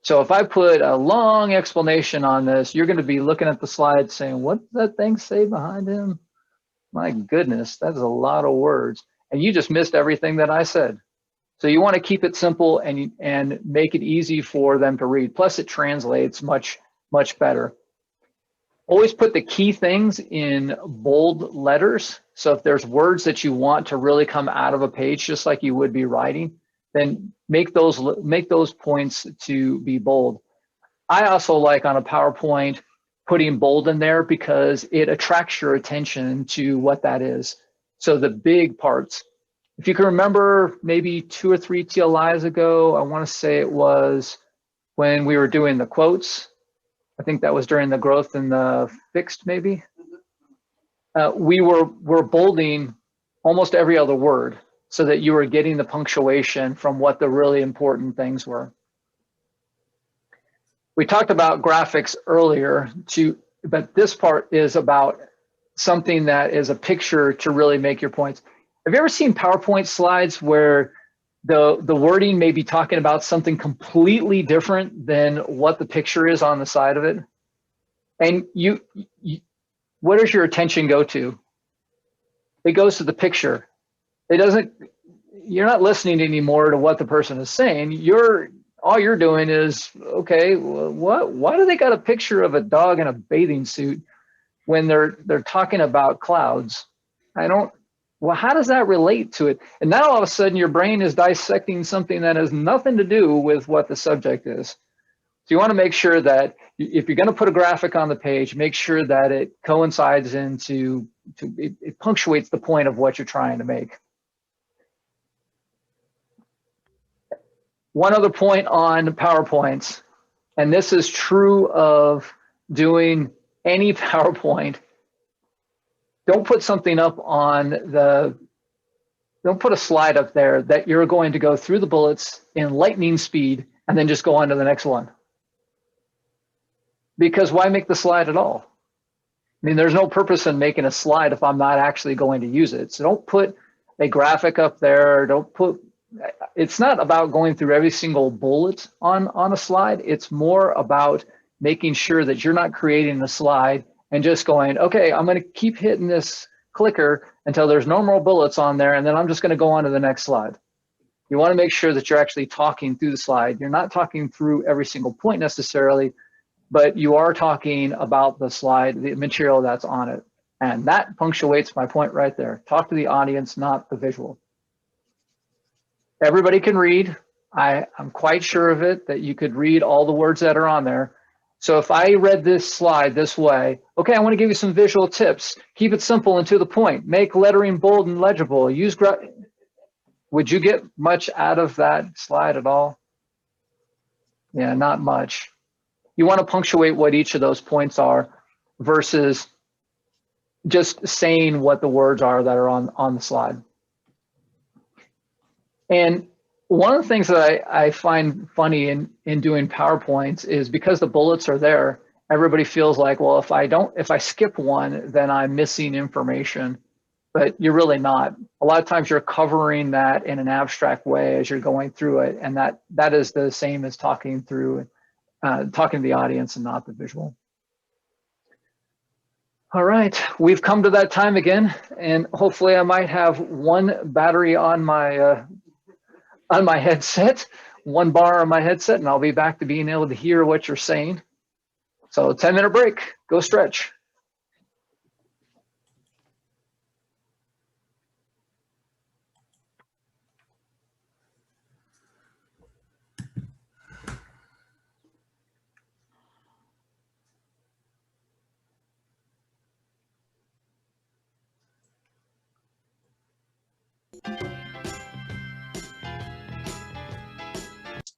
So if I put a long explanation on this, you're going to be looking at the slide saying, what does that thing say behind him? My goodness, that's a lot of words. And you just missed everything that I said. So you want to keep it simple and make it easy for them to read. Plus it translates much better. Always put the key things in bold letters. So if there's words that you want to really come out of a page, just like you would be writing, then make those points to be bold. I also like on a PowerPoint putting bold in there because it attracts your attention to what that is. So the big parts. If you can remember maybe 2 or 3 TLIs ago, I want to say it was when we were doing the quotes. I think that was during the growth and the fixed maybe. We were bolding almost every other word so that you were getting the punctuation from what the really important things were. We talked about graphics earlier but this part is about something that is a picture to really make your points. Have you ever seen PowerPoint slides where the wording may be talking about something completely different than what the picture is on the side of it? And what does your attention go to? It goes to the picture. You're not listening anymore to what the person is saying. All you're doing is, okay, why do they got a picture of a dog in a bathing suit when they're talking about clouds? How does that relate to it? And now all of a sudden your brain is dissecting something that has nothing to do with what the subject is. So you want to make sure that if you're going to put a graphic on the page, make sure that it coincides it punctuates the point of what you're trying to make. One other point on PowerPoints, and this is true of doing any PowerPoint. Don't put something up don't put a slide up there that you're going to go through the bullets in lightning speed and then just go on to the next one. Because why make the slide at all? I mean, there's no purpose in making a slide if I'm not actually going to use it. So don't put a graphic up there. It's not about going through every single bullet on a slide. It's more about making sure that you're not creating a slide and just going, okay, I'm going to keep hitting this clicker until there's no more bullets on there, and then I'm just going to go on to the next slide. You want to make sure that you're actually talking through the slide. You're not talking through every single point necessarily, but you are talking about the slide, the material that's on it. And that punctuates my point right there. Talk to the audience, not the visual. Everybody can read. I'm quite sure of it, that you could read all the words that are on there. So if I read this slide this way, okay, I want to give you some visual tips. Keep it simple and to the point. Make lettering bold and legible. Would you get much out of that slide at all? Yeah, not much. You want to punctuate what each of those points are versus just saying what the words are that are on the slide. And one of the things that I find funny in doing PowerPoints is because the bullets are there, everybody feels like, well, if I skip one, then I'm missing information, but you're really not. A lot of times you're covering that in an abstract way as you're going through it. And that is the same as talking to the audience and not the visual. All right, we've come to that time again, and hopefully I might have one battery on my headset, 1 bar on my headset, and I'll be back to being able to hear what you're saying. So 10-minute break, go stretch.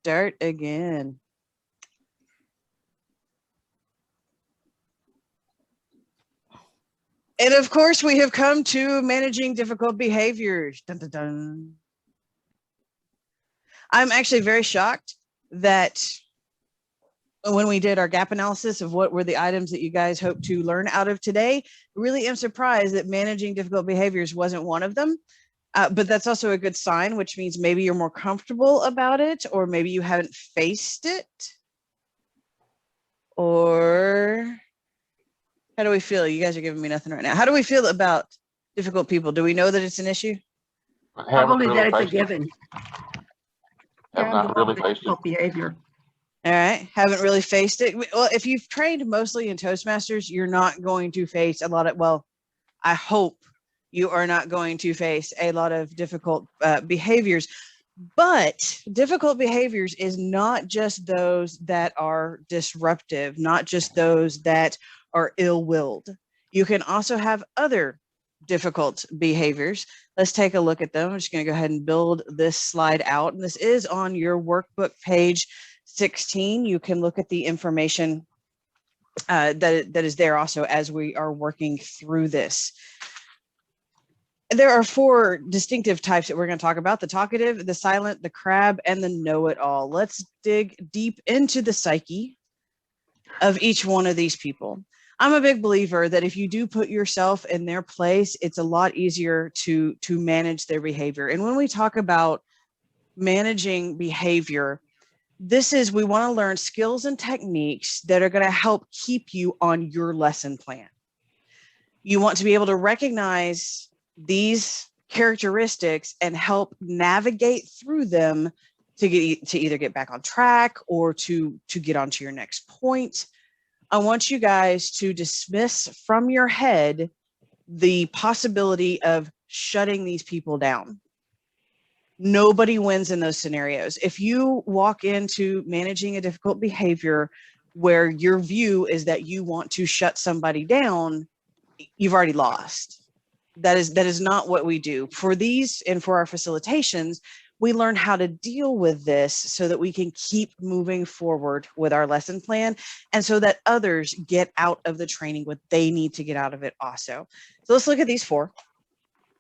Start again. And of course, we have come to managing difficult behaviors. Dun, dun, dun. I'm actually very shocked that when we did our gap analysis of what were the items that you guys hope to learn out of today, really am surprised that managing difficult behaviors wasn't one of them. But that's also a good sign, which means maybe you're more comfortable about it, or maybe you haven't faced it. Or how do we feel? You guys are giving me nothing right now. How do we feel about difficult people? Do we know that it's an issue? Probably that it's a given. Have not really faced it. Behavior. All right. Haven't really faced it. Well, if you've trained mostly in Toastmasters, you're not going to face a lot of, well, I hope you are not going to face a lot of difficult behaviors. But difficult behaviors is not just those that are disruptive, not just those that are ill-willed. You can also have other difficult behaviors. Let's take a look at them. I'm just going to go ahead and build this slide out. And this is on your workbook page 16. You can look at the information that is there also as we are working through this. There are 4 distinctive types that we're going to talk about: the talkative, the silent, the crab, and the know-it-all. Let's dig deep into the psyche of each one of these people. I'm a big believer that if you do put yourself in their place, it's a lot easier to manage their behavior. And when we talk about managing behavior, we want to learn skills and techniques that are going to help keep you on your lesson plan. You want to be able to recognize these characteristics and help navigate through them to either get back on track or to get onto your next point. I want you guys to dismiss from your head the possibility of shutting these people down. Nobody wins in those scenarios. If you walk into managing a difficult behavior where your view is that you want to shut somebody down, you've already lost. That is not what we do. For these and for our facilitations, we learn how to deal with this so that we can keep moving forward with our lesson plan, and so that others get out of the training what they need to get out of it also. So let's look at these 4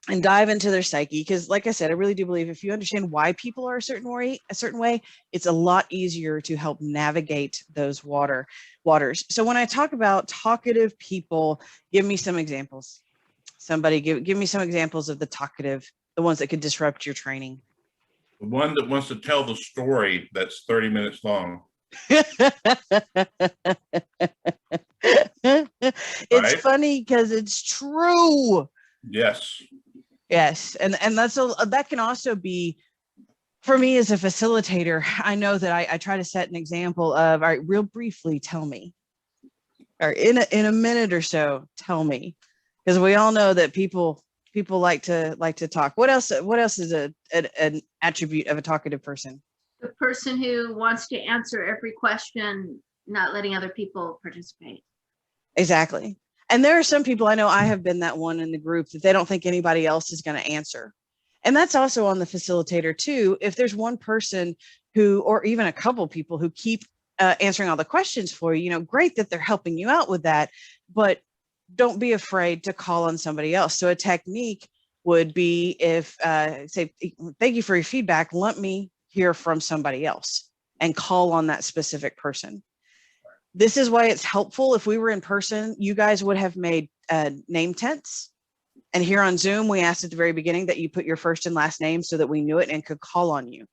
and dive into their psyche, because like I said, I really do believe if you understand why people are a certain way, it's a lot easier to help navigate those waters. So when I talk about talkative people, give me some examples. Somebody give me some examples of the talkative, the ones that could disrupt your training. The one that wants to tell the story that's 30 minutes long. It's funny because it's true. Yes. Yes. And that can also be, for me as a facilitator, I know that I try to set an example of, all right, real briefly, tell me, or in a minute or so, tell me. Because we all know that people like to talk. What else is an attribute of a talkative person? The person who wants to answer every question, not letting other people participate. Exactly. And there are some people, I know I have been that one in the group, that they don't think anybody else is going to answer. And that's also on the facilitator too. If there's one person who, or even a couple people who keep answering all the questions for you, great that they're helping you out with that, but don't be afraid to call on somebody else. So a technique would be if, say, thank you for your feedback. Let me hear from somebody else and call on that specific person. This is why it's helpful. If we were in person, you guys would have made name tents. And here on Zoom, we asked at the very beginning that you put your first and last name so that we knew it and could call on you.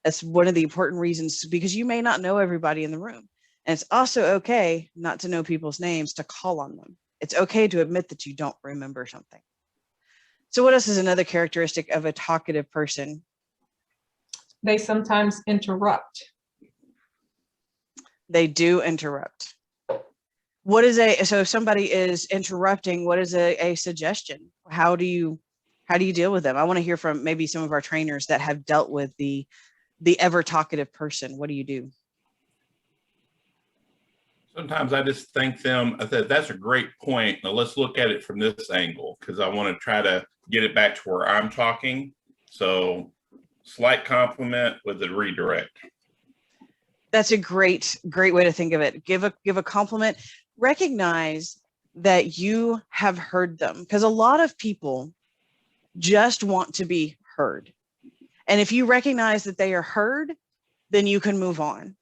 That's one of the important reasons, because you may not know everybody in the room. And it's also okay not to know people's names, to call on them. It's okay to admit that you don't remember something. So what else is another characteristic of a talkative person? They sometimes interrupt. They do interrupt. So if somebody is interrupting, what is a suggestion? How do you deal with them? I want to hear from maybe some of our trainers that have dealt with the ever talkative person. What do you do? Sometimes I just thank them. I said, that's a great point. Now let's look at it from this angle, because I want to try to get it back to where I'm talking. So slight compliment with a redirect. That's a great way to think of it. Give a compliment. Recognize that you have heard them, because a lot of people just want to be heard. And if you recognize that they are heard, then you can move on.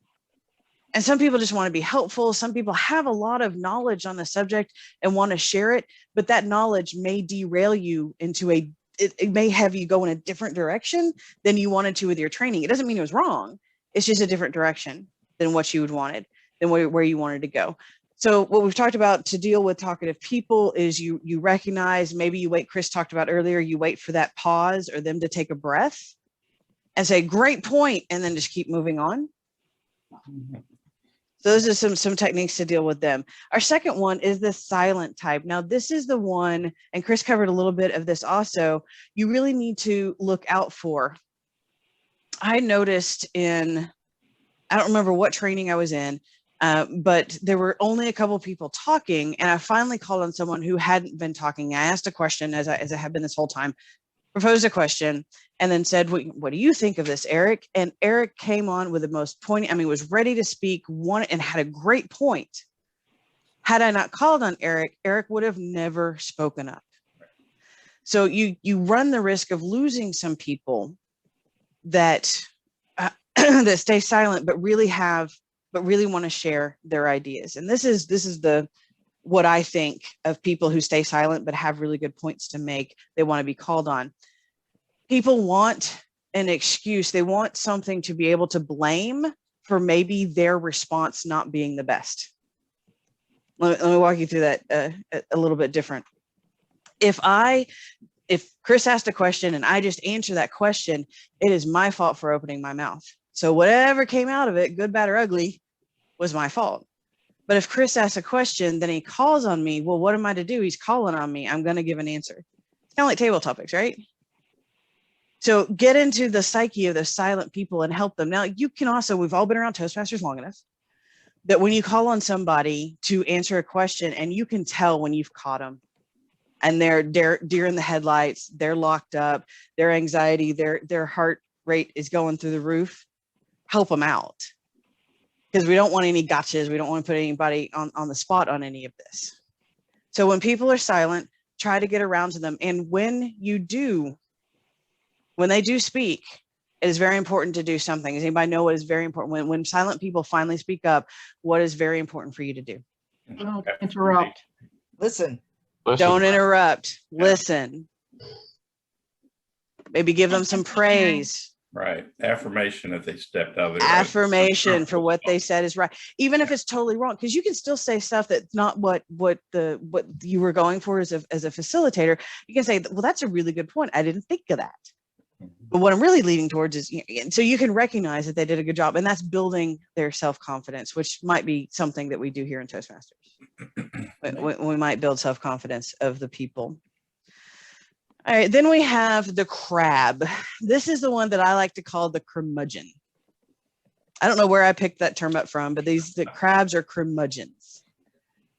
And some people just want to be helpful. Some people have a lot of knowledge on the subject and want to share it, but that knowledge may derail you into it may have you go in a different direction than you wanted to with your training. It doesn't mean it was wrong. It's just a different direction than what you wanted, than where you wanted to go. So what we've talked about to deal with talkative people is you recognize, maybe you wait, Chris talked about earlier, you wait for that pause or them to take a breath and say, great point, and then just keep moving on. So those are some techniques to deal with them. Our second one is the silent type. Now, this is the one, and Chris covered a little bit of this also, you really need to look out for. I noticed I don't remember what training I was in, but there were only a couple of people talking, and I finally called on someone who hadn't been talking. I asked a question, as I have been this whole time, proposed a question, and then said, what do you think of this, Eric? And Eric came on with the most pointy, was ready to speak, and had a great point. Had I not called on Eric, Eric would have never spoken up. So you run the risk of losing some people that that stay silent, but really want to share their ideas. And this is what I think of people who stay silent but have really good points to make. They want to be called on. People want an excuse. They want something to be able to blame for maybe their response not being the best. Let me walk you through that a little bit different. If Chris asked a question and I just answer that question, it is my fault for opening my mouth. So whatever came out of it, good, bad, or ugly, was my fault. But if Chris asks a question, then he calls on me. Well, what am I to do? He's calling on me. I'm going to give an answer. It's kind of like table topics, right? So get into the psyche of those silent people and help them. Now, you can also, we've all been around Toastmasters long enough that when you call on somebody to answer a question and you can tell when you've caught them and they're deer in the headlights, they're locked up, their anxiety, their heart rate is going through the roof, help them out. Because we don't want any gotchas. We don't want to put anybody on the spot on any of this. So when people are silent, try to get around to them. And when they do speak, it is very important to do something. Does anybody know what is very important? When silent people finally speak up, what is very important for you to do? Don't interrupt. Listen. Don't interrupt. Listen. Maybe give them some praise. Right. Affirmation if they stepped out of their Affirmation for what they said is right, even if it's totally wrong, because you can still say stuff that's not what you were going for as a facilitator. You can say, well, that's a really good point. I didn't think of that. But what I'm really leading towards is, so you can recognize that they did a good job, and that's building their self-confidence, which might be something that we do here in Toastmasters. we might build self-confidence of the people. All right, then we have the crab. This is the one that I like to call the curmudgeon. I don't know where I picked that term up from, but the crabs are curmudgeons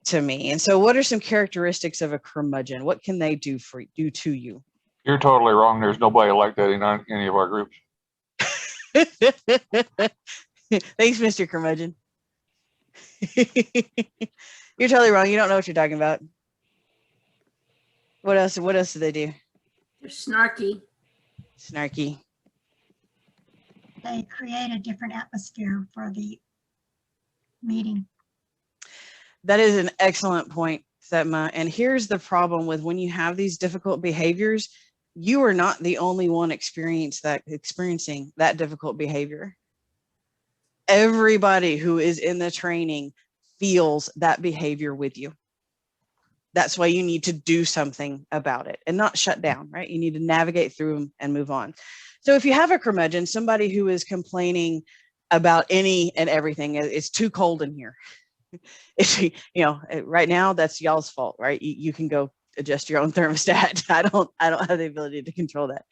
to me. And so what are some characteristics of a curmudgeon? What can they do to you? You're totally wrong. There's nobody like that in any of our groups. Thanks, Mr. Curmudgeon. You're totally wrong. You don't know what you're talking about. What else do they do? They're snarky. Snarky. They create a different atmosphere for the meeting. That is an excellent point, Setma. And here's the problem with when you have these difficult behaviors, you are not the only one experiencing that difficult behavior. Everybody who is in the training feels that behavior with you. That's why you need to do something about it and not shut down, right? You need to navigate through them and move on. So if you have a curmudgeon, somebody who is complaining about any and everything, it's too cold in here. It's, right now that's y'all's fault, right? You can go adjust your own thermostat. I don't have the ability to control that.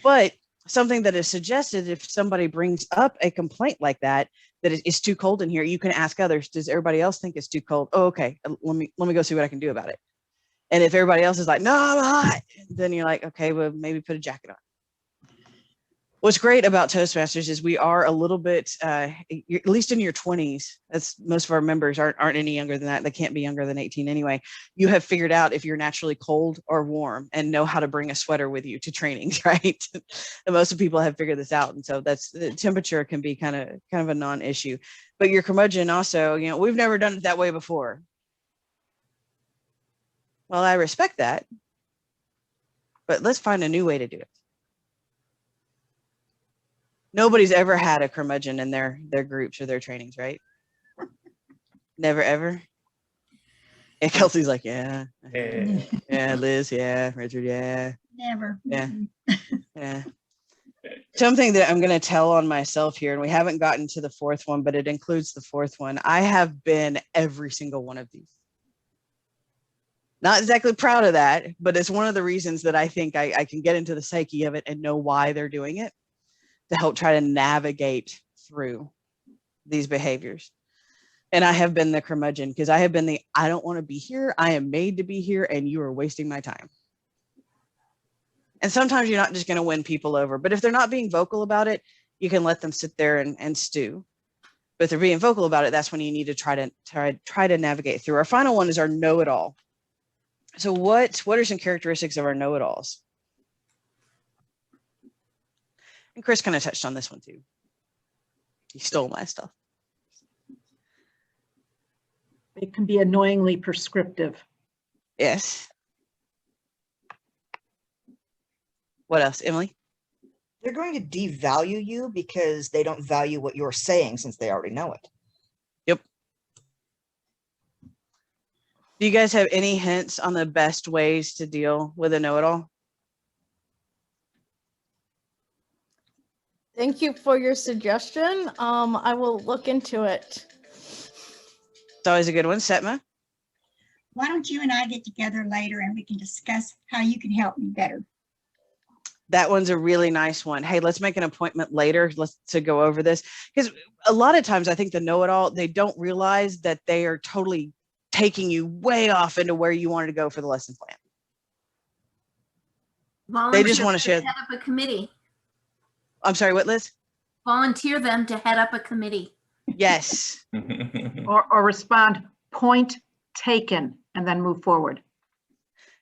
But something that is suggested, if somebody brings up a complaint like that it's too cold in here, you can ask others, does everybody else think it's too cold? Oh, okay, let me go see what I can do about it. And if everybody else is like, no, I'm hot, then you're like, okay, well, maybe put a jacket on. What's great about Toastmasters is we are a little bit, at least in your 20s, that's most of our members aren't any younger than that. They can't be younger than 18 anyway. You have figured out if you're naturally cold or warm and know how to bring a sweater with you to trainings, right? And most of people have figured this out. And so the temperature can be kind of a non-issue. But your curmudgeon also, we've never done it that way before. Well, I respect that, but let's find a new way to do it. Nobody's ever had a curmudgeon in their groups or their trainings, right? Never, ever? And Kelsey's like, yeah. Yeah, Liz, yeah. Richard, yeah. Never. Yeah. Yeah. Something that I'm going to tell on myself here, and we haven't gotten to the fourth one, but it includes the fourth one. I have been every single one of these. Not exactly proud of that, but it's one of the reasons that I think I can get into the psyche of it and know why they're doing it, to help try to navigate through these behaviors. And I have been the curmudgeon, because I have been the, I don't want to be here. I am made to be here, and you are wasting my time. And sometimes you're not just going to win people over, but if they're not being vocal about it, you can let them sit there and stew. But if they're being vocal about it, that's when you need to try to navigate through. Our final one is our know-it-all. So what are some characteristics of our know-it-alls? And Chris kind of touched on this one too. He stole my stuff. It can be annoyingly prescriptive. Yes. What else, Emily? They're going to devalue you because they don't value what you're saying since they already know it. Yep. Do you guys have any hints on the best ways to deal with a know-it-all? Thank you for your suggestion. I will look into it. It's always a good one. Setma? Why don't you and I get together later and we can discuss how you can help me better? That one's a really nice one. Hey, let's make an appointment later to go over this. Because a lot of times I think the know-it-all, they don't realize that they are totally taking you way off into where you wanted to go for the lesson plan. Volunteer They just want to share. head up a committee. I'm sorry, what, Liz? Volunteer them to head up a committee. Yes. Or respond, point taken, and then move forward.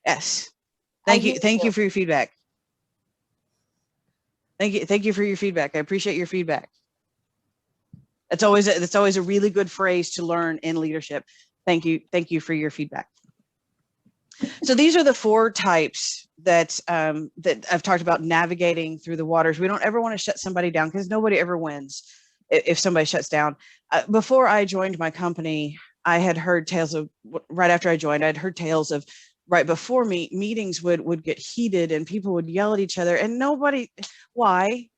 Yes. Thank you. Thank you for your feedback. Thank you for your feedback. I appreciate your feedback. That's always a really good phrase to learn in leadership. Thank you for your feedback. So these are the 4 types that I've talked about navigating through the waters. We don't ever want to shut somebody down, because nobody ever wins if somebody shuts down. Before I joined my company, I had heard tales of, right after I joined, I'd heard tales of right before me, meetings would get heated and people would yell at each other, and why?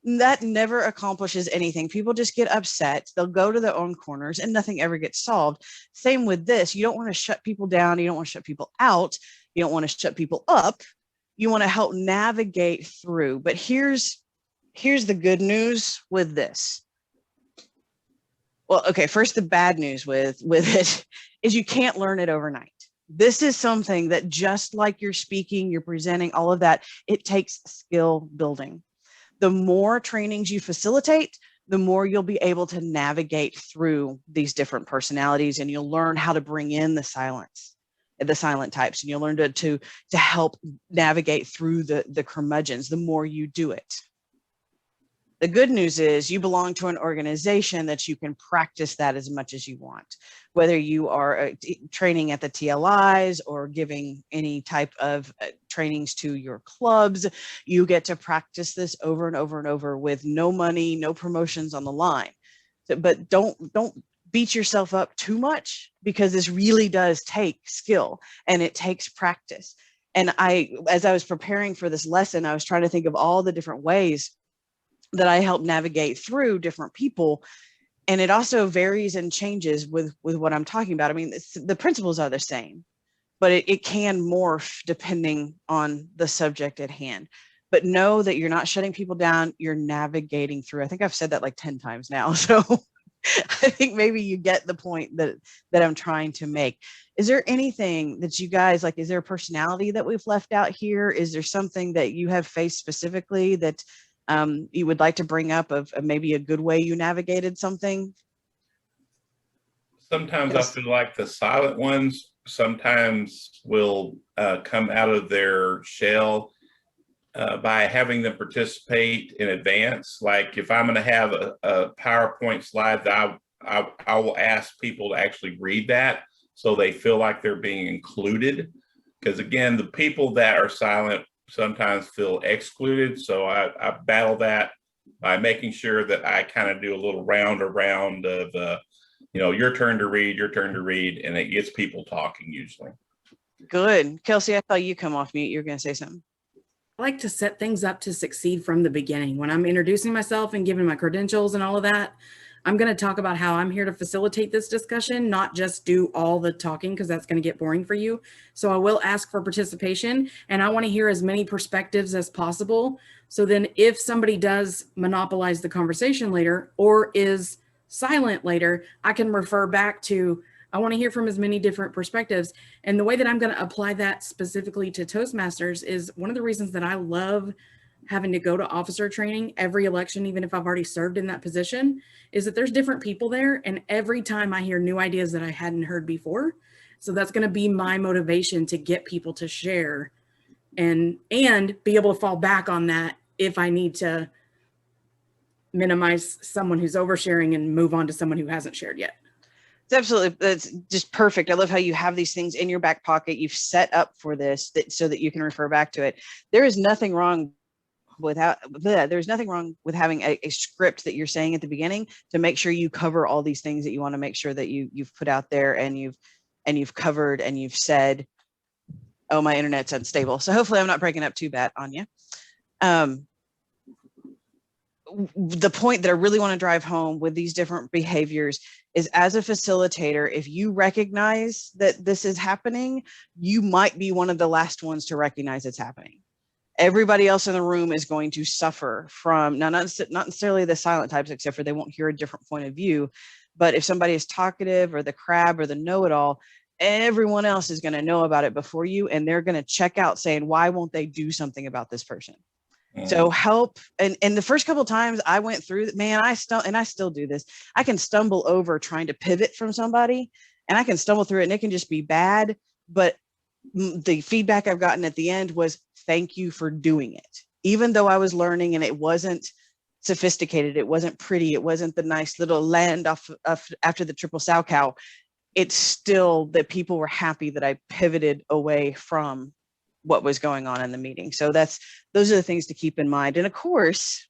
That never accomplishes anything. People just get upset. They'll go to their own corners and nothing ever gets solved. Same with this. You don't want to shut people down. You don't want to shut people out. You don't want to shut people up. You want to help navigate through. But here's the good news with this. Well, okay, first the bad news with it is you can't learn it overnight. This is something that, just like you're speaking, you're presenting, all of that, it takes skill building. The more trainings you facilitate, the more you'll be able to navigate through these different personalities, and you'll learn how to bring in the silent types, and you'll learn to help navigate through the curmudgeons the more you do it. The good news is you belong to an organization that you can practice that as much as you want. Whether you are training at the TLIs or giving any type of trainings to your clubs, you get to practice this over and over and over with no money, no promotions on the line. But don't beat yourself up too much, because this really does take skill and it takes practice. And as I was preparing for this lesson, I was trying to think of all the different ways that I help navigate through different people. And it also varies and changes with what I'm talking about. I mean, the principles are the same, but it can morph depending on the subject at hand. But know that you're not shutting people down, you're navigating through. I think I've said that like 10 times now. So I think maybe you get the point that I'm trying to make. Is there anything that you guys like? Is there a personality that we've left out here? Is there something that you have faced specifically that you would like to bring up of maybe a good way you navigated something? Sometimes I feel like the silent ones sometimes will come out of their shell by having them participate in advance. Like if I'm going to have a PowerPoint slide, that I will ask people to actually read that so they feel like they're being included. Because again, the people that are silent sometimes feel excluded. So I battle that by making sure that I kind of do a little round around of, your turn to read, and it gets people talking usually. Good. Kelsey, I thought you come off mute. You were going to say something. I like to set things up to succeed from the beginning. When I'm introducing myself and giving my credentials and all of that, I'm going to talk about how I'm here to facilitate this discussion, not just do all the talking, because that's going to get boring for you. So I will ask for participation, and I want to hear as many perspectives as possible. So then if somebody does monopolize the conversation later or is silent later, I can refer back to, I want to hear from as many different perspectives. And the way that I'm going to apply that specifically to Toastmasters is one of the reasons that I love having to go to officer training every election, even if I've already served in that position, is that there's different people there. And every time I hear new ideas that I hadn't heard before. So that's going to be my motivation to get people to share and be able to fall back on that if I need to minimize someone who's oversharing and move on to someone who hasn't shared yet. It's absolutely, that's just perfect. I love how you have these things in your back pocket. You've set up for this so that you can refer back to it. There is nothing wrong there's nothing wrong with having a script that you're saying at the beginning to make sure you cover all these things that you want to make sure that you've put out there and you've covered and you've said, oh, my internet's unstable. So hopefully I'm not breaking up too bad on you. The point that I really want to drive home with these different behaviors is, as a facilitator, if you recognize that this is happening, you might be one of the last ones to recognize it's happening. Everybody else in the room is going to suffer from, now not necessarily the silent types, except for they won't hear a different point of view. But if somebody is talkative or the crab or the know-it-all, everyone else is going to know about it before you, and they're going to check out saying, why won't they do something about this person? So help. And the first couple of times I went through, man, I still do this. I can stumble over trying to pivot from somebody, and I can stumble through it, and it can just be bad. But the feedback I've gotten at the end was, thank you for doing it. Even though I was learning and it wasn't sophisticated, it wasn't pretty, it wasn't the nice little land off after the triple sow cow, it's still that people were happy that I pivoted away from what was going on in the meeting. So those are the things to keep in mind. And of course,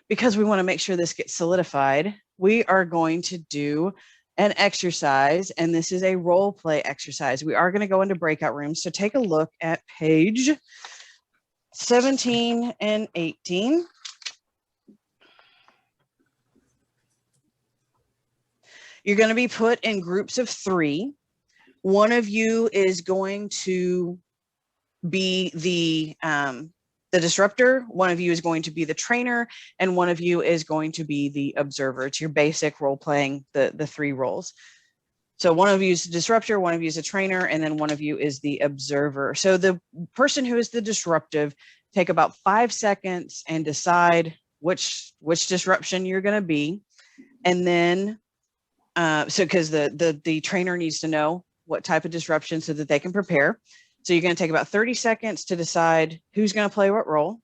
because we want to make sure this gets solidified, we are going to do an exercise, and this is a role play exercise. We are going to go into breakout rooms. So take a look at page 17 and 18. You're going to be put in groups of 3. One of you is going to be the disruptor, one of you is going to be the trainer, and one of you is going to be the observer. It's your basic role playing, the 3 roles. So one of you is the disruptor, one of you is a trainer, and then one of you is the observer. So the person who is the disruptive, take about 5 seconds and decide which disruption you're going to be. And then, because the trainer needs to know what type of disruption so that they can prepare. So you're going to take about 30 seconds to decide who's going to play what role.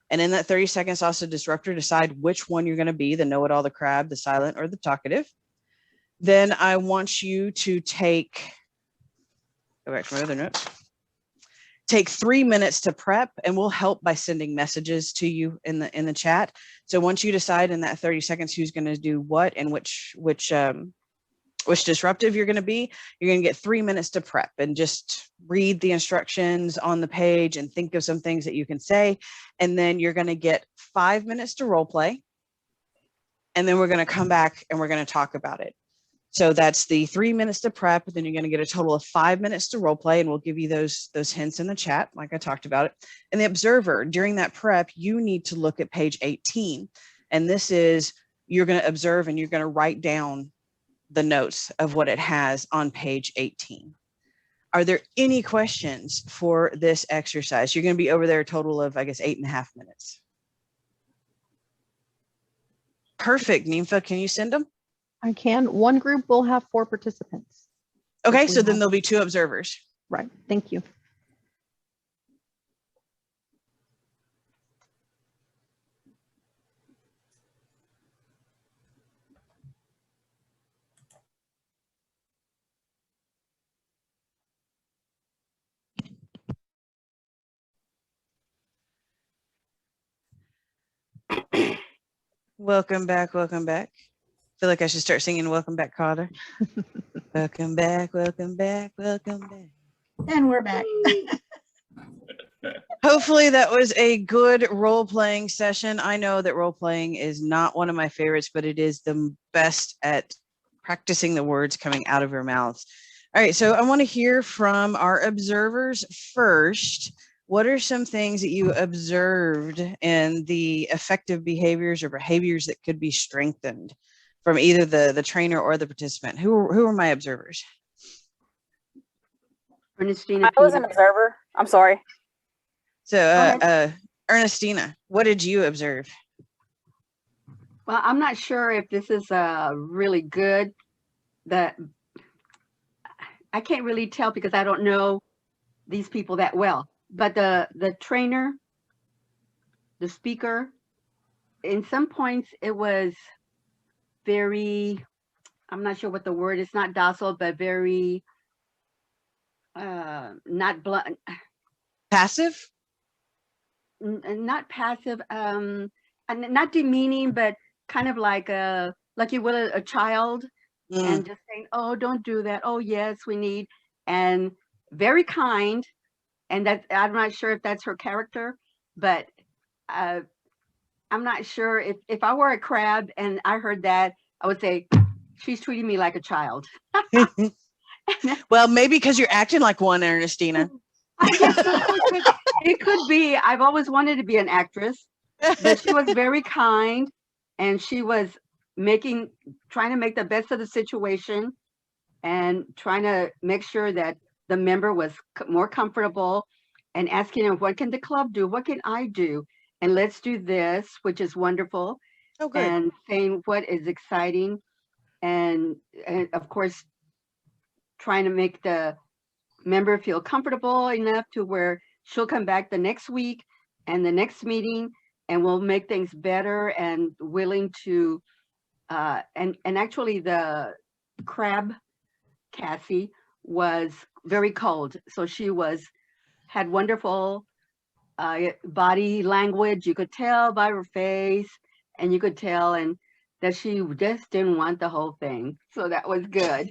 And in that 30 seconds, also disruptor, decide which one you're going to be, the know-it-all, the crab, the silent, or the talkative. Then I want you to go back to my other notes. Take 3 minutes to prep, and we'll help by sending messages to you in the chat. So once you decide in that 30 seconds who's going to do what and which disruptive you're going to be, you're going to get 3 minutes to prep and just read the instructions on the page and think of some things that you can say. And then you're going to get 5 minutes to role play. And then we're going to come back and we're going to talk about it. So that's the 3 minutes to prep. Then you're going to get a total of 5 minutes to role play, and we'll give you those hints in the chat, like I talked about it. And the observer, during that prep, you need to look at page 18. And this is, you're going to observe and you're going to write down the notes of what it has on page 18. Are there any questions for this exercise? You're going to be over there a total of, I guess, 8.5 minutes. Perfect. Nympha, can you send them? I can. One group will have 4 participants. Okay, so then there'll be 2 observers. Right. Thank you. Welcome back. Welcome back. I feel like I should start singing Welcome Back, Cotter. Welcome back. Welcome back. Welcome back. And we're back. Hopefully that was a good role-playing session. I know that role-playing is not one of my favorites, but it is the best at practicing the words coming out of your mouths. All right, so I want to hear from our observers first. What are some things that you observed in the effective behaviors or behaviors that could be strengthened from either the trainer or the participant? Who are my observers? Ernestina. I was an observer. I'm sorry. So, Ernestina, what did you observe? Well, I'm not sure if this is really good. That I can't really tell because I don't know these people that well. But the trainer, the speaker, in some points it was very, I'm not sure what the word is, not docile, but very not blunt. Passive? Not passive, and not demeaning, but kind of like you will a child, and just saying, oh, don't do that. Oh, yes, we need, and very kind. And that, I'm not sure if that's her character, but I'm not sure if I were a crab and I heard that, I would say, she's treating me like a child. Well, maybe because you're acting like one, Ernestina. I guess it could be. I've always wanted to be an actress, but she was very kind, and she was trying to make the best of the situation, and trying to make sure that the member was more comfortable, and asking him, what can the club do? What can I do? And let's do this, which is wonderful. Oh, good. And saying what is exciting, and of course, trying to make the member feel comfortable enough to where she'll come back the next week and the next meeting, and we'll make things better, and willing to and actually the crab Cassie was very cold, so she had wonderful body language. You could tell by her face, and you could tell and that she just didn't want the whole thing, so that was good.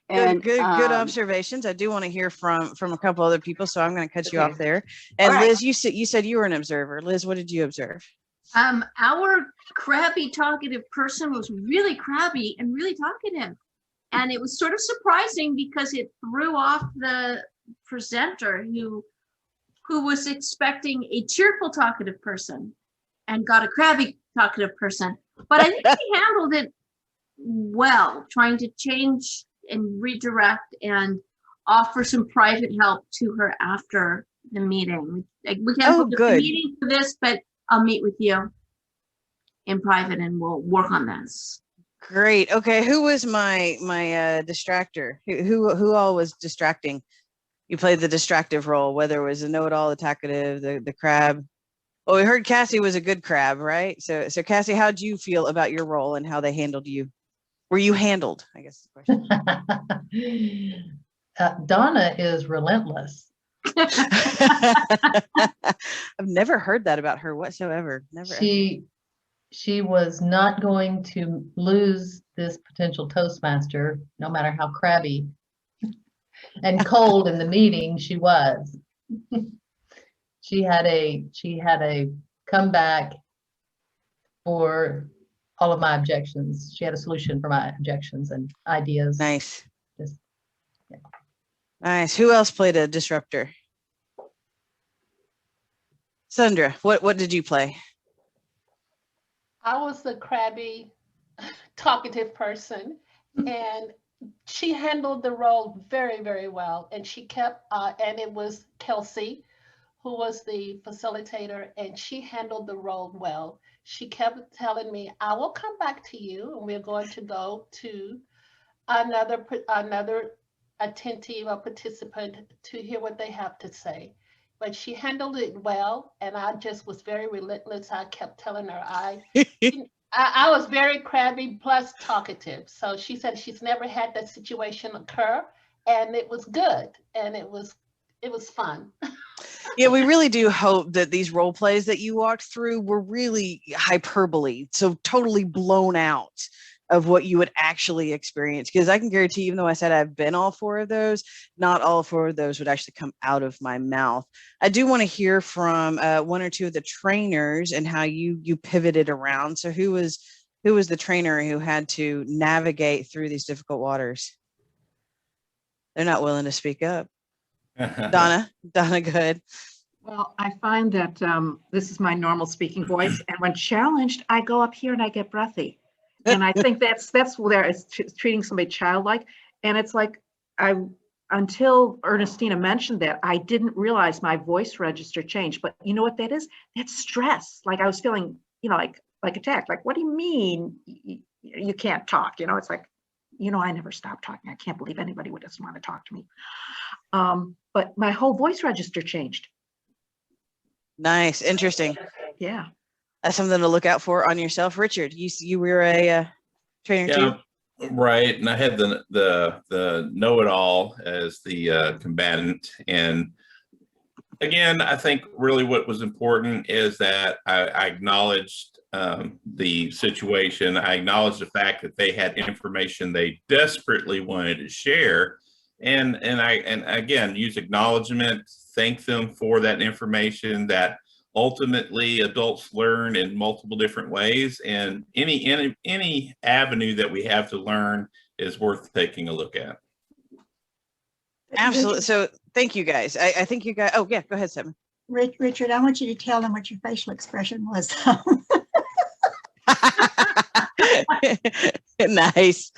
And good observations. I do want to hear from a couple other people, so I'm going to cut you off there. All And right. Liz, you said you were an observer. Liz, what did you observe? Our crabby talkative person was really crabby and really talkative. And it was sort of surprising because it threw off the presenter who was expecting a cheerful talkative person and got a crabby talkative person. But I think he handled it well, trying to change and redirect and offer some private help to her after the meeting. We can't book a meeting for this, but I'll meet with you in private and we'll work on this. Great. Okay, who was my distractor? Who all was distracting? You played the distractive role, whether it was the know-it-all, the talkative, the crab. Well, we heard Cassie was a good crab, right? So Cassie, how did you feel about your role and how they handled you? Were you handled? I guess is the question. Donna is relentless. I've never heard that about her whatsoever. Never. She was not going to lose this potential Toastmaster, no matter how crabby and cold in the meeting she was. She had a comeback for all of my objections. She had a solution for my objections and ideas. Nice. Nice. Who else played a disruptor? Sandra, what did you play? I was the crabby, talkative person, and she handled the role very, very well. And she kept, and it was Kelsey, who was the facilitator, and she handled the role well. She kept telling me, I will come back to you, and we're going to go to another attentive or participant to hear what they have to say. But she handled it well, and I just was very relentless. I kept telling her I was very crabby plus talkative. So she said she's never had that situation occur, and it was good, and it was fun. Yeah, we really do hope that these role plays that you walked through were really hyperbole, so totally blown out. of what you would actually experience. Because I can guarantee, even though I said I've been all 4 of those, not all 4 of those would actually come out of my mouth. I do want to hear from 1 or 2 of the trainers and how you pivoted around. So who was the trainer who had to navigate through these difficult waters? They're not willing to speak up. Donna, go ahead. Well, I find that this is my normal speaking voice, and when challenged, I go up here and I get breathy, and I think that's where it's treating somebody childlike. And it's like until Ernestina mentioned that, I didn't realize my voice register changed. But you know what that is? That's stress. Like I was feeling, like attacked. Like, what do you mean you can't talk? It's like, I never stopped talking. I can't believe anybody would just want to talk to me. But my whole voice register changed. Nice. Interesting. Yeah. That's something to look out for on yourself. Richard, you were a trainer too? Right. And I had the know-it-all as the combatant. And again, I think really what was important is that I acknowledged the situation. I acknowledged the fact that they had information they desperately wanted to share. And again, use acknowledgement, thank them for that information that ultimately adults learn in multiple different ways. And any avenue that we have to learn is worth taking a look at. Absolutely. So thank you guys. I think you guys, oh yeah, go ahead, Simon. Richard, I want you to tell them what your facial expression was. Nice.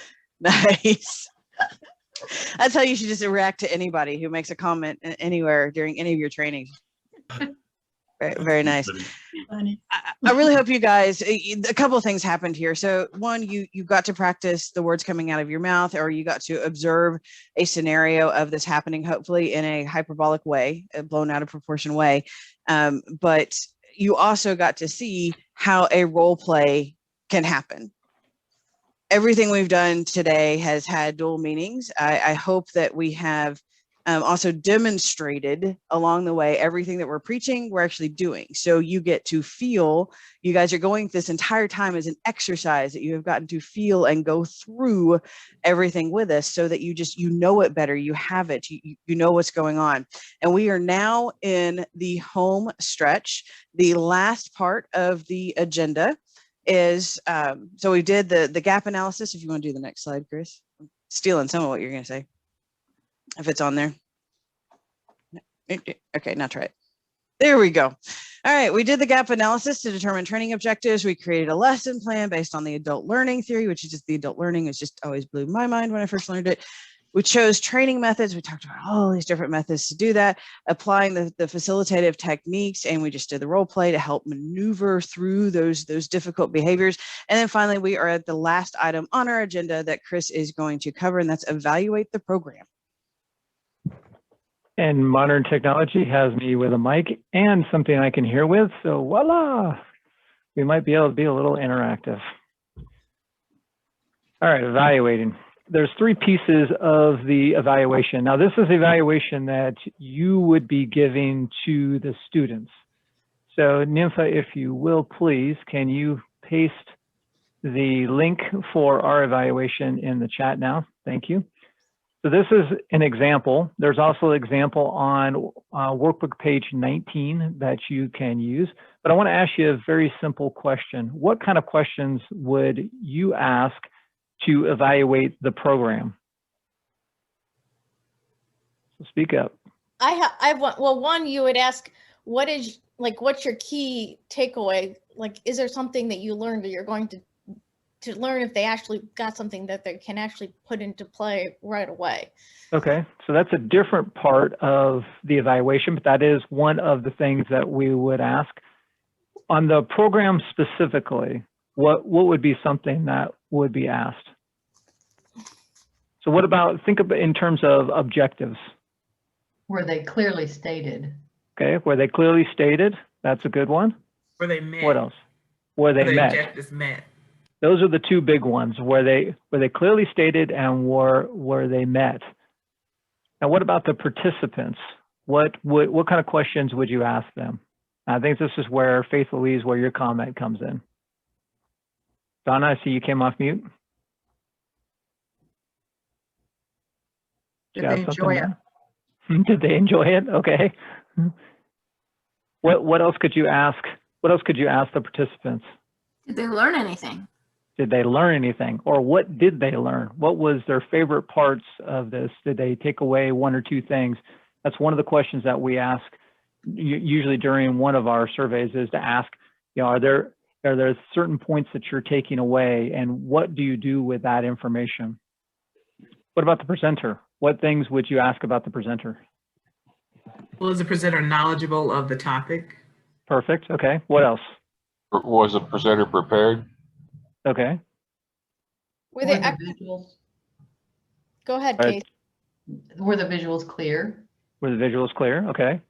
That's how you should just react to anybody who makes a comment anywhere during any of your trainings. Very, very nice. I really hope you guys, a couple of things happened here. So one, you got to practice the words coming out of your mouth, or you got to observe a scenario of this happening, hopefully in a hyperbolic way, a blown out of proportion way. But you also got to see how a role play can happen. Everything we've done today has had dual meanings. I hope that we have also demonstrated along the way everything that we're preaching, we're actually doing. So you get to feel, you guys are going this entire time as an exercise that you have gotten to feel and go through everything with us so that you know it better, you have it, you know what's going on. And we are now in the home stretch. The last part of the agenda is, so we did the gap analysis. If you want to do the next slide, Chris. I'm stealing some of what you're going to say, if it's on there. Okay, now try it. There we go. All right, we did the gap analysis to determine training objectives. We created a lesson plan based on the adult learning theory, which is just the adult learning. It just always blew my mind when I first learned it. We chose training methods. We talked about all these different methods to do that, applying the facilitative techniques, and we just did the role play to help maneuver through those difficult behaviors. And then finally, we are at the last item on our agenda that Chris is going to cover, and that's evaluate the program. And modern technology has me with a mic and something I can hear with, so voila, we might be able to be a little interactive. All right, evaluating. There's 3 pieces of the evaluation. Now, this is the evaluation that you would be giving to the students. So Nympha, if you will, please, can you paste the link for our evaluation in the chat now? Thank you. So this is an example. There's also an example on workbook page 19 that you can use. But I want to ask you a very simple question. What kind of questions would you ask to evaluate the program? So speak up. I want, well, one, you would ask, what's your key takeaway? Like, is there something that you learned that you're going to learn if they actually got something that they can actually put into play right away? Okay, so that's a different part of the evaluation, but that is one of the things that we would ask. On the program specifically, what would be something that would be asked? So what about, think of it in terms of objectives. Were they clearly stated? Okay, were they clearly stated? That's a good one. Were they met? What else? Were they met? Objectives met. Those are the 2 big ones. Were they clearly stated, and were they met? Now, what about the participants? What kind of questions would you ask them? I think this is where Faith Louise, where your comment comes in. Donna, I see you came off mute. Did they enjoy it? Did they enjoy it? Okay. What else could you ask? What else could you ask the participants? Did they learn anything? Did they learn anything? Or what did they learn? What was their favorite parts of this? Did they take away one or two things? That's one of the questions that we ask usually during one of our surveys, is to ask, are there certain points that you're taking away, and what do you do with that information? What about the presenter? What things would you ask about the presenter? Well, is the presenter knowledgeable of the topic? Perfect. Okay. What else? Was the presenter prepared? Okay. Were they visuals? Go ahead, Right. Kate. Were the visuals clear? Were the visuals clear? Okay.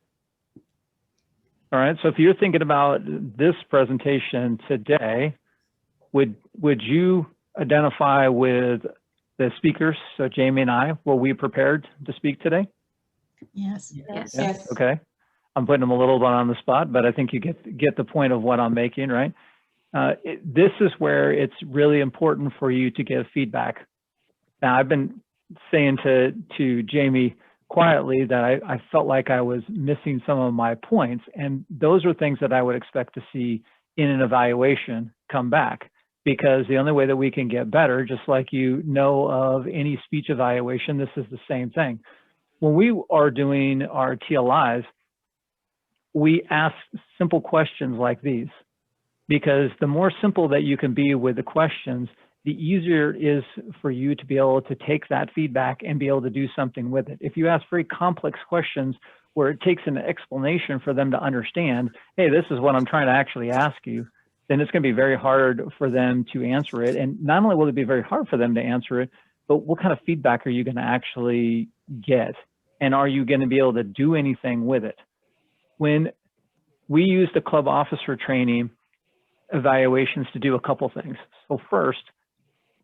All right. So if you're thinking about this presentation today, would you identify with the speakers? So Jamie and I, were we prepared to speak today? Yes. Yes. Yeah. Okay. I'm putting them a little bit on the spot, but I think you get the point of what I'm making, right? This is where it's really important for you to give feedback. Now, I've been saying to Jamie quietly that I felt like I was missing some of my points, and those are things that I would expect to see in an evaluation come back, because the only way that we can get better, just like you know of any speech evaluation, this is the same thing. When we are doing our TLIs, we ask simple questions like these, because the more simple that you can be with the questions, the easier it is for you to be able to take that feedback and be able to do something with it. If you ask very complex questions where it takes an explanation for them to understand, hey, this is what I'm trying to actually ask you, then it's going to be very hard for them to answer it. And not only will it be very hard for them to answer it, but what kind of feedback are you going to actually get? And are you going to be able to do anything with it? When we use the club officer training evaluations to do a couple things. So first,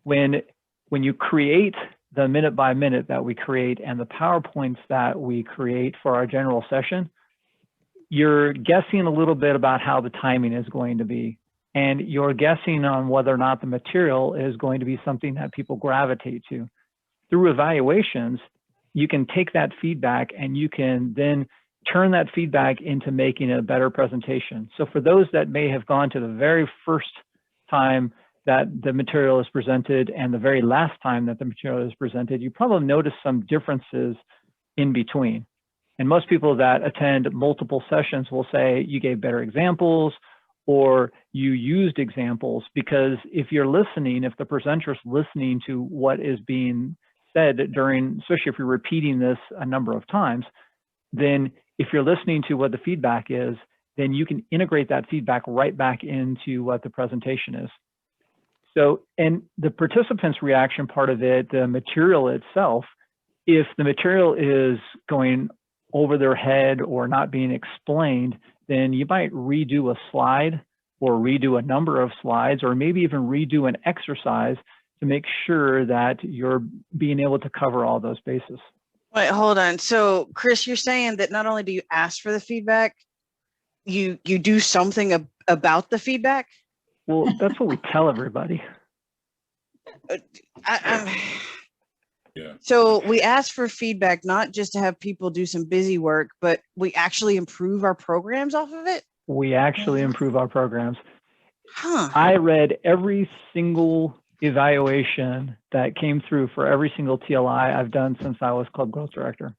when you create the minute by minute that we create and the PowerPoints that we create for our general session, you're guessing a little bit about how the timing is going to be. And you're guessing on whether or not the material is going to be something that people gravitate to. Through evaluations, you can take that feedback and you can then turn that feedback into making a better presentation. So for those that may have gone to the very first time that the material is presented and the very last time that the material is presented, you probably notice some differences in between. And most people that attend multiple sessions will say you gave better examples or you used examples, because if you're listening, if the presenter's listening to what is being said during, especially if you're repeating this a number of times, then if you're listening to what the feedback is, then you can integrate that feedback right back into what the presentation is. So, and the participants' reaction part of it, the material itself, if the material is going over their head or not being explained, then you might redo a slide or redo a number of slides, or maybe even redo an exercise to make sure that you're being able to cover all those bases. Wait, hold on. So, Chris, you're saying that not only do you ask for the feedback, you do something about the feedback? Well, that's what we tell everybody. Yeah. So we ask for feedback, not just to have people do some busy work, but we actually improve our programs off of it? We actually improve our programs. Huh. I read every single evaluation that came through for every single TLI I've done since I was club growth director.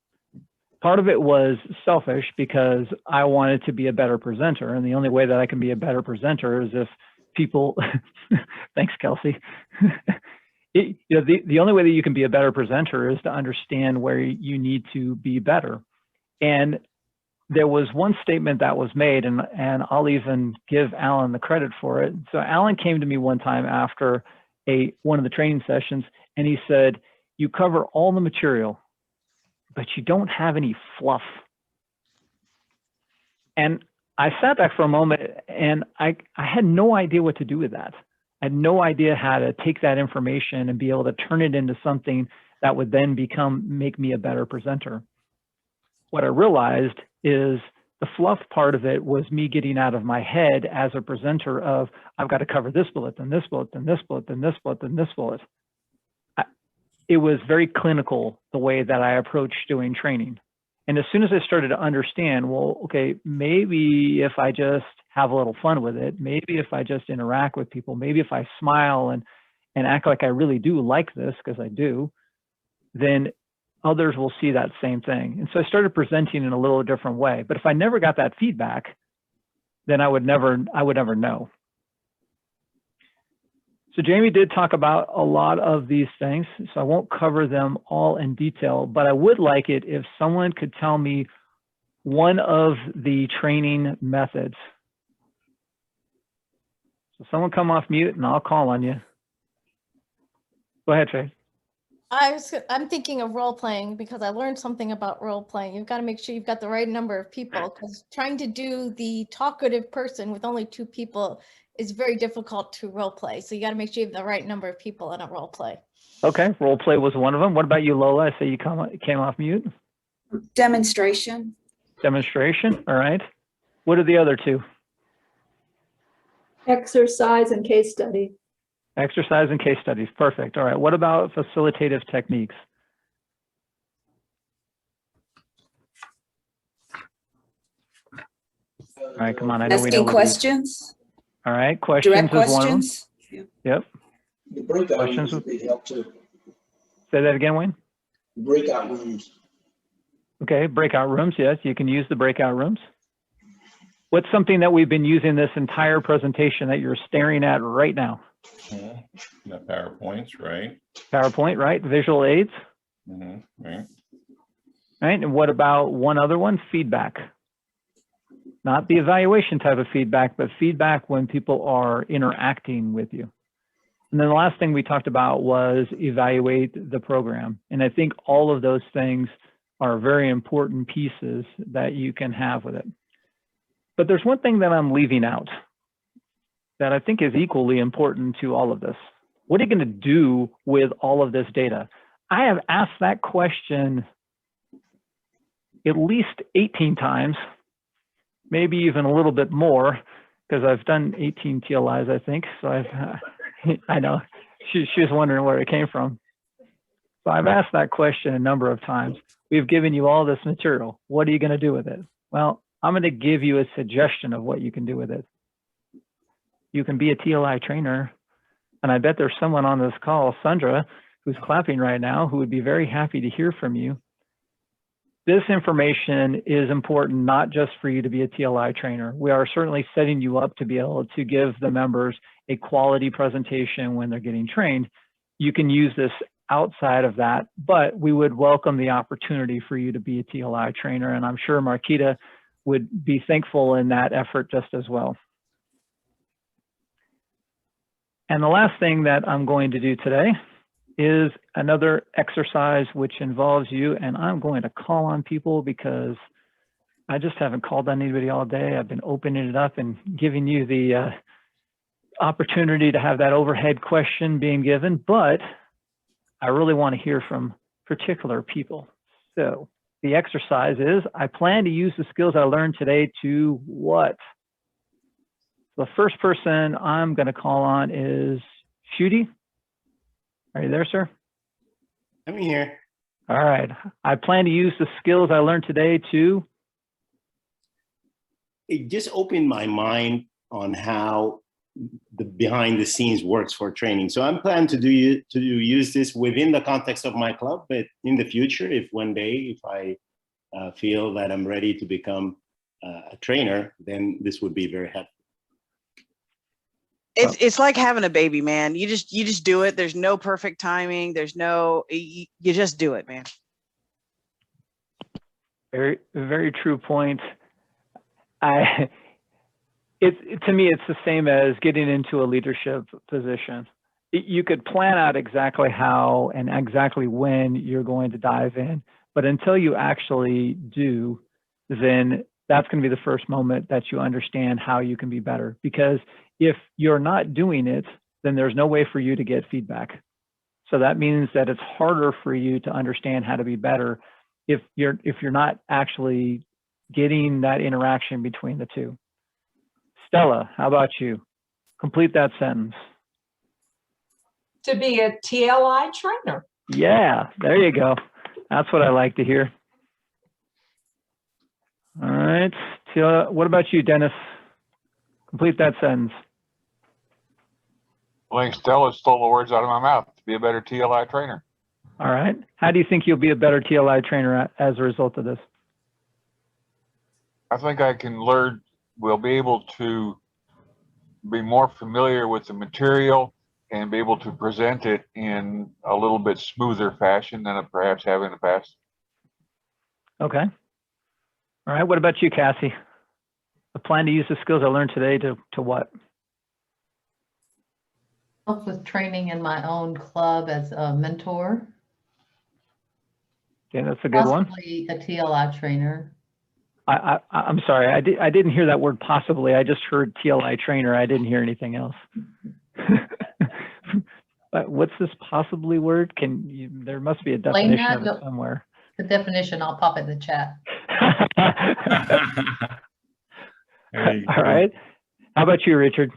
Part of it was selfish because I wanted to be a better presenter, and the only way that I can be a better presenter is if people, thanks Kelsey, the only way that you can be a better presenter is to understand where you need to be better. And there was one statement that was made, and I'll even give Alan the credit for it. So Alan came to me one time after one of the training sessions, and he said, "You cover all the material, but you don't have any fluff." And I sat back for a moment, and I had no idea what to do with that. I had no idea how to take that information and be able to turn it into something that would then make me a better presenter. What I realized is the fluff part of it was me getting out of my head as a presenter of, I've got to cover this bullet, then this bullet, then this bullet, then this bullet, then this bullet. it was very clinical the way that I approached doing training. And as soon as I started to understand, well, okay, maybe if I just have a little fun with it, maybe if I just interact with people, maybe if I smile and act like I really do like this, because I do, then others will see that same thing. And so I started presenting in a little different way. But if I never got that feedback, then I would never know. So Jamie did talk about a lot of these things, so I won't cover them all in detail, but I would like it if someone could tell me one of the training methods. So someone come off mute and I'll call on you. Go ahead, Trey. I'm thinking of role playing because I learned something about role playing. You've got to make sure you've got the right number of people, because trying to do the talkative person with only 2 people is very difficult to role play. So you got to make sure you have the right number of people in a role play. Okay, role play was one of them. What about you, Lola? I say you came off mute. Demonstration. Demonstration, all right. What are the other 2? Exercise and case study. Exercise and case studies, perfect. All right, what about facilitative techniques? All right, come on, I know we know Asking what questions. All right, questions Direct is one of them. questions. Yeah. Yep. The breakout Questions. rooms would be help too. Say that again, Wayne. Breakout rooms. Okay, breakout rooms, yes, you can use the breakout rooms. What's something that we've been using this entire presentation that you're staring at right now? The PowerPoints, right? PowerPoint, right? Visual aids. Right. Right, and what about one other one? Feedback. Not the evaluation type of feedback, but feedback when people are interacting with you. And then the last thing we talked about was evaluate the program. And I think all of those things are very important pieces that you can have with it. But there's one thing that I'm leaving out that I think is equally important to all of this. What are you going to do with all of this data? I have asked that question at least 18 times, maybe even a little bit more, because I've done 18 TLIs, I think. So I know she was wondering where it came from. So I've asked that question a number of times. We've given you all this material. What are you going to do with it? Well, I'm going to give you a suggestion of what you can do with it. You can be a TLI trainer. And I bet there's someone on this call, Sandra, who's clapping right now, who would be very happy to hear from you. This information is important not just for you to be a TLI trainer. We are certainly setting you up to be able to give the members a quality presentation when they're getting trained. You can use this outside of that, but we would welcome the opportunity for you to be a TLI trainer. And I'm sure Marquita would be thankful in that effort just as well. And the last thing that I'm going to do today is another exercise which involves you, and I'm going to call on people because I just haven't called on anybody all day. I've been opening it up and giving you the opportunity to have that overhead question being given, but I really want to hear from particular people. So the exercise is, I plan to use the skills I learned today to what? The first person I'm going to call on is Shooty. Are you there, sir? I'm here. All right. I plan to use the skills I learned today to. It just opened my mind on how the behind the scenes works for training. So I'm planning to use this within the context of my club, but in the future, if one day, if I feel that I'm ready to become a trainer, then this would be very helpful. It's like having a baby, man. You just do it. There's no perfect timing. There's no, you just do it, man. Very true point. To me, it's the same as getting into a leadership position. You could plan out exactly how and exactly when you're going to dive in, but until you actually do, then that's going to be the first moment that you understand how you can be better. Because if you're not doing it, then there's no way for you to get feedback. So that means that it's harder for you to understand how to be better if you're not actually getting that interaction between the two. Stella, how about you? Complete that sentence. To be a TLI trainer. Yeah, there you go. That's what I like to hear. All right. What about you, Dennis? Complete that sentence. I think Stella stole the words out of my mouth. To be a better TLI trainer. All right. How do you think you'll be a better TLI trainer as a result of this? I think I can learn, we'll be able to be more familiar with the material and be able to present it in a little bit smoother fashion than I perhaps have in the past. Okay. All right. What about you, Cassie? I plan to use the skills I learned today to what? Help with training in my own club as a mentor. Okay, that's a good one. Possibly a TLI trainer. I'm sorry. I didn't hear that word possibly. I just heard TLI trainer. I didn't hear anything else. But what's this possibly word? There must be a definition of it somewhere. The definition, I'll pop it in the chat. All right. How about you, Richard?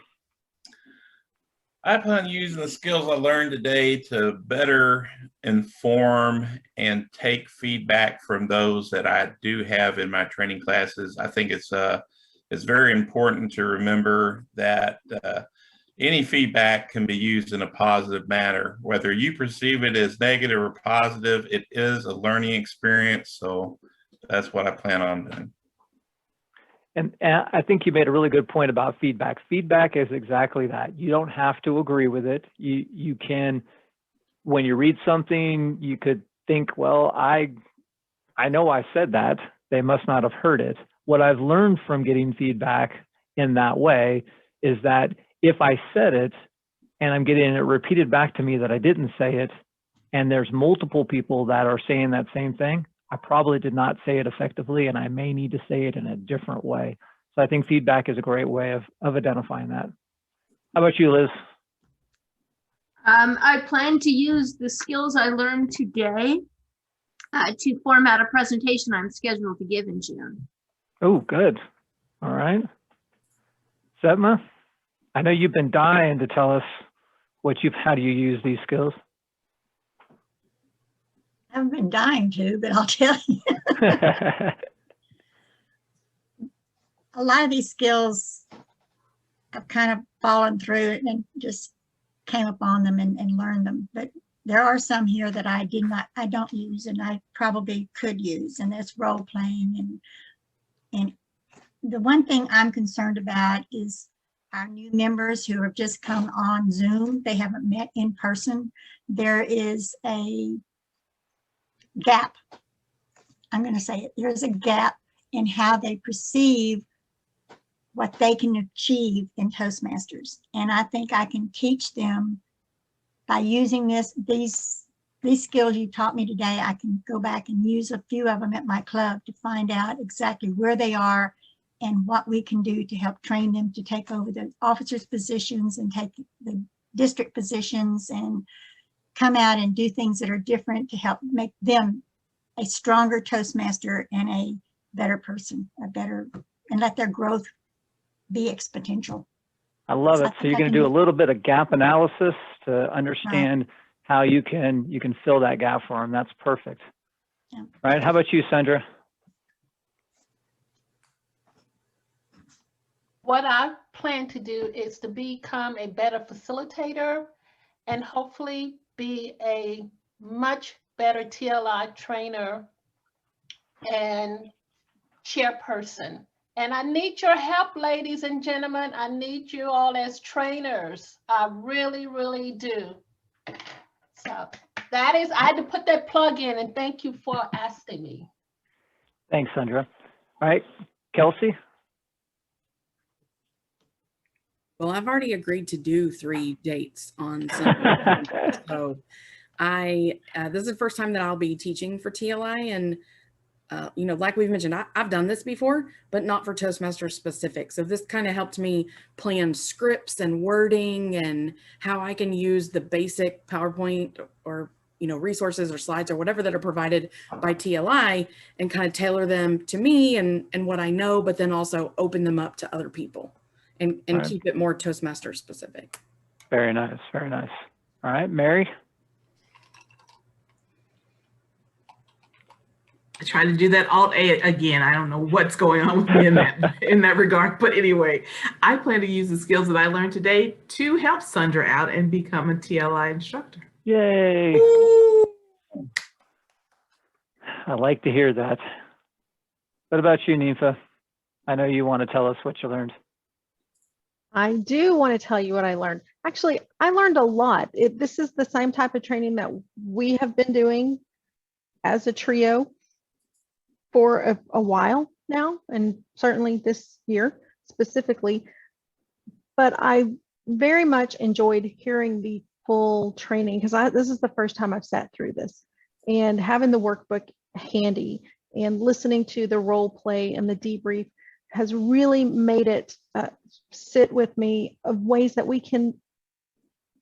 I plan on using the skills I learned today to better inform and take feedback from those that I do have in my training classes. I think it's very important to remember that any feedback can be used in a positive manner. Whether you perceive it as negative or positive, it is a learning experience. So that's what I plan on doing. And I think you made a really good point about feedback. Feedback is exactly that. You don't have to agree with it. You can, when you read something, you could think, well, I know I said that. They must not have heard it. What I've learned from getting feedback in that way is that if I said it and I'm getting it repeated back to me that I didn't say it, and there's multiple people that are saying that same thing, I probably did not say it effectively, and I may need to say it in a different way. So I think feedback is a great way of identifying that. How about you, Liz? I plan to use the skills I learned today to format a presentation I'm scheduled to give in June. Oh, good. All right. Setma, I know you've been dying to tell us how do you use these skills? I haven't been dying to, but I'll tell you. A lot of these skills I've kind of fallen through and just came upon them and learned them. But there are some here that I don't use and I probably could use, and that's role playing. And the one thing I'm concerned about is our new members who have just come on Zoom. They haven't met in person. There is a gap. I'm going to say it. There's a gap in how they perceive what they can achieve in Toastmasters. And I think I can teach them by using these skills you taught me today. I can go back and use a few of them at my club to find out exactly where they are and what we can do to help train them to take over the officers' positions and take the district positions and come out and do things that are different to help make them a stronger Toastmaster and a better person, and let their growth be exponential. I love it. So you're going to do a little bit of gap analysis to understand how you can fill that gap for them. That's perfect. Yeah. Right. How about you, Sandra? What I plan to do is to become a better facilitator and hopefully be a much better TLI trainer and chairperson. And I need your help, ladies and gentlemen. I need you all as trainers. I really, really do. So that is, I had to put that plug in, and thank you for asking me. Thanks, Sandra. All right, Kelsey. Well, I've already agreed to do 3 dates on Sunday. So this is the first time that I'll be teaching for TLI, and like we've mentioned, I've done this before, but not for Toastmasters specific. So this kind of helped me plan scripts and wording and how I can use the basic PowerPoint or resources or slides or whatever that are provided by TLI and kind of tailor them to me and what I know, but then also open them up to other people and right. Keep it more Toastmaster specific. Very nice. Very nice. All right, Mary. I try to do that Alt A again. I don't know what's going on with me in that regard. But anyway, I plan to use the skills that I learned today to help Sandra out and become a TLI instructor. Yay. I like to hear that. What about you, Ninfa? I know you want to tell us what you learned. I do want to tell you what I learned. Actually, I learned a lot. This is the same type of training that we have been doing as a trio for a while now, and certainly this year specifically. But I very much enjoyed hearing the full training because this is the first time I've sat through this, and having the workbook handy and listening to the role play and the debrief has really made it sit with me of ways that we can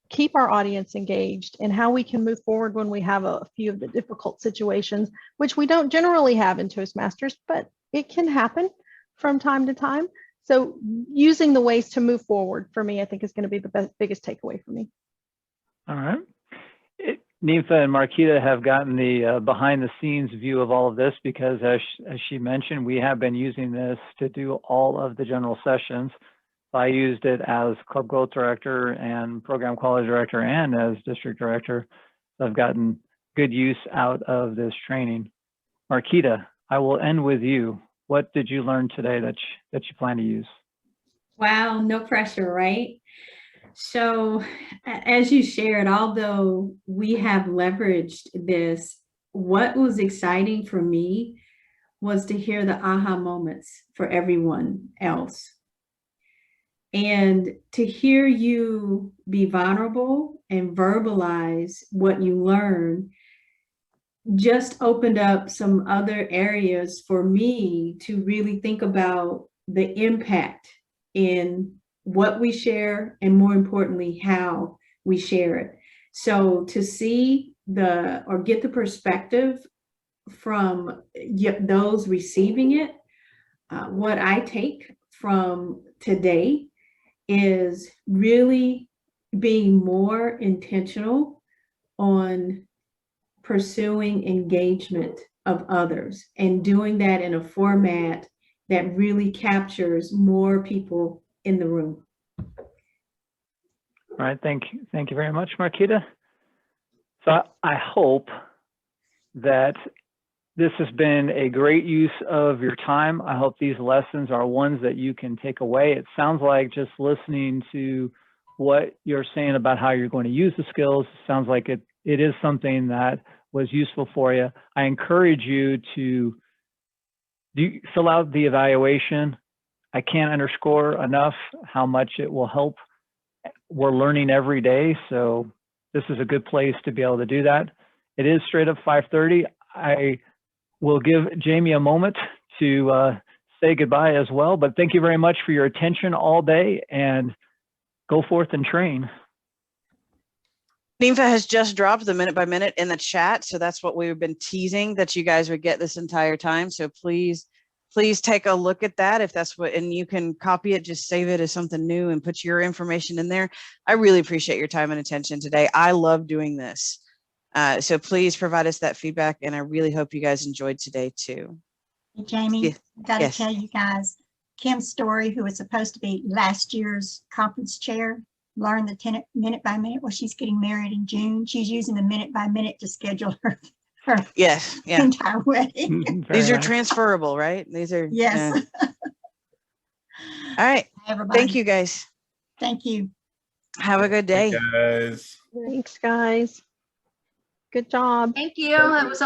keep our audience engaged and how we can move forward when we have a few of the difficult situations, which we don't generally have in Toastmasters, but it can happen from time to time. So using the ways to move forward for me, I think is going to be the biggest takeaway for me. All right. Ninfa and Marquita have gotten the behind the scenes view of all of this because as she mentioned, we have been using this to do all of the general sessions. I used it as club growth director and program quality director and as district director. So I've gotten good use out of this training. Marquita, I will end with you. What did you learn today that you plan to use? Wow, no pressure, right? So as you shared, although we have leveraged this, what was exciting for me was to hear the aha moments for everyone else. And to hear you be vulnerable and verbalize what you learn just opened up some other areas for me to really think about the impact in what we share and more importantly, how we share it. So to see or get the perspective from those receiving it, what I take from today is really being more intentional on pursuing engagement of others and doing that in a format that really captures more people in the room. All right, thank you very much, Marquita. So I hope that this has been a great use of your time. I hope these lessons are ones that you can take away. It sounds like just listening to what you're saying about how you're going to use the skills, sounds like it is something that was useful for you. I encourage you to fill out the evaluation. I can't underscore enough how much it will help. We're learning every day, so this is a good place to be able to do that. It is straight up 5:30. I will give Jamie a moment to say goodbye as well, but thank you very much for your attention all day, and go forth and train. Ninfa has just dropped the minute by minute in the chat. So that's what we've been teasing that you guys would get this entire time. So please take a look at that if that's what, and you can copy it, just save it as something new and put your information in there. I really appreciate your time and attention today. I love doing this. So please provide us that feedback. And I really hope you guys enjoyed today too. Hey, Jamie, Yeah. I got to Yes. tell you guys, Kim Story, who was supposed to be last year's conference chair, learned the minute by minute. Well, she's getting married in June. She's using the minute by minute to schedule her Yes. Yeah. entire wedding. These are transferable, right? These are. Yes. All right. Everybody. Thank you guys. Thank you. Have a good day. Hey guys. Thanks, guys. Good job. Thank you. That was